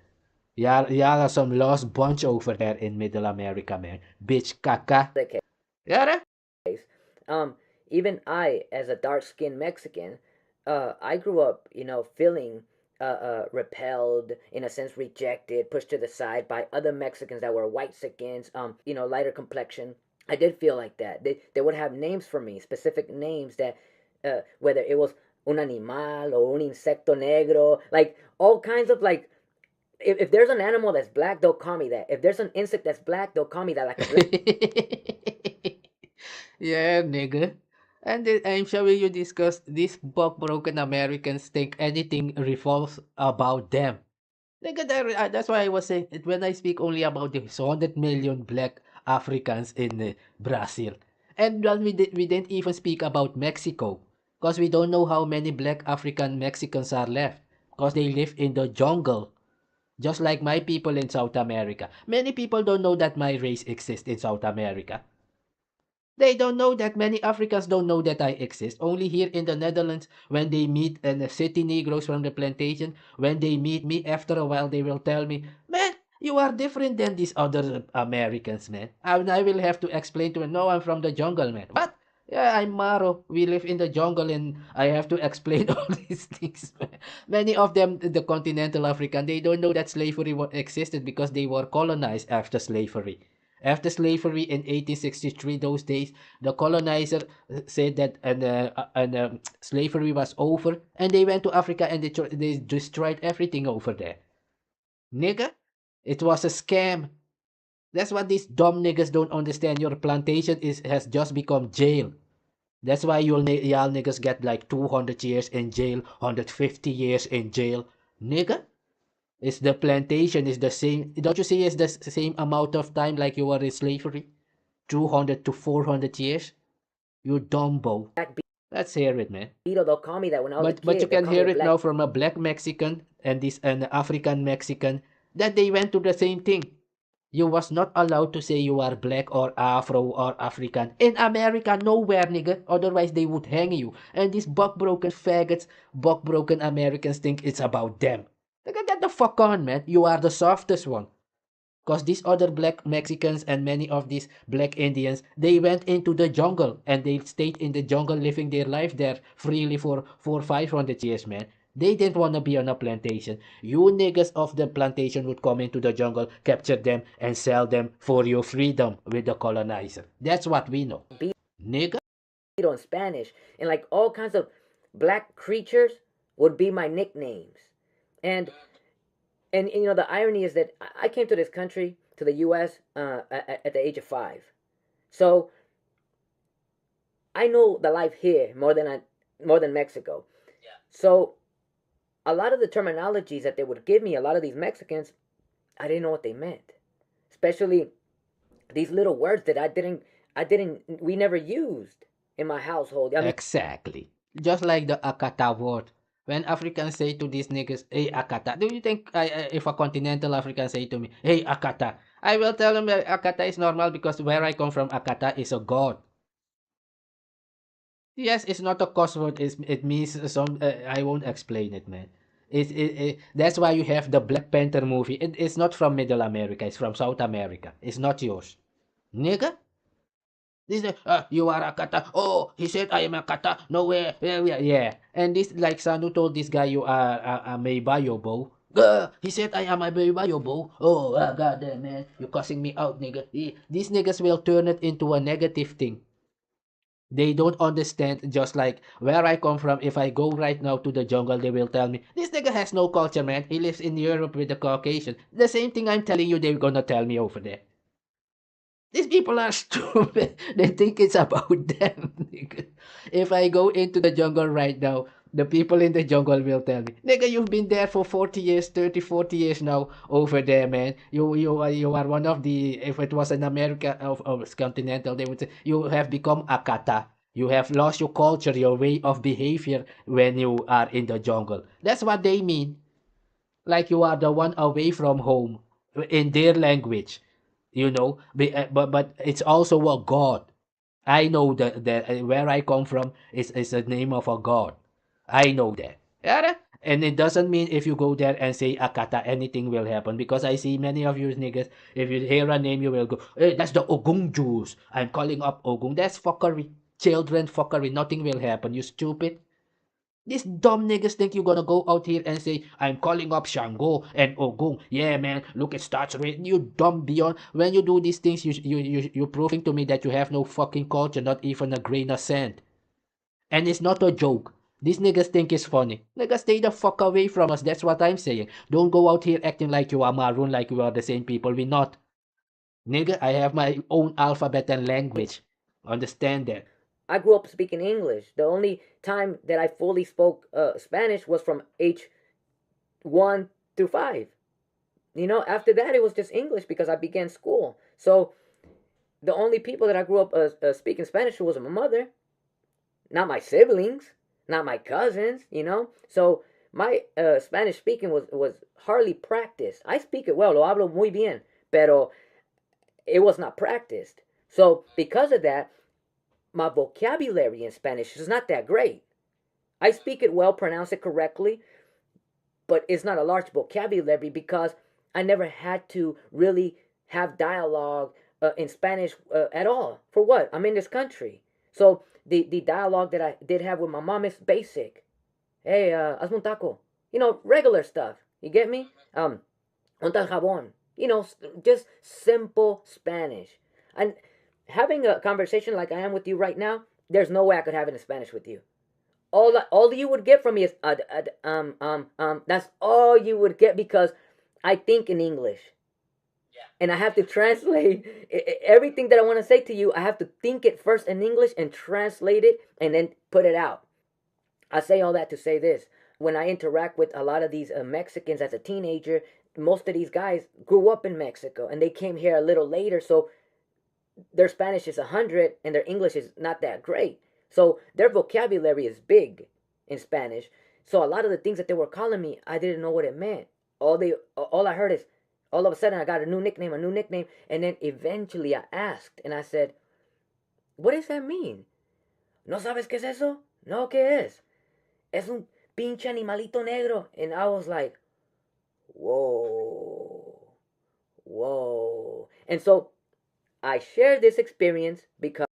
Y'all are some lost bunch over there in Middle America, man. Bitch caca. Yeah, Even I, as a dark-skinned Mexican, I grew up, you know, feeling repelled, in a sense rejected, pushed to the side by other Mexicans that were white-skins, you know, lighter complexion. I did feel like that. They would have names for me, specific names that, whether it was un animal or un insecto negro, like all kinds of like, if there's an animal that's black, they'll call me that. If there's an insect that's black, they'll call me that like a black. Yeah, nigga. And then I'm sure you discussed these buck broken Americans think anything revolves about them. Nigga, that's why I was saying when I speak only about the 100 million black Africans in Brazil. And we didn't even speak about Mexico. Because we don't know how many black African Mexicans are left. Because they live in the jungle. Just like my people in South America. Many people don't know that my race exists in South America. They don't know that many Africans don't know that I exist. Only here in the Netherlands, when they meet the city Negroes from the plantation, when they meet me, after a while, they will tell me, man, you are different than these other Americans, man. And I will have to explain to them, no, I'm from the jungle, man. What? Yeah, I'm Maro. We live in the jungle and I have to explain all these things. Man. Many of them, the continental African, they don't know that slavery existed because they were colonized after slavery. After slavery in 1863, those days, the colonizer said that slavery was over, and they went to Africa and they destroyed everything over there. Nigga, it was a scam. That's what these dumb niggas don't understand. Your plantation has just become jail. That's why y'all niggas get like 200 years in jail, 150 years in jail. Nigga, is the plantation is the same. Don't you see it's the same amount of time like you were in slavery? 200 to 400 years? You dumbo. Let's hear it, man. They'll call me that when I was a kid. But you can hear it now from a black Mexican and an African Mexican that they went to the same thing. You was not allowed to say you are black or Afro or African. In America, nowhere, nigga. Otherwise, they would hang you. And these buck-broken faggots, buck-broken Americans think it's about them. Get the fuck on, man. You are the softest one. Because these other black Mexicans and many of these black Indians, they went into the jungle and they stayed in the jungle living their life there freely for 500 years, man. They didn't want to be on a plantation. You niggas of the plantation would come into the jungle, capture them, and sell them for your freedom with the colonizer. That's what we know. Nigga? In Spanish and like all kinds of black creatures would be my nicknames. And you know, the irony is that I came to this country, to the U.S., at the age of 5. So I know the life here more than Mexico. Yeah. So a lot of the terminologies that they would give me, a lot of these Mexicans, I didn't know what they meant. Especially these little words that we never used in my household. I mean, Exactly. Just like the akata word. When Africans say to these niggas, hey akata, do you think if a continental African say to me, hey akata, I will tell them that akata is normal because where I come from, akata is a god. Yes, it's not a cuss word. It means some. I won't explain it, man. That's why you have the Black Panther movie. It's not from Middle America. It's from South America. It's not yours, nigga. This you are a kata. Oh, he said I am a kata. No way. Yeah. And this like Sanu told this guy you are a Maybayobo. He said I am a Maybayobo. Oh, goddamn man, you cussing me out, nigga. These niggas will turn it into a negative thing. They don't understand, just like where I come from. If I go right now to the jungle, they will tell me, this nigga has no culture, man. He lives in Europe with the Caucasian. The same thing I'm telling you, they're gonna tell me over there. These people are stupid. They think it's about them. Nigga. If I go into the jungle right now, the people in the jungle will tell me, nigga, you've been there for 40 years, 30, 40 years now over there, man. You are one of the, if it was in America of continental, they would say, you have become a kata. You have lost your culture, your way of behavior when you are in the jungle. That's what they mean. Like you are the one away from home in their language. You know, but it's also a god. I know that where I come from is the name of a god. I know that. Yeah? And it doesn't mean if you go there and say Akata, anything will happen. Because I see many of you niggas, if you hear a name, you will go, hey, that's the Ogung Jews. I'm calling up Ogung. That's fuckery. Children fuckery. Nothing will happen. You stupid. These dumb niggas think you're gonna go out here and say, I'm calling up Shango and Ogung. Yeah, man, look, it starts with you dumb beyond. When you do these things, you're proving to me that you have no fucking culture, not even a grain of sand. And it's not a joke. These niggas think it's funny. Niggas, stay the fuck away from us. That's what I'm saying. Don't go out here acting like you are Maroon, like you are the same people. We're not. Nigga, I have my own alphabet and language. Understand that. I grew up speaking English. The only time that I fully spoke Spanish was from age 1 to 5. You know, after that it was just English because I began school. So the only people that I grew up speaking Spanish to was my mother, not my siblings, not my cousins, you know. So my Spanish speaking was hardly practiced. I speak it well, lo hablo muy bien, pero it was not practiced. So because of that, my vocabulary in Spanish is not that great. I speak it well, pronounce it correctly, but it's not a large vocabulary because I never had to really have dialogue in Spanish at all. For what? I'm in this country. So the dialogue that I did have with my mom is basic. Hey, hazme un taco. You know, regular stuff. You get me? Un tal jabón. You know, just simple Spanish. And having a conversation like I am with you right now, there's no way I could have it in Spanish with you. All you would get from me is that's all you would get because I think in English. Yeah. And I have to translate everything that I want to say to you. I have to think it first in English and translate it and then put it out. I say all that to say this. When I interact with a lot of these Mexicans as a teenager, most of these guys grew up in Mexico and they came here a little later, so their Spanish is 100 and their English is not that great. So their vocabulary is big in Spanish. So a lot of the things that they were calling me, I didn't know what it meant. All I heard is, all of a sudden I got a new nickname. And then eventually I asked and I said, what does that mean? ¿No sabes qué es eso? No, ¿qué es? Es un pinche animalito negro. And I was like, whoa. And so I share this experience because...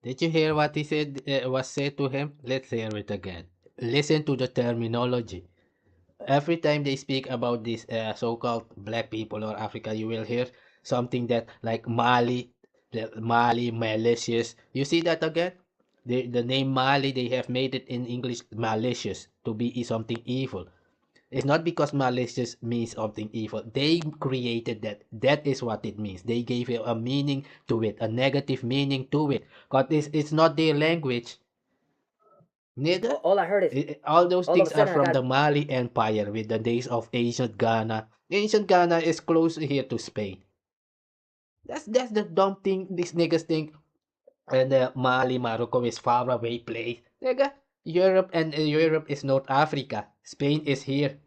Did you hear what he said was said to him? Let's hear it again. Listen to the terminology. Every time they speak about these so-called black people or Africa, you will hear something that like Mali, malicious. You see that again? The name Mali, they have made it in English malicious, to be something evil. It's not because malicious means something evil. They created that. That is what it means. They gave it a meaning to it, a negative meaning to it. Because it's not their language. Nigga, All I heard is all those all of things a are sudden I from the got Mali Empire with the days of ancient Ghana. Ancient Ghana is close here to Spain. That's the dumb thing these niggas think. And Mali, Morocco is far away place. Nigga, Europe is North Africa. Spain is here.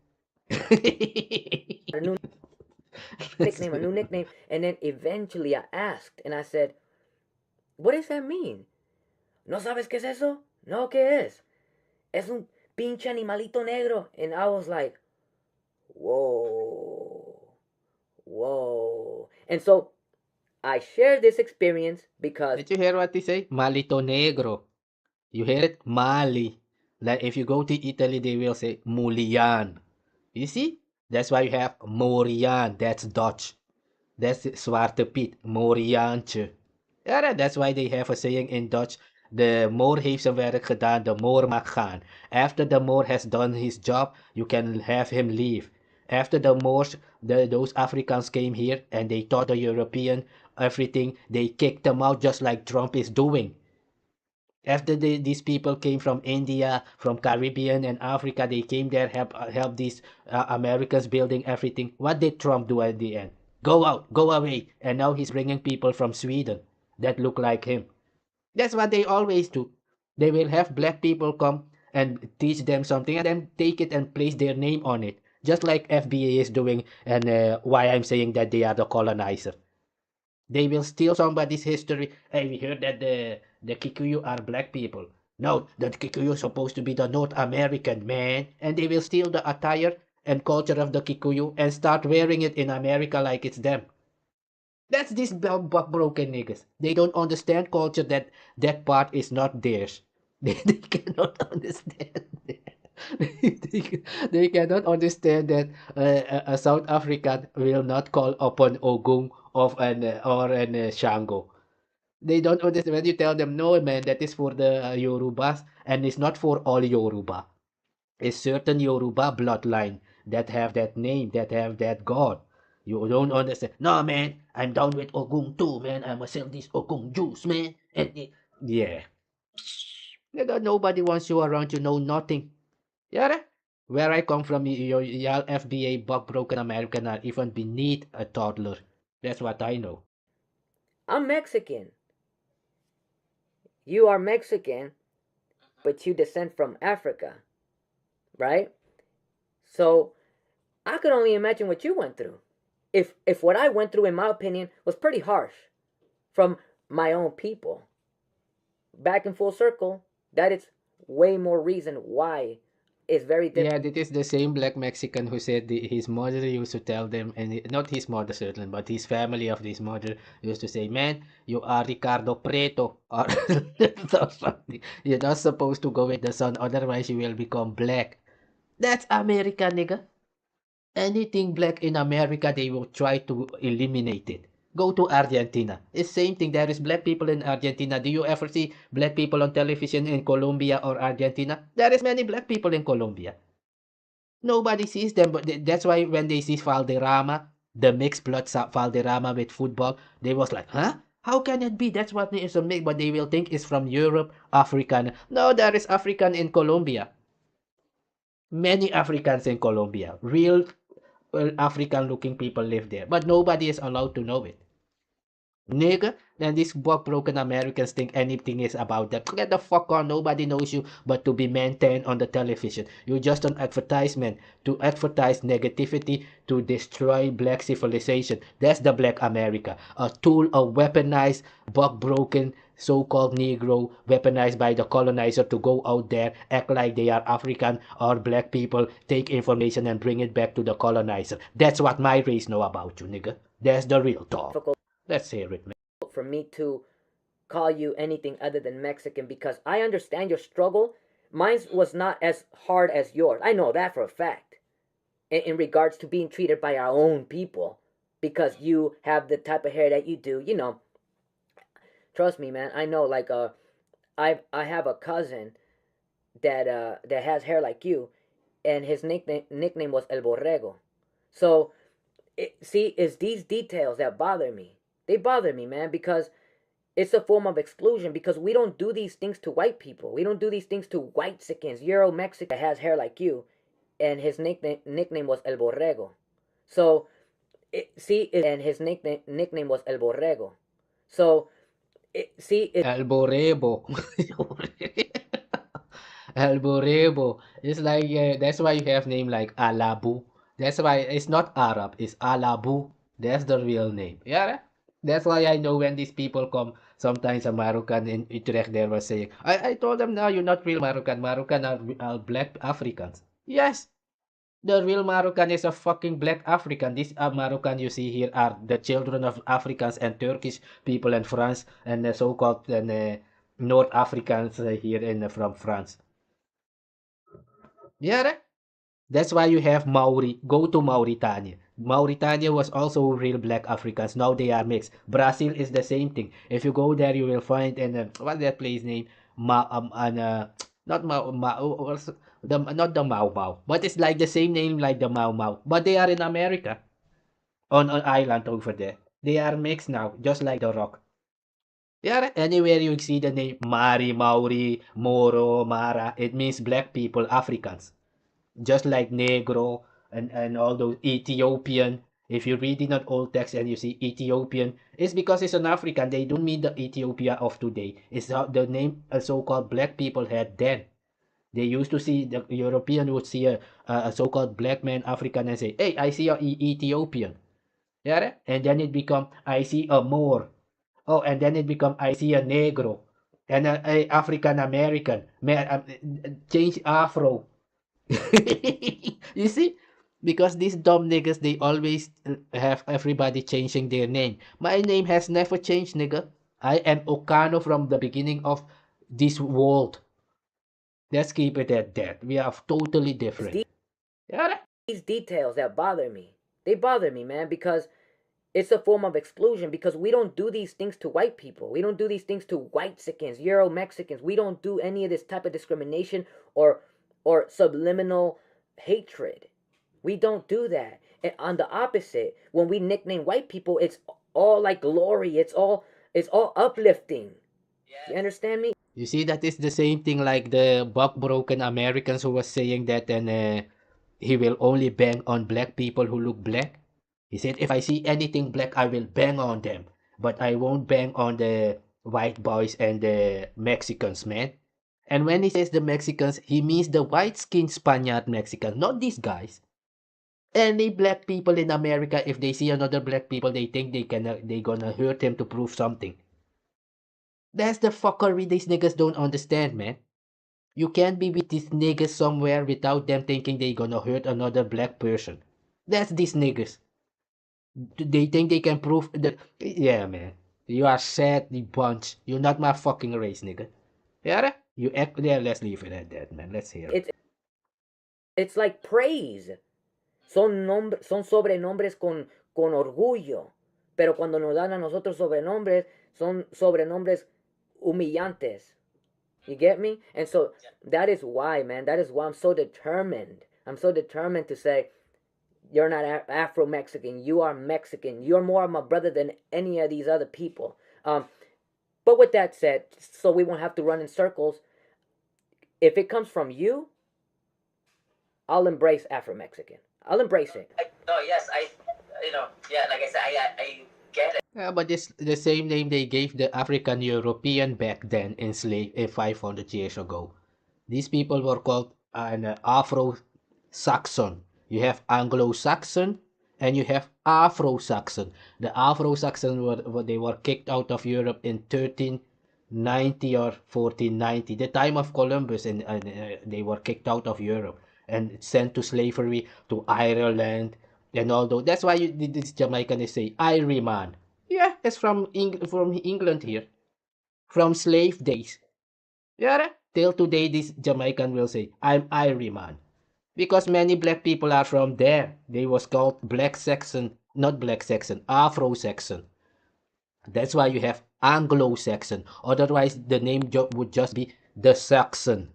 a new nickname, and then eventually I asked and I said, "What does that mean?" ¿No sabes qué es eso? No, ¿qué es? Es un pinche animalito negro. And I was like, whoa. And so I share this experience because... Did you hear what they say? Malito negro. You hear it? Mali. Like if you go to Italy, they will say Mulian. You see? That's why you have Morian. That's Dutch. That's Zwarte Piet. Moriaantje. Ja, that's why they have a saying in Dutch. De Moor heeft zijn werk gedaan, de Moor mag gaan. After the Moor has done his job, you can have him leave. After the Moors, those Africans came here and they taught the European everything. They kicked them out just like Trump is doing. After these people came from India, from Caribbean and Africa, they came there, help these Americans building everything. What did Trump do at the end? Go out, go away. And now he's bringing people from Sweden that look like him. That's what they always do. They will have black people come and teach them something and then take it and place their name on it. Just like FBA is doing, and why I'm saying that they are the colonizer. They will steal somebody's history. Hey, we heard that the Kikuyu are black people. No, the Kikuyu is supposed to be the North American, man. And they will steal the attire and culture of the Kikuyu and start wearing it in America like it's them. That's these broken niggas. They don't understand culture, that part is not theirs. They cannot understand that. They cannot understand that a South African will not call upon Ogun or Shango. They don't understand when you tell them, no man, that is for the Yorubas and it's not for all Yoruba. It's certain Yoruba bloodline that have that name, that have that god. You don't understand. No man, I'm down with Ogun too, man. I must sell this Ogun juice, man. Yeah. Nobody wants you around, you know nothing. Yeah. Where I come from, y'all FBA broken American are even beneath a toddler. That's what I know. I'm Mexican. You are Mexican, but you descend from Africa, right? So I could only imagine what you went through. If what I went through, in my opinion, was pretty harsh from my own people. Back in full circle, that is way more reason why it's very different. Yeah, this is the same black Mexican who said his mother used to tell them, and not his mother certainly, but his family of his mother used to say, man, you are Ricardo Preto, or something. You're not supposed to go with the sun, otherwise you will become black. That's America, nigga. Anything black in America, they will try to eliminate it. Go to Argentina. It's same thing. There is black people in Argentina. Do you ever see black people on television in Colombia or Argentina? There is many black people in Colombia. Nobody sees them, but that's why when they see Valderrama, the mixed blood Valderrama with football, they was like, huh? How can it be? That's what is a mix, but they will think it's from Europe, African. No, there is African in Colombia. Many Africans in Colombia. Real African-looking people live there, but nobody is allowed to know it. Nigga, then these broken Americans think anything is about them. Get the fuck on, nobody knows you but to be maintained on the television. You're just an advertisement to advertise negativity to destroy black civilization. That's the black America. A tool, a weaponized, broken so-called Negro, weaponized by the colonizer to go out there, act like they are African or black people, take information and bring it back to the colonizer. That's what my race know about you, nigga. That's the real talk. Let's hear it, man. For me to call you anything other than Mexican, because I understand your struggle. Mine was not as hard as yours. I know that for a fact. In regards to being treated by our own people, because you have the type of hair that you do, you know. Trust me, man. I know, like, I have a cousin that has hair like you, and his nickname was El Borrego. So, it's these details that bother me. They bother me, man, because it's a form of exclusion, because we don't do these things to white people. We don't do these things to Whitexicans, Euro Mexican that has hair like you, and his nickname was El Borrego. So, and his nickname was El Borrego. So, El Borrego. El Borrego. It's like, that's why you have name like Alabu. That's why it's not Arab, it's Alabu. That's the real name. Yeah? That's why I know when these people come, sometimes a Moroccan in Utrecht there was saying, I told them, no, you're not real Moroccan. Moroccan are black Africans. Yes, the real Moroccan is a fucking black African. These Moroccan you see here are the children of Africans and Turkish people in France and the so-called North Africans here from France. Yeah, that's why you have Maori. Go to Mauritania. Mauritania was also real black Africans. Now they are mixed. Brazil is the same thing. If you go there, you will find what's that place name? Not not the Mau Mau, but it's like the same name like the Mau Mau. But they are in America, on an island over there. They are mixed now, just like the Rock. Yeah, anywhere you see the name Mari, Maori, Moro, Mara, it means black people, Africans. Just like Negro and all those Ethiopian. If you read in an old text and you see Ethiopian, it's because it's an African. They don't mean the Ethiopia of today. It's the name so-called black people had then. They used to see, the European would see a so-called black man, African, and say, hey, I see a Ethiopian. Yeah? And then it become, I see a Moor. Oh, and then it become, I see a Negro. And a African American. Change Afro. You see? Because these dumb niggas, they always have everybody changing their name. My name has never changed, nigga. I am Ohkano from the beginning of this world. Let's keep it at that. We are totally different. These details that bother me. They bother me, man, because it's a form of exclusion, because we don't do these things to white people. We don't do these things to Whitexicans, Euro Mexicans. We don't do any of this type of discrimination or subliminal hatred. We don't do that. And on the opposite, when we nickname white people, it's all like glory. It's all uplifting. You understand me? You see, that is the same thing like the buck-broken Americans who was saying that he will only bang on black people who look black. He said, if I see anything black, I will bang on them. But I won't bang on the white boys and the Mexicans, man. And when he says the Mexicans, he means the white-skinned Spaniard Mexicans, not these guys. Any black people in America, if they see another black people, they think they gonna hurt him to prove something. That's the fuckery these niggas don't understand, man. You can't be with these niggas somewhere without them thinking they gonna hurt another black person. That's these niggas. They think they can prove that. Yeah, man. You are sad, you bunch. You're not my fucking race, nigga. Yeah? You act. Yeah, let's leave it at that, man. Let's hear it. It's like praise. Son sobrenombres con orgullo. Pero cuando nos dan a nosotros sobrenombres, son sobrenombres humillantes. You get me? And so that is why, man. That is why I'm so determined. I'm so determined to say, you're not Afro-Mexican. You are Mexican. You're more of my brother than any of these other people. But with that said, so we won't have to run in circles, if it comes from you, I'll embrace Afro-Mexican. I'll embrace it. Like I said, I get it. Yeah, but this the same name they gave the African European back then enslaved 500 years ago. These people were called an Afro Saxon. You have Anglo-Saxon and you have Afro Saxon. The Afro Saxon they were kicked out of Europe in 1390 or 1490, the time of Columbus, and they were kicked out of Europe and sent to slavery to Ireland and all those. That's why this Jamaican say Iryman. Yeah, it's from England here, from slave days. Yeah, till today this Jamaican will say I'm Iryman. Because many black people are from there. They was called Black Saxon, not Black Saxon, Afro Saxon. That's why you have Anglo-Saxon. Otherwise, the name would just be the Saxon.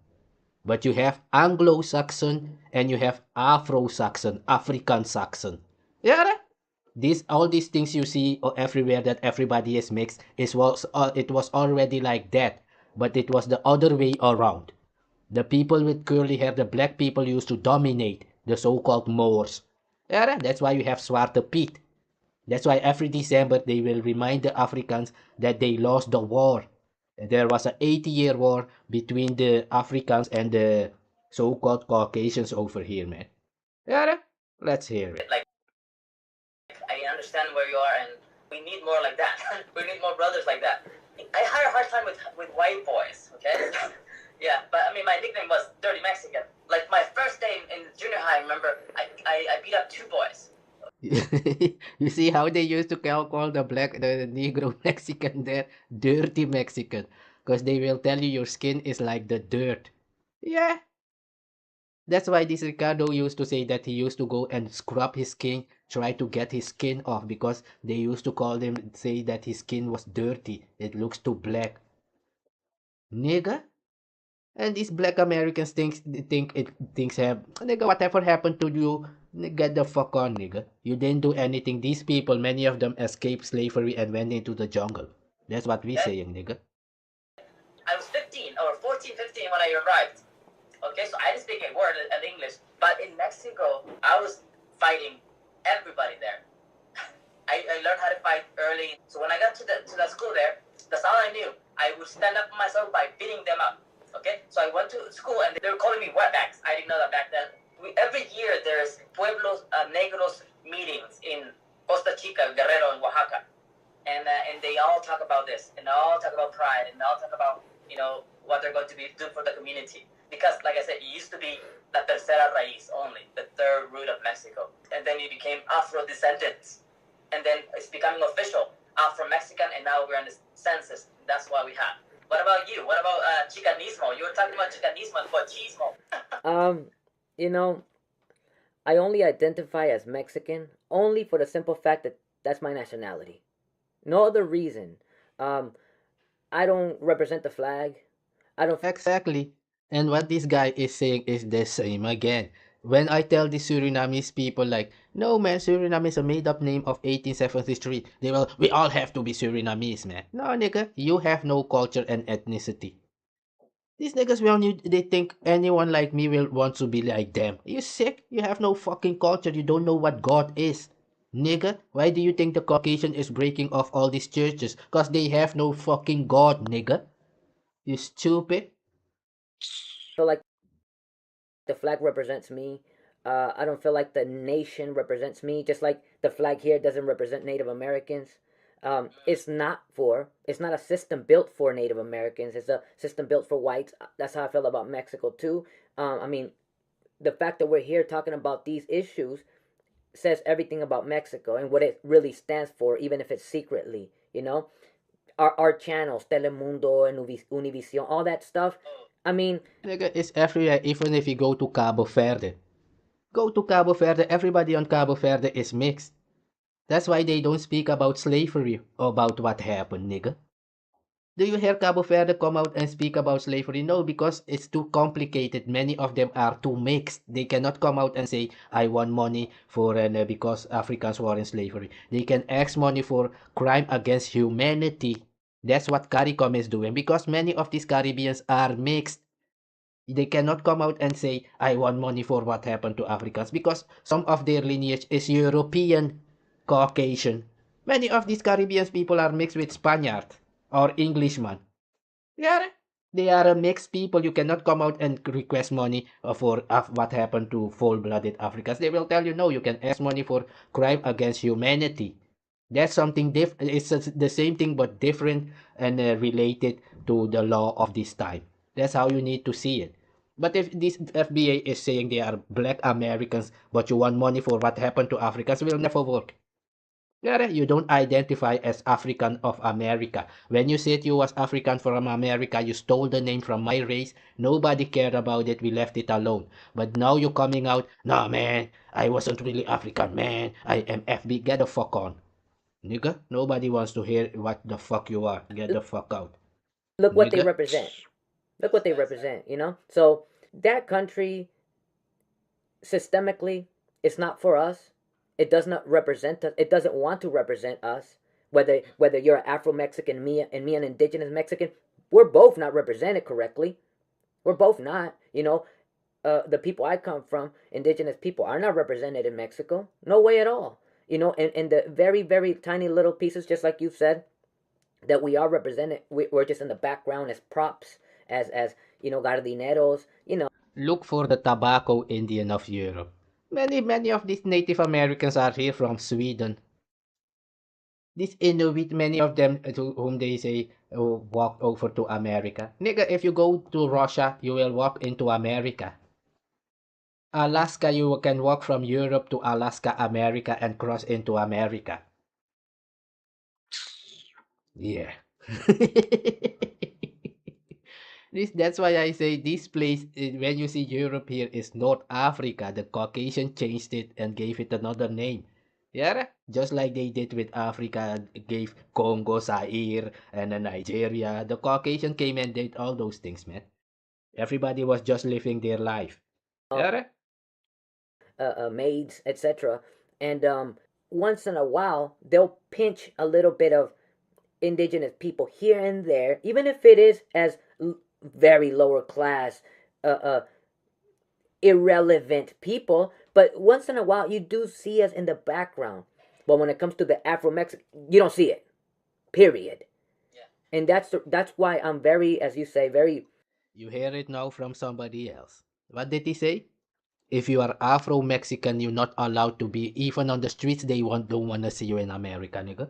But you have Anglo-Saxon and you have Afro-Saxon, African Saxon. Yeah, all these things you see everywhere that everybody is mixed it was already like that, but it was the other way around. The people with curly hair, the black people, used to dominate the so-called Moors. Yeah, that's why you have Zwarte Piet. That's why every December they will remind the Africans that they lost the war. There was an 80-year war between the Africans and the so-called Caucasians over here, man. Yeah, let's hear it. Like, I understand where you are, and we need more like that. We need more brothers like that. I had a hard time with white boys, okay? Yeah, but I mean, my nickname was Dirty Mexican. Like, my first day in junior high, I remember, I beat up 2 boys. You see how they used to call the Negro Mexican there, dirty Mexican, because they will tell you your skin is like the dirt. Yeah. That's why this Ricardo used to say that he used to go and scrub his skin, try to get his skin off, because they used to call him, say that his skin was dirty. It looks too black. Nigga? And these black Americans think things have, nigga, whatever happened to you, get the fuck on, nigga. You didn't do anything. These people, many of them escaped slavery and went into the jungle. That's what we saying, nigga. I was 15 or 14, 15 when I arrived. Okay, so I didn't speak a word of English, but in Mexico, I was fighting everybody there. I learned how to fight early. So when I got to the school there, that's all I knew. I would stand up for myself by beating them up. Okay, so I went to school and they were calling me wetbacks. I didn't know that back then. Every year there's Pueblos Negros meetings in Costa Chica, Guerrero, and Oaxaca, and they all talk about this, and they all talk about pride, and they all talk about, you know, what they're going to be doing for the community. Because, like I said, it used to be La Tercera Raíz only, the third root of Mexico, and then it became Afro-descendants, and then it's becoming official, Afro-Mexican, and now we're in the census. That's why we have. What about you? What about Chicanismo? You were talking about Chicanismo and Pochismo. You know, I only identify as Mexican only for the simple fact that that's my nationality. No other reason. I don't represent the flag. I don't... Exactly. And what this guy is saying is the same again. When I tell the Surinamese people like, no man, Suriname is a made-up name of 1873, they will, we all have to be Surinamese, man. No, nigga, you have no culture and ethnicity. These niggas, they think anyone like me will want to be like them. Are you sick? You have no fucking culture. You don't know what God is. Nigga, why do you think the Caucasian is breaking off all these churches? Because they have no fucking God, nigga. You stupid. Feel like the flag represents me. I don't feel like the nation represents me. Just like the flag here doesn't represent Native Americans. It's not a system built for Native Americans. It's a system built for whites. That's how I feel about Mexico too. I mean, the fact that we're here talking about these issues says everything about Mexico and what it really stands for, even if it's secretly, you know? Our channels, Telemundo and Univision, all that stuff. I mean... Nigga, it's everywhere, even if you go to Cabo Verde. Go to Cabo Verde, everybody on Cabo Verde is mixed. That's why they don't speak about slavery, about what happened, nigga. Do you hear Cabo Verde come out and speak about slavery? No, because it's too complicated. Many of them are too mixed. They cannot come out and say, I want money for because Africans were in slavery. They can ask money for crime against humanity. That's what CARICOM is doing, because many of these Caribbeans are mixed. They cannot come out and say, I want money for what happened to Africans, because some of their lineage is European, Caucasian. Many of these Caribbean people are mixed with Spaniard or Englishman. Yeah, they are a mixed people. You cannot come out and request money for what happened to full-blooded Africans. They will tell you, no, you can ask money for crime against humanity. That's something different. It's the same thing but different and related to the law of this time. That's how you need to see it. But if this FBA is saying they are black Americans, but you want money for what happened to Africans, it will never work. Yeah, you don't identify as African of America. When you said you was African from America, you stole the name from my race. Nobody cared about it. We left it alone. But now you're coming out, nah, man, I wasn't really African, man. I am FB. Get the fuck on. Nigga, nobody wants to hear what the fuck you are. Get the fuck out. Look what they Nigga. represent. Look what they represent, you know? So that country, systemically, it's not for us. It does not represent us. It doesn't want to represent us. Whether you're an Afro-Mexican, me an indigenous Mexican, we're both not represented correctly. We're both not, you know. The people I come from, indigenous people, are not represented in Mexico. No way at all. You know, and the very, very tiny little pieces, just like you said, that we are represented, we're just in the background as props, as you know, gardineros, you know. Look for the tobacco Indian of Europe. Many of these Native Americans are here from Sweden. These Inuit, many of them to whom they say walked over to America. Nigga, if you go to Russia, you will walk into America. Alaska, you can walk from Europe to Alaska, America, and cross into America. Yeah. That's why I say this place, when you see Europe here, is North Africa. The Caucasian changed it and gave it another name. Yeah, just like they did with Africa, gave Congo, Zaire, and Nigeria. The Caucasian came and did all those things, man. Everybody was just living their life. Yeah. Maids, etc. And once in a while, they'll pinch a little bit of indigenous people here and there, even if it is as very lower class, irrelevant people. But once in a while, you do see us in the background. But when it comes to the Afro-Mexican, you don't see it. Period. Yeah. And that's why I'm very, as you say, very. You hear it now from somebody else. What did he say? If you are Afro-Mexican, you're not allowed to be, even on the streets, they don't want to see you in America, nigga.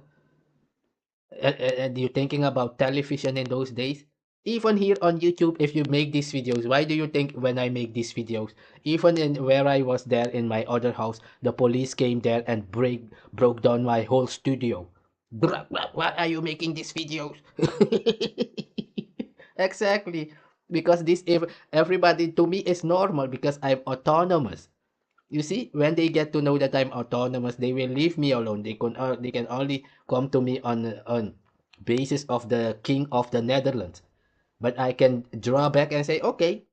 And you're thinking about television in those days? Even here on YouTube, if you make these videos, why do you think when I make these videos, even in where I was there in my other house, the police came there and broke down my whole studio? Why are you making these videos? Exactly. Because this, if everybody to me is normal because I'm autonomous. You see, when they get to know that I'm autonomous, they will leave me alone. They can only come to me on basis of the king of the Netherlands. But I can draw back and say, okay,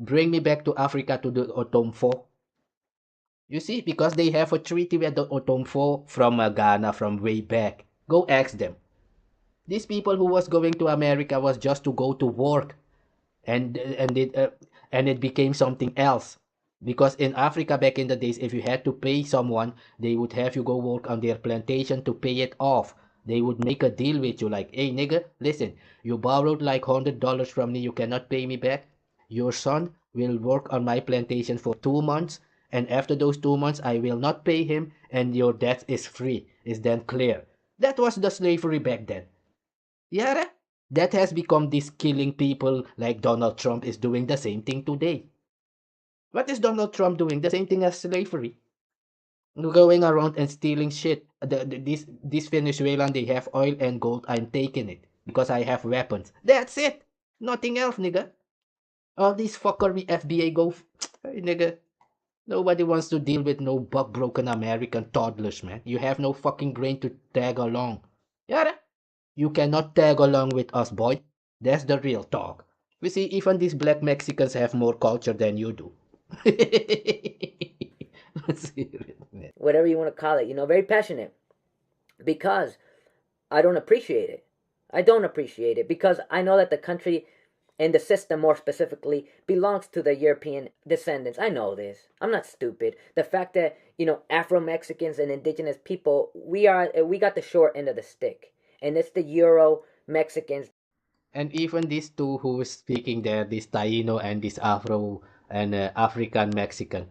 bring me back to Africa to the Otomfo. You see, because they have a treaty with the Otomfo from Ghana from way back. Go ask them. These people who was going to America was just to go to work, and it became something else. Because in Africa back in the days, if you had to pay someone, they would have you go work on their plantation to pay it off. They would make a deal with you like, hey nigga, listen, you borrowed like $100 from me, you cannot pay me back. Your son will work on my plantation for 2 months, and after those 2 months, I will not pay him, and your debt is free, is then clear. That was the slavery back then. Yeah, that has become this killing people like Donald Trump is doing the same thing today. What is Donald Trump doing? The same thing as slavery. Going around and stealing shit. This Venezuelan, they have oil and gold. I'm taking it because I have weapons. That's it. Nothing else, nigga. All these fuckery FBA go, hey, nigga. Nobody wants to deal with no broken American toddlers, man. You have no fucking brain to tag along. Yeah, you cannot tag along with us, boy. That's the real talk. We see even these black Mexicans have more culture than you do. Whatever you want to call it, you know, very passionate. Because I don't appreciate it. I don't appreciate it because I know that the country and the system more specifically belongs to the European descendants. I know this. I'm not stupid. The fact that, you know, Afro-Mexicans and indigenous people, we got the short end of the stick. And it's the Euro-Mexicans. And even these two who was speaking there, this Taino and this Afro and African Mexican,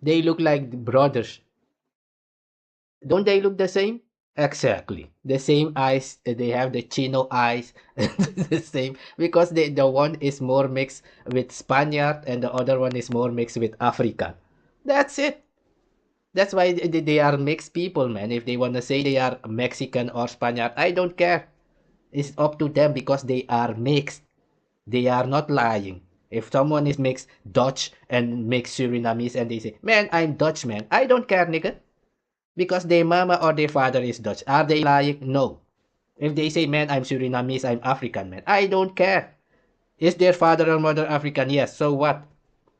they look like brothers. Don't they look the same? Exactly. The same eyes. They have the chino eyes. The same. Because the one is more mixed with Spaniard and the other one is more mixed with African. That's it. That's why they are mixed people, man. If they want to say they are Mexican or Spaniard, I don't care. It's up to them because they are mixed. They are not lying. If someone is mixed Dutch and mixed Surinamese and they say, man, I'm Dutch, man. I don't care, nigga. Because their mama or their father is Dutch. Are they lying? No. If they say, man, I'm Surinamese, I'm African, man, I don't care. Is their father or mother African? Yes. So what?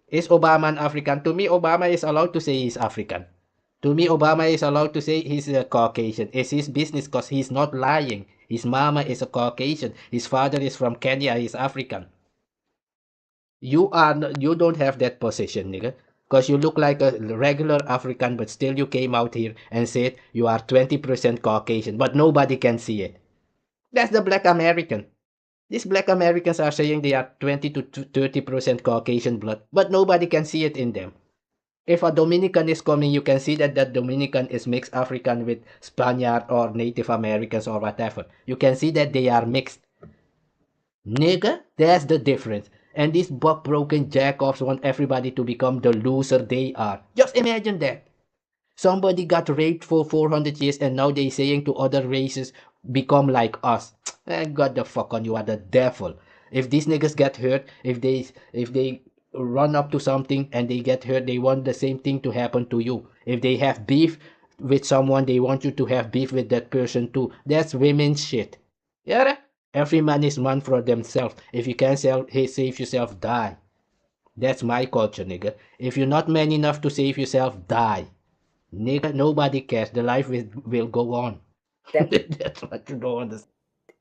Is Obama an African? To me, Obama is allowed to say he's African. To me, Obama is allowed to say he's a Caucasian. It's his business because he's not lying. His mama is a Caucasian. His father is from Kenya. He's African. You don't have that position, nigga. Because you look like a regular African, but still you came out here and said you are 20% Caucasian, but nobody can see it. That's the black American. These black Americans are saying they are 20 to 30% Caucasian blood, but nobody can see it in them. If a Dominican is coming, you can see that that Dominican is mixed African with Spaniard or Native Americans or whatever. You can see that they are mixed. Nigga, that's the difference. And these buck broken jack-offs want everybody to become the loser they are. Just imagine that. Somebody got raped for 400 years and now they saying to other races, become like us. God the fuck on, you are the devil. If these niggas get hurt, if they run up to something and they get hurt, they want the same thing to happen to you. If they have beef with someone, they want you to have beef with that person too. That's women's shit. Yeah? Every man is man for themselves. If you can't save yourself, die. That's my culture, nigga. If you're not man enough to save yourself, die. Nigga, nobody cares. The life will go on. That's what you don't understand.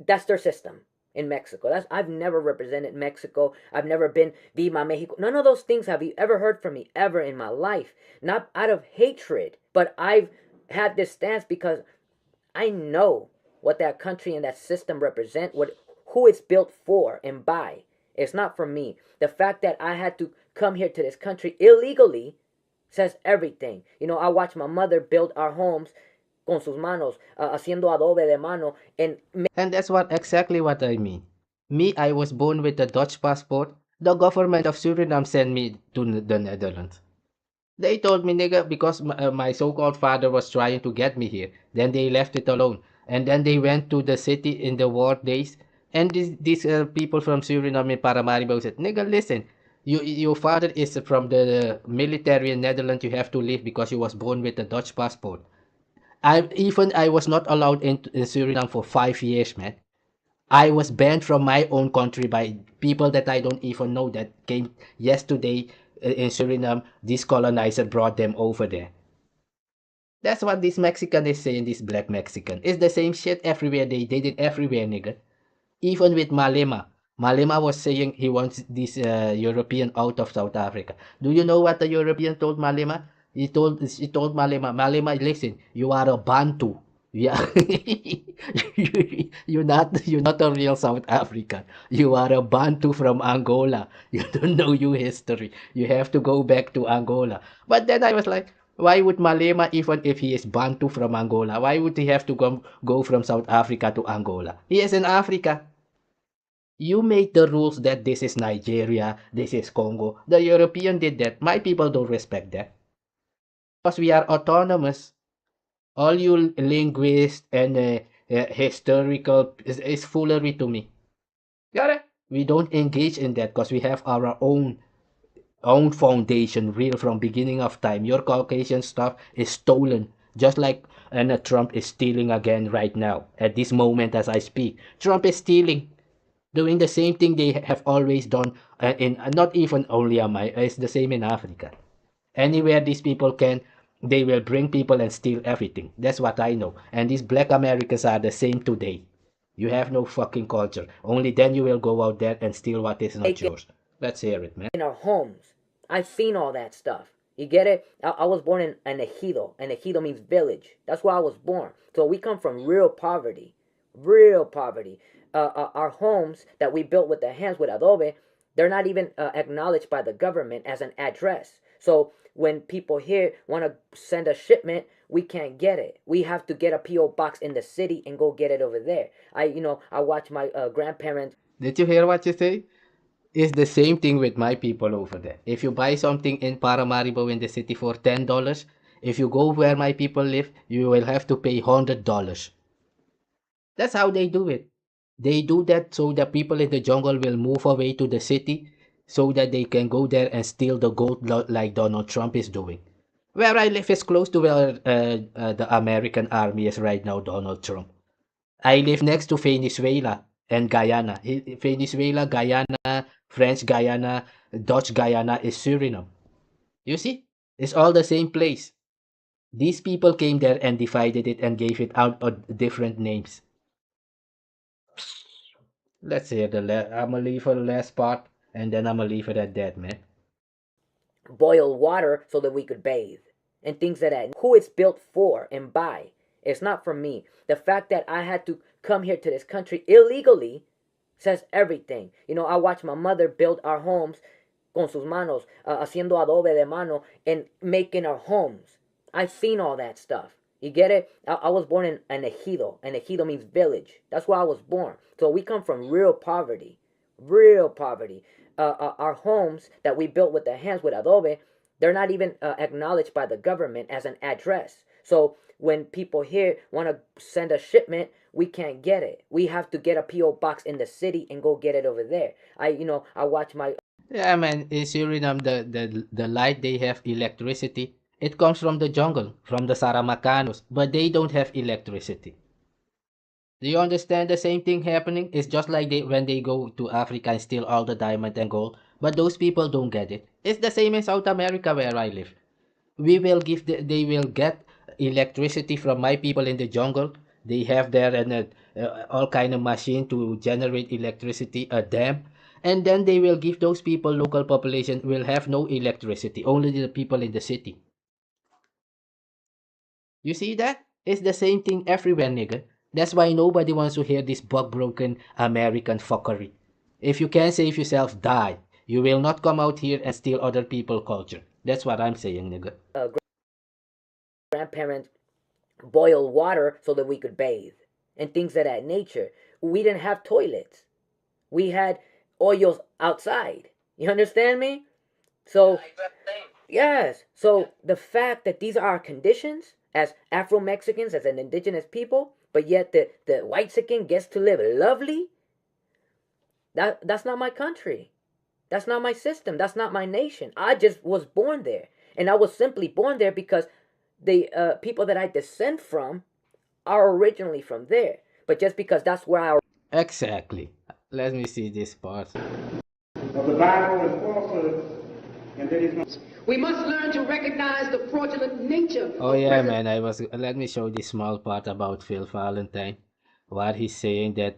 That's their system in Mexico. I've never represented Mexico. I've never been Viva Mexico. None of those things have you ever heard from me ever in my life. Not out of hatred, but I've had this stance because I know what that country and that system represent, who it's built for and by. It's not for me. The fact that I had to come here to this country illegally says everything. You know, I watched my mother build our homes con sus manos, haciendo adobe de mano. And that's exactly what I mean. Me, I was born with a Dutch passport. The government of Suriname sent me to the Netherlands. They told me, nigga, because my so-called father was trying to get me here. Then they left it alone. And then they went to the city in the war days. And these people from Suriname in Paramaribo said, nigga, listen, your father is from the military in Netherlands. You have to leave because you was born with a Dutch passport. I was not allowed in Suriname for 5 years, man. I was banned from my own country by people that I don't even know that came yesterday in Suriname. This colonizer brought them over there. That's what this Mexican is saying, this black Mexican. It's the same shit everywhere. They did it everywhere, nigga. Even with Malema. Malema was saying he wants this European out of South Africa. Do you know what the European told Malema? She told Malema, Malema, listen, you are a Bantu. Yeah. you're not a real South African. You are a Bantu from Angola. You don't know your history. You have to go back to Angola. But then I was like, why would Malema, even if he is Bantu from Angola, why would he have to go from South Africa to Angola? He is in Africa. You made the rules that this is Nigeria, this is Congo. The European did that. My people don't respect that. Because we are autonomous. All you linguists and historical is foolery to me. Got it? We don't engage in that because we have our own foundation real from beginning of time. Your Caucasian stuff is stolen. Just like Trump is stealing again right now. At this moment as I speak. Trump is stealing. Doing the same thing they have always done in not even only it's the same in Africa. Anywhere these people can, they will bring people and steal everything. That's what I know. And these black Americans are the same today. You have no fucking culture. Only then you will go out there and steal what is not yours. Let's hear it, man. In our homes. I've seen all that stuff. You get it? I was born in an ejido. An ejido means village. That's where I was born. So we come from real poverty. Real poverty. Our homes that we built with the hands with adobe, they're not even acknowledged by the government as an address. So when people here want to send a shipment, we can't get it. We have to get a P.O. box in the city and go get it over there. I watch my grandparents. Did you hear what you say? It's the same thing with my people over there. If you buy something in Paramaribo in the city for $10, if you go where my people live, you will have to pay $100. That's how they do it. They do that so the people in the jungle will move away to the city so that they can go there and steal the gold like Donald Trump is doing. Where I live is close to where the American army is right now, Donald Trump. I live next to Venezuela and Guyana. Venezuela, Guyana, French Guyana, Dutch Guyana is Suriname. You see? It's all the same place. These people came there and divided it and gave it out different names. Let's hear I'm gonna leave for the last part, and then I'm gonna leave it at that, man. Boil water so that we could bathe and things like that. Who it's built for and by. It's not for me. The fact that I had to come here to this country illegally says everything. You know, I watched my mother build our homes con sus manos, haciendo adobe de mano, and making our homes. I've seen all that stuff. You get it? I was born in an ejido. An ejido means village. That's where I was born. So we come from real poverty. Real poverty. Our homes that we built with the hands with adobe, they're not even acknowledged by the government as an address. So when people here want to send a shipment, we can't get it. We have to get a P.O. box in the city and go get it over there. I watch my... Yeah, man, in Suriname, the light they have electricity. It comes from the jungle, from the Saramacanos, but they don't have electricity. Do you understand the same thing happening? It's just like when they go to Africa and steal all the diamond and gold, but those people don't get it. It's the same in South America where I live. They will get electricity from my people in the jungle. They have there all kind of machine to generate electricity, a dam, and then they will give those people, local population, will have no electricity, only the people in the city. You see that? It's the same thing everywhere, nigga. That's why nobody wants to hear this bug-broken American fuckery. If you can't save yourself, die. You will not come out here and steal other people's culture. That's what I'm saying, nigga. Grandparents boil water so that we could bathe and things of that nature. We didn't have toilets. We had oils outside. You understand me? So, yes. So the fact that these are our conditions as Afro-Mexicans, as an indigenous people, but yet the white-sican gets to live lovely, that's not my country. That's not my system. That's not my nation. I just was born there. And I was simply born there because the people that I descend from are originally from there. But just because that's where I... Exactly. Let me see this part. Of the Bible is falsehood, and that is not... We must learn to recognize the fraudulent nature. Oh yeah, man. Let me show this small part about Phil Valentine. What he's saying that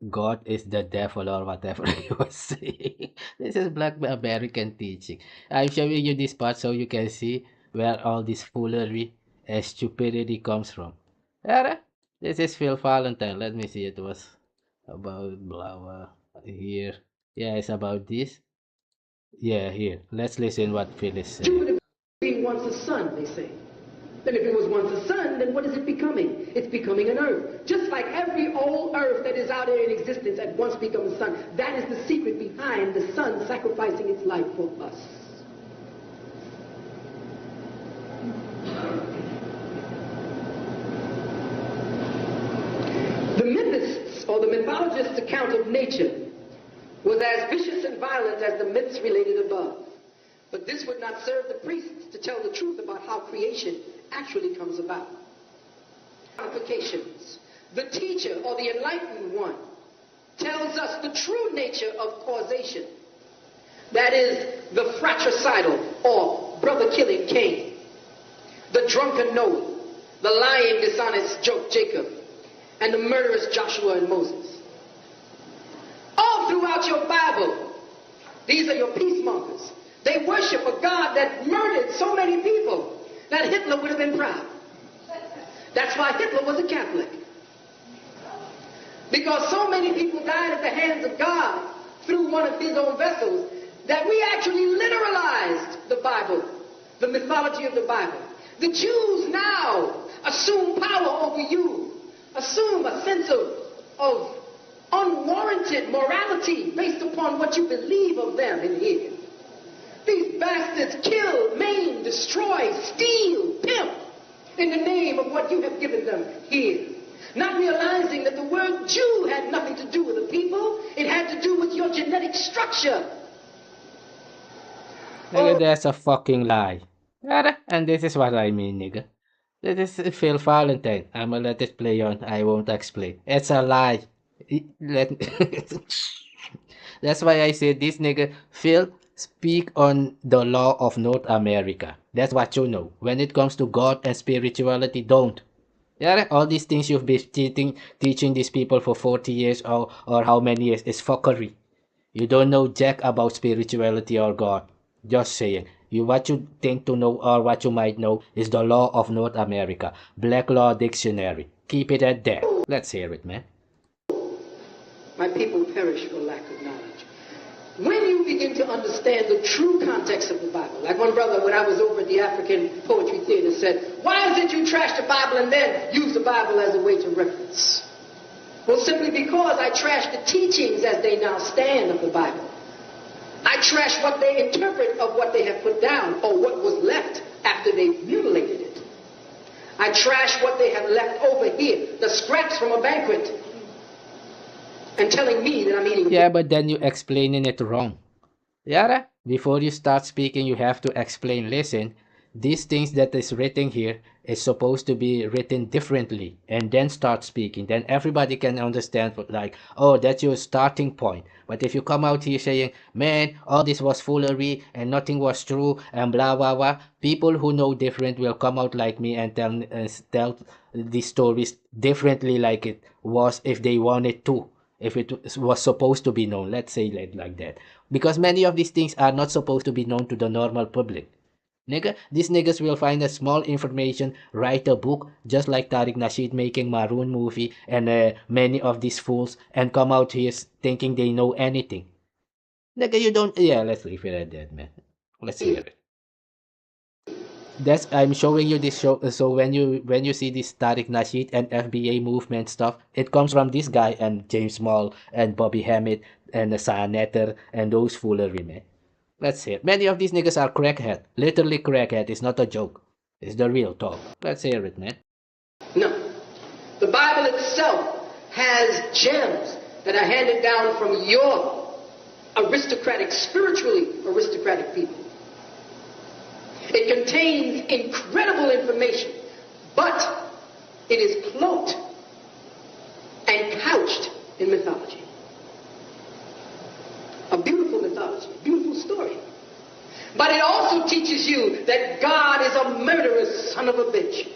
God is the devil or whatever he was saying. This is Black American teaching. I'm showing you this part so you can see where all this foolery and stupidity comes from. Yeah, this is Phil Valentine. Let me see. It was about blah blah here. Yeah, it's about this. Yeah, here. Let's listen what Phil is saying. Jupiter being once a sun, they say. Then if it was once a sun, then what is it becoming? It's becoming an earth. Just like every old earth that is out there in existence at once becomes a sun. That is the secret behind the sun sacrificing its life for us. The mythists, or the mythologists' account of nature was as vicious and violent as the myths related above. But this would not serve the priests to tell the truth about how creation actually comes about. Applications. The teacher, or the enlightened one, tells us the true nature of causation. That is the fratricidal, or brother-killing Cain, the drunken Noah, the lying, dishonest Jacob, and the murderous Joshua and Moses. All throughout your Bible, these are your peacemongers. They worship a God that murdered so many people that Hitler would have been proud. That's why Hitler was a Catholic. Because so many people died at the hands of God through one of his own vessels that we actually literalized the Bible, the mythology of the Bible. The Jews now assume power over you, assume a sense of unwarranted morality based upon what you believe of them in here. These bastards kill, maim, destroy, steal, pimp in the name of what you have given them here. Not realizing that the word Jew had nothing to do with the people. It had to do with your genetic structure. Nigga, that's a fucking lie. Yeah, and this is what I mean, nigga. This is Phil Valentine. I'ma let it play on. I won't explain. It's a lie. That's why I said this nigga Phil speak on the law of North America. That's what you know. When it comes to God and spirituality, don't. Yeah, all these things you've been teaching these people for 40 years or how many years is fuckery. You don't know jack about spirituality or God. Just saying. What you think to know or what you might know is the law of North America. Black Law Dictionary. Keep it at that. Let's hear it, man. My people perish for lack of knowledge. When you begin to understand the true context of the Bible, like one brother when I was over at the African Poetry Theater said, why is it you trash the Bible and then use the Bible as a way to reference? Well, simply because I trash the teachings as they now stand of the Bible. I trash what they interpret of what they have put down or what was left after they mutilated it. I trash what they have left over here, the scraps from a banquet, and telling me that I'm eating. Yeah, but then you explaining it wrong. Yara, before you start speaking, you have to explain, listen, these things that is written here is supposed to be written differently, and then start speaking. Then everybody can understand, like, oh, that's your starting point. But if you come out here saying, man, all this was foolery and nothing was true and blah, blah, blah, people who know different will come out like me and tell these stories differently like it was if they wanted to. If it was supposed to be known, let's say it like that. Because many of these things are not supposed to be known to the normal public. Nigga, these niggas will find a small information, write a book, just like Tariq Nasheed making Maroon movie, and many of these fools, and come out here thinking they know anything. Nigga, you don't. Yeah, let's leave it at that, man. Let's hear it. I'm showing you this show. So when you see this Tariq Nasheed and FBA movement stuff, it comes from this guy and James Small and Bobby Hammett and Sanetter and those foolery, man. Let's hear it. Many of these niggas are crackhead. Literally crackhead. It's not a joke. It's the real talk. Let's hear it, man. No. The Bible itself has gems that are handed down from your aristocratic, spiritually aristocratic people. It contains incredible information, but it is cloaked and couched in mythology. A beautiful mythology, beautiful story. But it also teaches you that God is a murderous son of a bitch.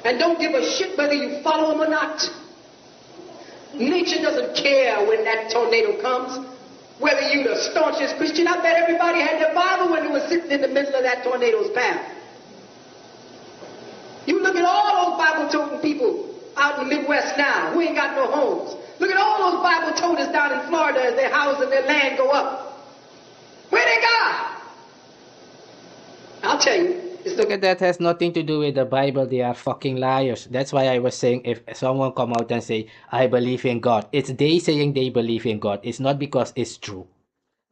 And don't give a shit whether you follow him or not. Nature doesn't care when that tornado comes. Whether you the staunchest Christian, I bet everybody had their Bible when they were sitting in the middle of that tornado's path. You look at all those Bible-toting people out in the Midwest now who ain't got no homes. Look at all those Bible-toters down in Florida as their house and their land go up. Where they got? I'll tell you. Look at that, has nothing to do with the Bible. They are fucking liars. That's why I was saying if someone come out and say, I believe in God, it's they saying they believe in God. It's not because it's true.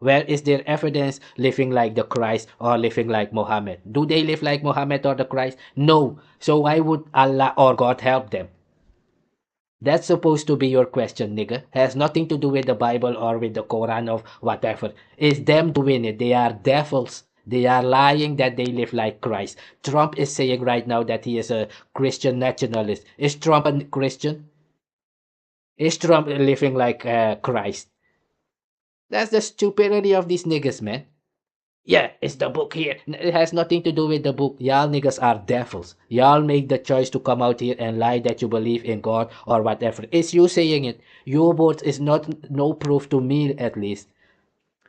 Where is their evidence living like the Christ or living like Muhammad? Do they live like Muhammad or the Christ? No. So why would Allah or God help them? That's supposed to be your question, nigga. Has nothing to do with the Bible or with the Quran or whatever. It's them doing it. They are devils. They are lying that they live like Christ. Trump is saying right now that he is a Christian nationalist. Is Trump a Christian? Is Trump living like Christ? That's the stupidity of these niggas, man. Yeah, it's the book here. It has nothing to do with the book. Y'all niggas are devils. Y'all make the choice to come out here and lie that you believe in God or whatever. It's you saying it. Your words is no proof to me, at least.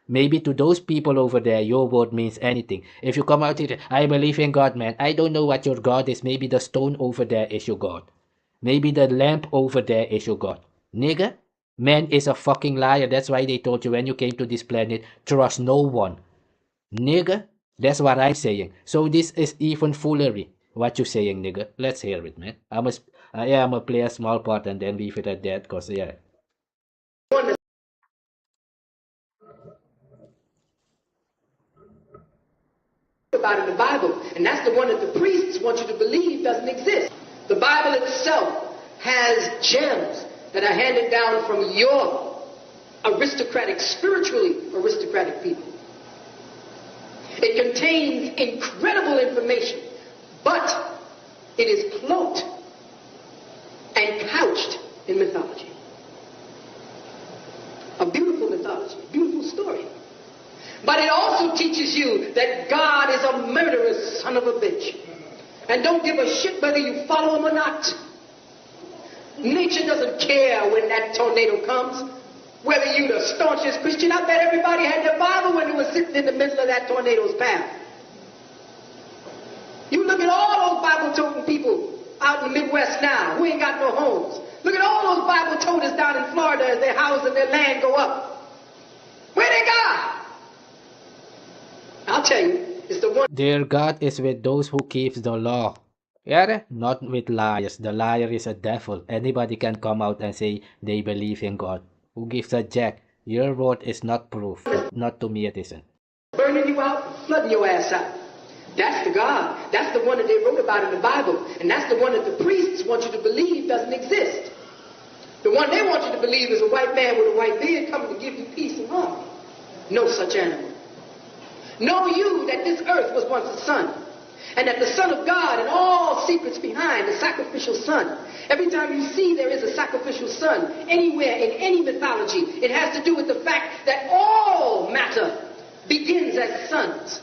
Maybe to those people over there, your word means anything. If you come out here, I believe in God, man. I don't know what your God is. Maybe the stone over there is your God. Maybe the lamp over there is your God. Nigga, man is a fucking liar. That's why they told you when you came to this planet, trust no one. Nigga, that's what I'm saying. So this is even foolery. What you saying, nigga? Let's hear it, man. I'm gonna play a small part and then leave it at that, cause yeah. About in the Bible, and that's the one that the priests want you to believe doesn't exist. The Bible itself has gems that are handed down from your aristocratic, spiritually aristocratic people. It contains incredible information, but it is cloaked and couched in mythology. A beautiful mythology, a beautiful story. But it also teaches you that God is a murderous son of a bitch. And don't give a shit whether you follow him or not. Nature doesn't care when that tornado comes. Whether you're the staunchest Christian, I bet everybody had their Bible when they were sitting in the middle of that tornado's path. You look at all those Bible-toting people out in the Midwest now who ain't got no homes. Look at all those Bible-toters down in Florida as their house and their land go up. Where they got? I'll tell you, it's the one. Their God is with those who keeps the law. Yeah, not with liars. The liar is a devil. Anybody can come out and say they believe in God. Who gives a jack? Your word is not proof. Not to me it isn't. Burning you out, flooding your ass out. That's the God. That's the one that they wrote about in the Bible. And that's the one that the priests want you to believe doesn't exist. The one they want you to believe is a white man with a white beard coming to give you peace and harmony. No such animal. Know you that this earth was once a sun, and that the Son of God and all secrets behind the sacrificial son. Every time you see there is a sacrificial son, anywhere in any mythology, it has to do with the fact that all matter begins as sons.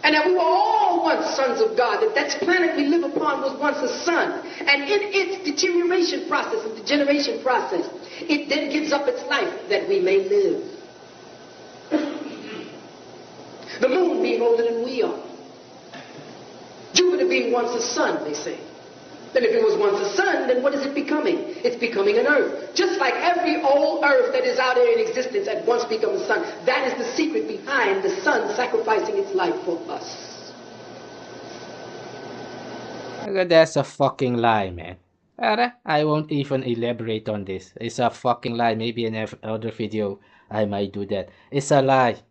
And that we were all once sons of God, that planet we live upon was once a sun. And in its deterioration process and degeneration process, it then gives up its life that we may live. The moon being older than we are. Jupiter being once a sun, they say. Then if it was once a sun, then what is it becoming? It's becoming an earth. Just like every old earth that is out there in existence at once becomes a sun. That is the secret behind the sun sacrificing its life for us. That's a fucking lie, man. I won't even elaborate on this. It's a fucking lie. Maybe in another video I might do that. It's a lie.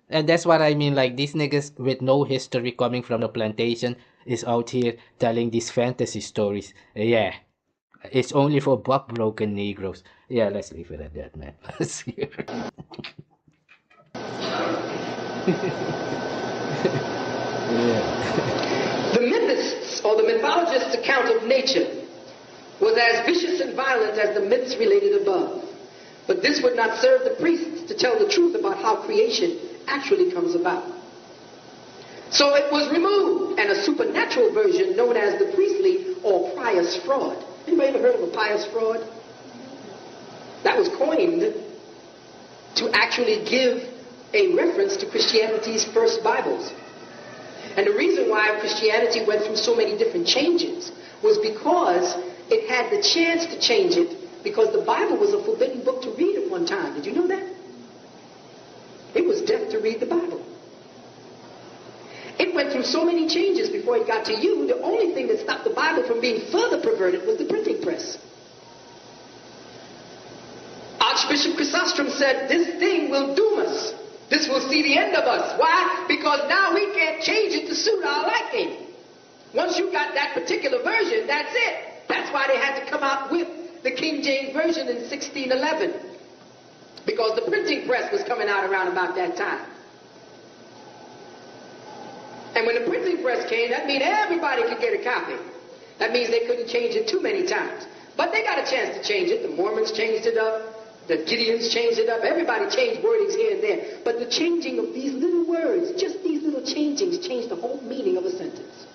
And that's what I mean, like these niggas with no history coming from the plantation is out here telling these fantasy stories. Yeah, it's only for buck broken Negroes. Yeah, let's leave it at that, man. Yeah. The mythists or the mythologists' account of nature was as vicious and violent as the myths related above. But this would not serve the priests to tell the truth about how creation actually comes about. So it was removed, and a supernatural version known as the priestly or pious fraud. Anybody ever heard of a pious fraud? That was coined to actually give a reference to Christianity's first Bibles. And the reason why Christianity went through so many different changes was because it had the chance to change it, because the Bible was a forbidden book to read at one time. Did you know that? It was death to read the Bible. It went through so many changes before it got to you. The only thing that stopped the Bible from being further perverted was the printing press. Archbishop Chrysostom said, this thing will doom us. This will see the end of us. Why? Because now we can't change it to suit our liking. Once you got that particular version, that's it. That's why they had to come out with the King James Version in 1611. Because the printing press was coming out around about that time. And when the printing press came, that means everybody could get a copy. That means they couldn't change it too many times. But they got a chance to change it. The Mormons changed it up. The Gideons changed it up. Everybody changed wordings here and there. But the changing of these little words, just these little changings, changed the whole meaning of a sentence.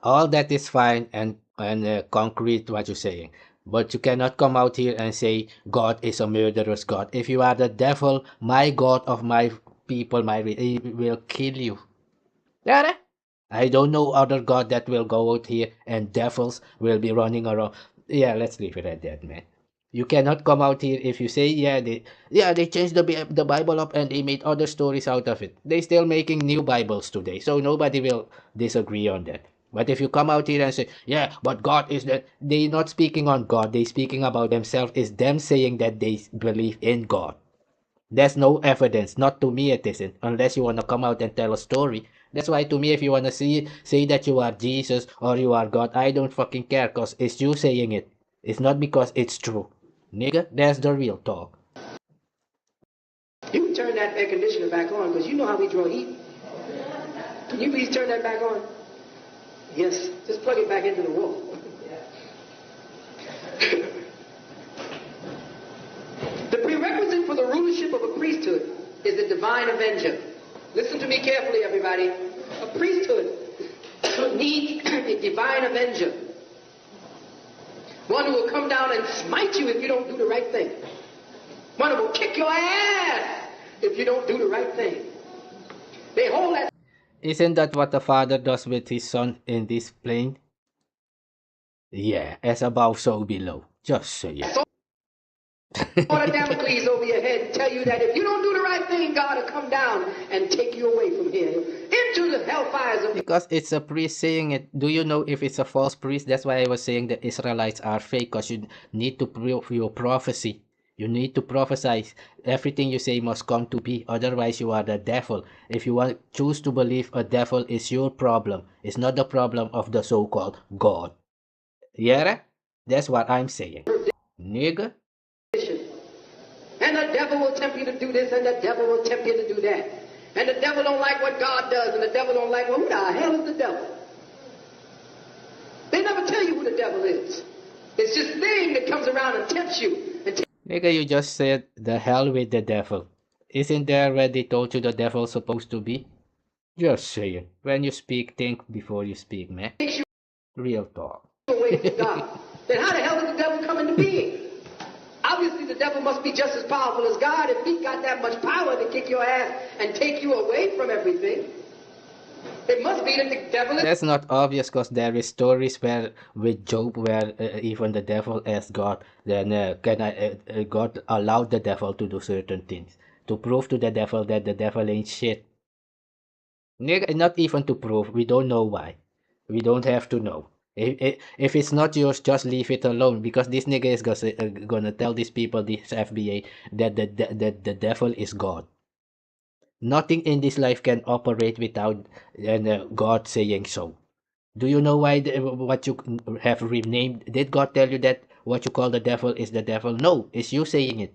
All that is fine and concrete what you're saying. But you cannot come out here and say God is a murderous God. If you are the devil, my God of my people, he will kill you. Yeah, I don't know other God that will go out here and devils will be running around. Yeah, let's leave it at that, man. You cannot come out here if you say, they changed the Bible up and they made other stories out of it. They still making new Bibles today, so nobody will disagree on that. But if you come out here and say, yeah, but God is that, they're not speaking on God, they're speaking about themselves. It's them saying that they believe in God. There's no evidence. Not to me it isn't, unless you want to come out and tell a story. That's why to me, if you want to say that you are Jesus or you are God, I don't fucking care, because it's you saying it. It's not because it's true. Nigga, that's the real talk. You can turn that air conditioner back on because you know how we draw heat. Can you please turn that back on? Yes, just plug it back into the wall. The prerequisite for the rulership of a priesthood is the divine avenger. Listen to me carefully, everybody. A priesthood needs a divine avenger. One who will come down and smite you if you don't do the right thing. One who will kick your ass if you don't do the right thing. They hold that. Isn't that what the father does with his son in this plane? Yeah, as above, so below. Just say it. Sword of Damocles over your head and tell you that if you don't do the right thing, God will come down and take you away from here into the hellfires of... Because it's a priest saying it. Do you know if it's a false priest? That's why I was saying the Israelites are fake, because you need to prove your prophecy. You need to prophesy. Everything you say must come to be. Otherwise, you are the devil. If you choose to believe a devil is your problem, it's not the problem of the so-called God. Yeah? That's what I'm saying. Nigga. And the devil will tempt you to do this, and the devil will tempt you to do that. And the devil don't like what God does, and the devil don't like, well, who the hell is the devil? They never tell you who the devil is. It's this thing that comes around and tempts you. Nigga, you just said the hell with the devil. Isn't there where they told you the devil's supposed to be? Just saying. When you speak, think before you speak, man. Real talk. Away from God. Then how the hell did the devil come into being? Obviously, the devil must be just as powerful as God if he's got that much power to kick your ass and take you away from everything. It must be that the devil is... That's not obvious, because there is stories where with Job where even the devil asked God, then God allowed the devil to do certain things to prove to the devil that the devil ain't shit. Nigga, not even to prove. We don't know why. We don't have to know. If it's not yours, just leave it alone, because this nigga is gonna tell these people, this FBA, that the devil is God. Nothing in this life can operate without God saying so. Do you know why what you have renamed? Did God tell you that what you call the devil is the devil? No, it's you saying it.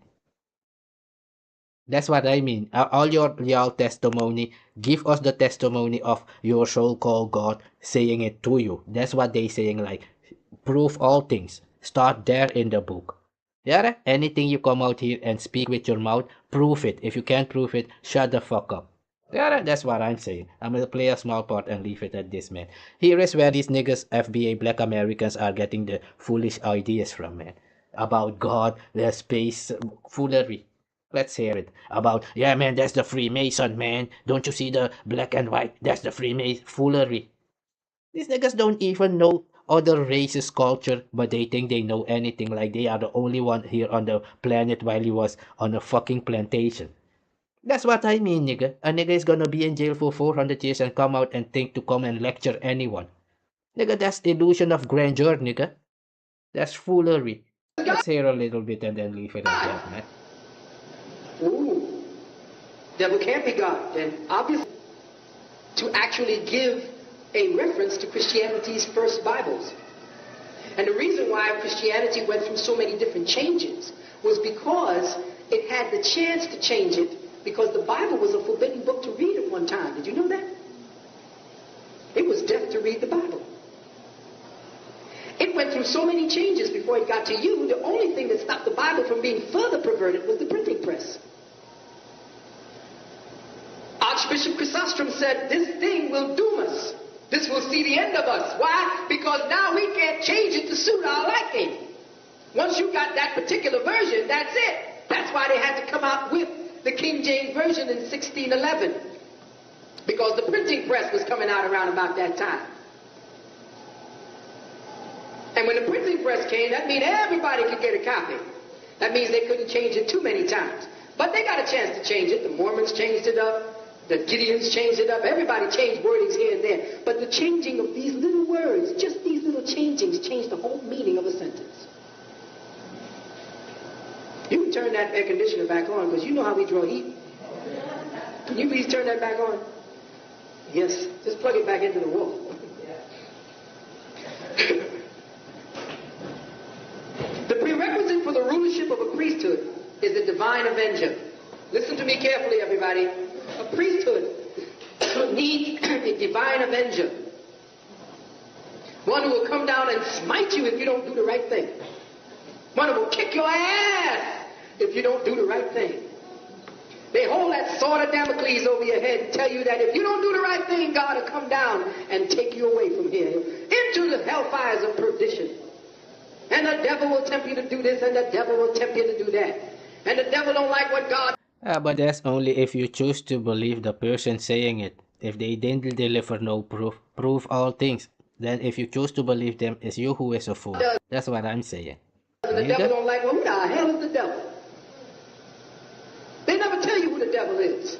That's what I mean. All y'all testimony, give us the testimony of your so-called God saying it to you. That's what they saying, like, prove all things. Start there in the book. Yeah? Anything you come out here and speak with your mouth, prove it. If you can't prove it, shut the fuck up. Yeah, that's what I'm saying. I'm gonna play a small part and leave it at this, man. Here is where these niggas, FBA, black Americans, are getting the foolish ideas from, man. About God, the space, foolery. Let's hear it. About, yeah, man, that's the Freemason, man. Don't you see the black and white? That's the Freemason. Foolery. These niggas don't even know other races' culture, but they think they know anything, like they are the only one here on the planet while he was on a fucking plantation. That's what I mean, nigga. A nigga is gonna be in jail for 400 years and come out and think to come and lecture anyone. Nigga, that's illusion of grandeur, nigga. That's foolery. Let's hear a little bit and then leave it at that, man. Ooh, devil can't be God. Then obviously, to actually give a reference to Christianity's first Bibles. And the reason why Christianity went through so many different changes was because it had the chance to change it, because the Bible was a forbidden book to read at one time. Did you know that? It was death to read the Bible. It went through so many changes before it got to you. The only thing that stopped the Bible from being further perverted was the printing press. Archbishop Chrysostom said, this thing will doom us. This will see the end of us. Why? Because now we can't change it to suit our liking. Once you got that particular version, that's it. That's why they had to come out with the King James Version in 1611. Because the printing press was coming out around about that time. And when the printing press came, that means everybody could get a copy. That means they couldn't change it too many times. But they got a chance to change it. The Mormons changed it up. The Gideons changed it up. Everybody changed wordings here and there. But the changing of these little words, just these little changings, changed the whole meaning of a sentence. You can turn that air conditioner back on, because you know how we draw heat. Can you please turn that back on? Yes. Just plug it back into the wall. The prerequisite for the rulership of a priesthood is the divine avenger. Listen to to me carefully, everybody. A priesthood needs a divine avenger. One who will come down and smite you if you don't do the right thing. One who will kick your ass if you don't do the right thing. They hold that sword of Damocles over your head and tell you that if you don't do the right thing, God will come down and take you away from here into the hellfires of perdition. And the devil will tempt you to do this, and the devil will tempt you to do that. And the devil don't like what God... But that's only if you choose to believe the person saying it. If they didn't deliver no prove all things. Then if you choose to believe them, it's you who is a fool. That's what I'm saying. And the devil don't like, well, who the hell is the devil? They never tell you who the devil is.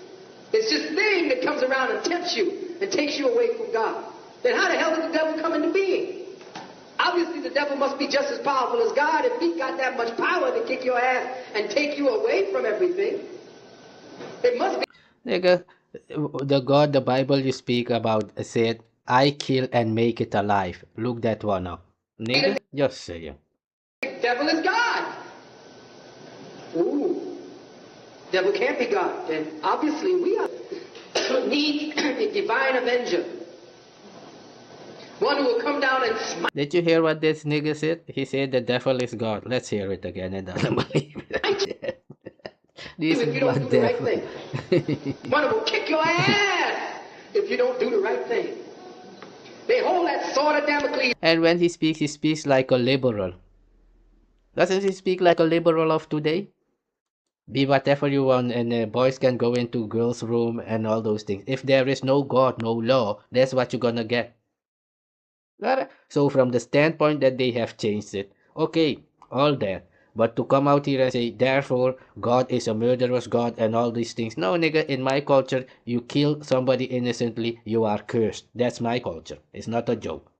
It's this thing that comes around and tempts you and takes you away from God. Then how the hell did the devil come into being? Obviously, the devil must be just as powerful as God if he got that much power to kick your ass and take you away from everything. It must be... Nigga, the God the Bible you speak about said, I kill and make it alive. Look that one up. Nigga, just saying. The devil is God. Ooh. Devil can't be God. Then obviously we are need a divine avenger. One who will come down and smite. Did you hear what this nigga said? He said the devil is God. Let's hear it again and I don't believe it. This if you don't do the right thing. One who will kick your ass if you don't do the right thing. They hold that sword of Damocles. And when he speaks like a liberal. Doesn't he speak like a liberal of today? Be whatever you want and boys can go into girls' room and all those things. If there is no God, no law, that's what you're gonna get. So from the standpoint that they have changed it, okay, all that. But to come out here and say, therefore, God is a murderous God and all these things. No, nigga, in my culture, you kill somebody innocently, you are cursed. That's my culture. It's not a joke.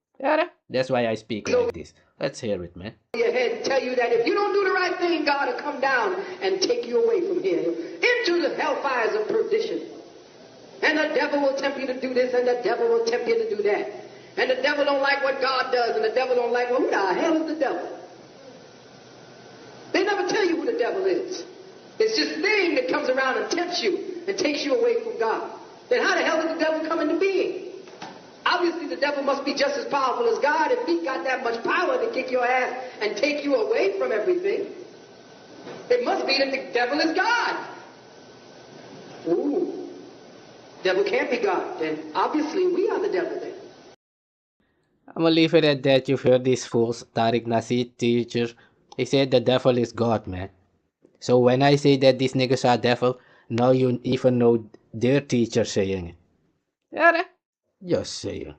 That's why I speak like this. Let's hear it, man. Your head and tell you that if you don't do the right thing, God will come down and take you away from here into the hellfires of perdition. And the devil will tempt you to do this, and the devil will tempt you to do that. And the devil don't like what God does, and the devil don't like, well, who the hell is the devil? They never tell you who the devil is. It's this thing that comes around and tempts you and takes you away from God. Then how the hell did the devil come into being? Obviously, the devil must be just as powerful as God if he got that much power to kick your ass and take you away from everything. It must be that the devil is God. Ooh. Devil can't be God. Then obviously we are the devil then. I'm gonna leave it at that. You've heard these fools, Tariq, Nasheed, teacher. He said the devil is God, man. So when I say that these niggas are devil, now you even know their teacher saying it. Just saying.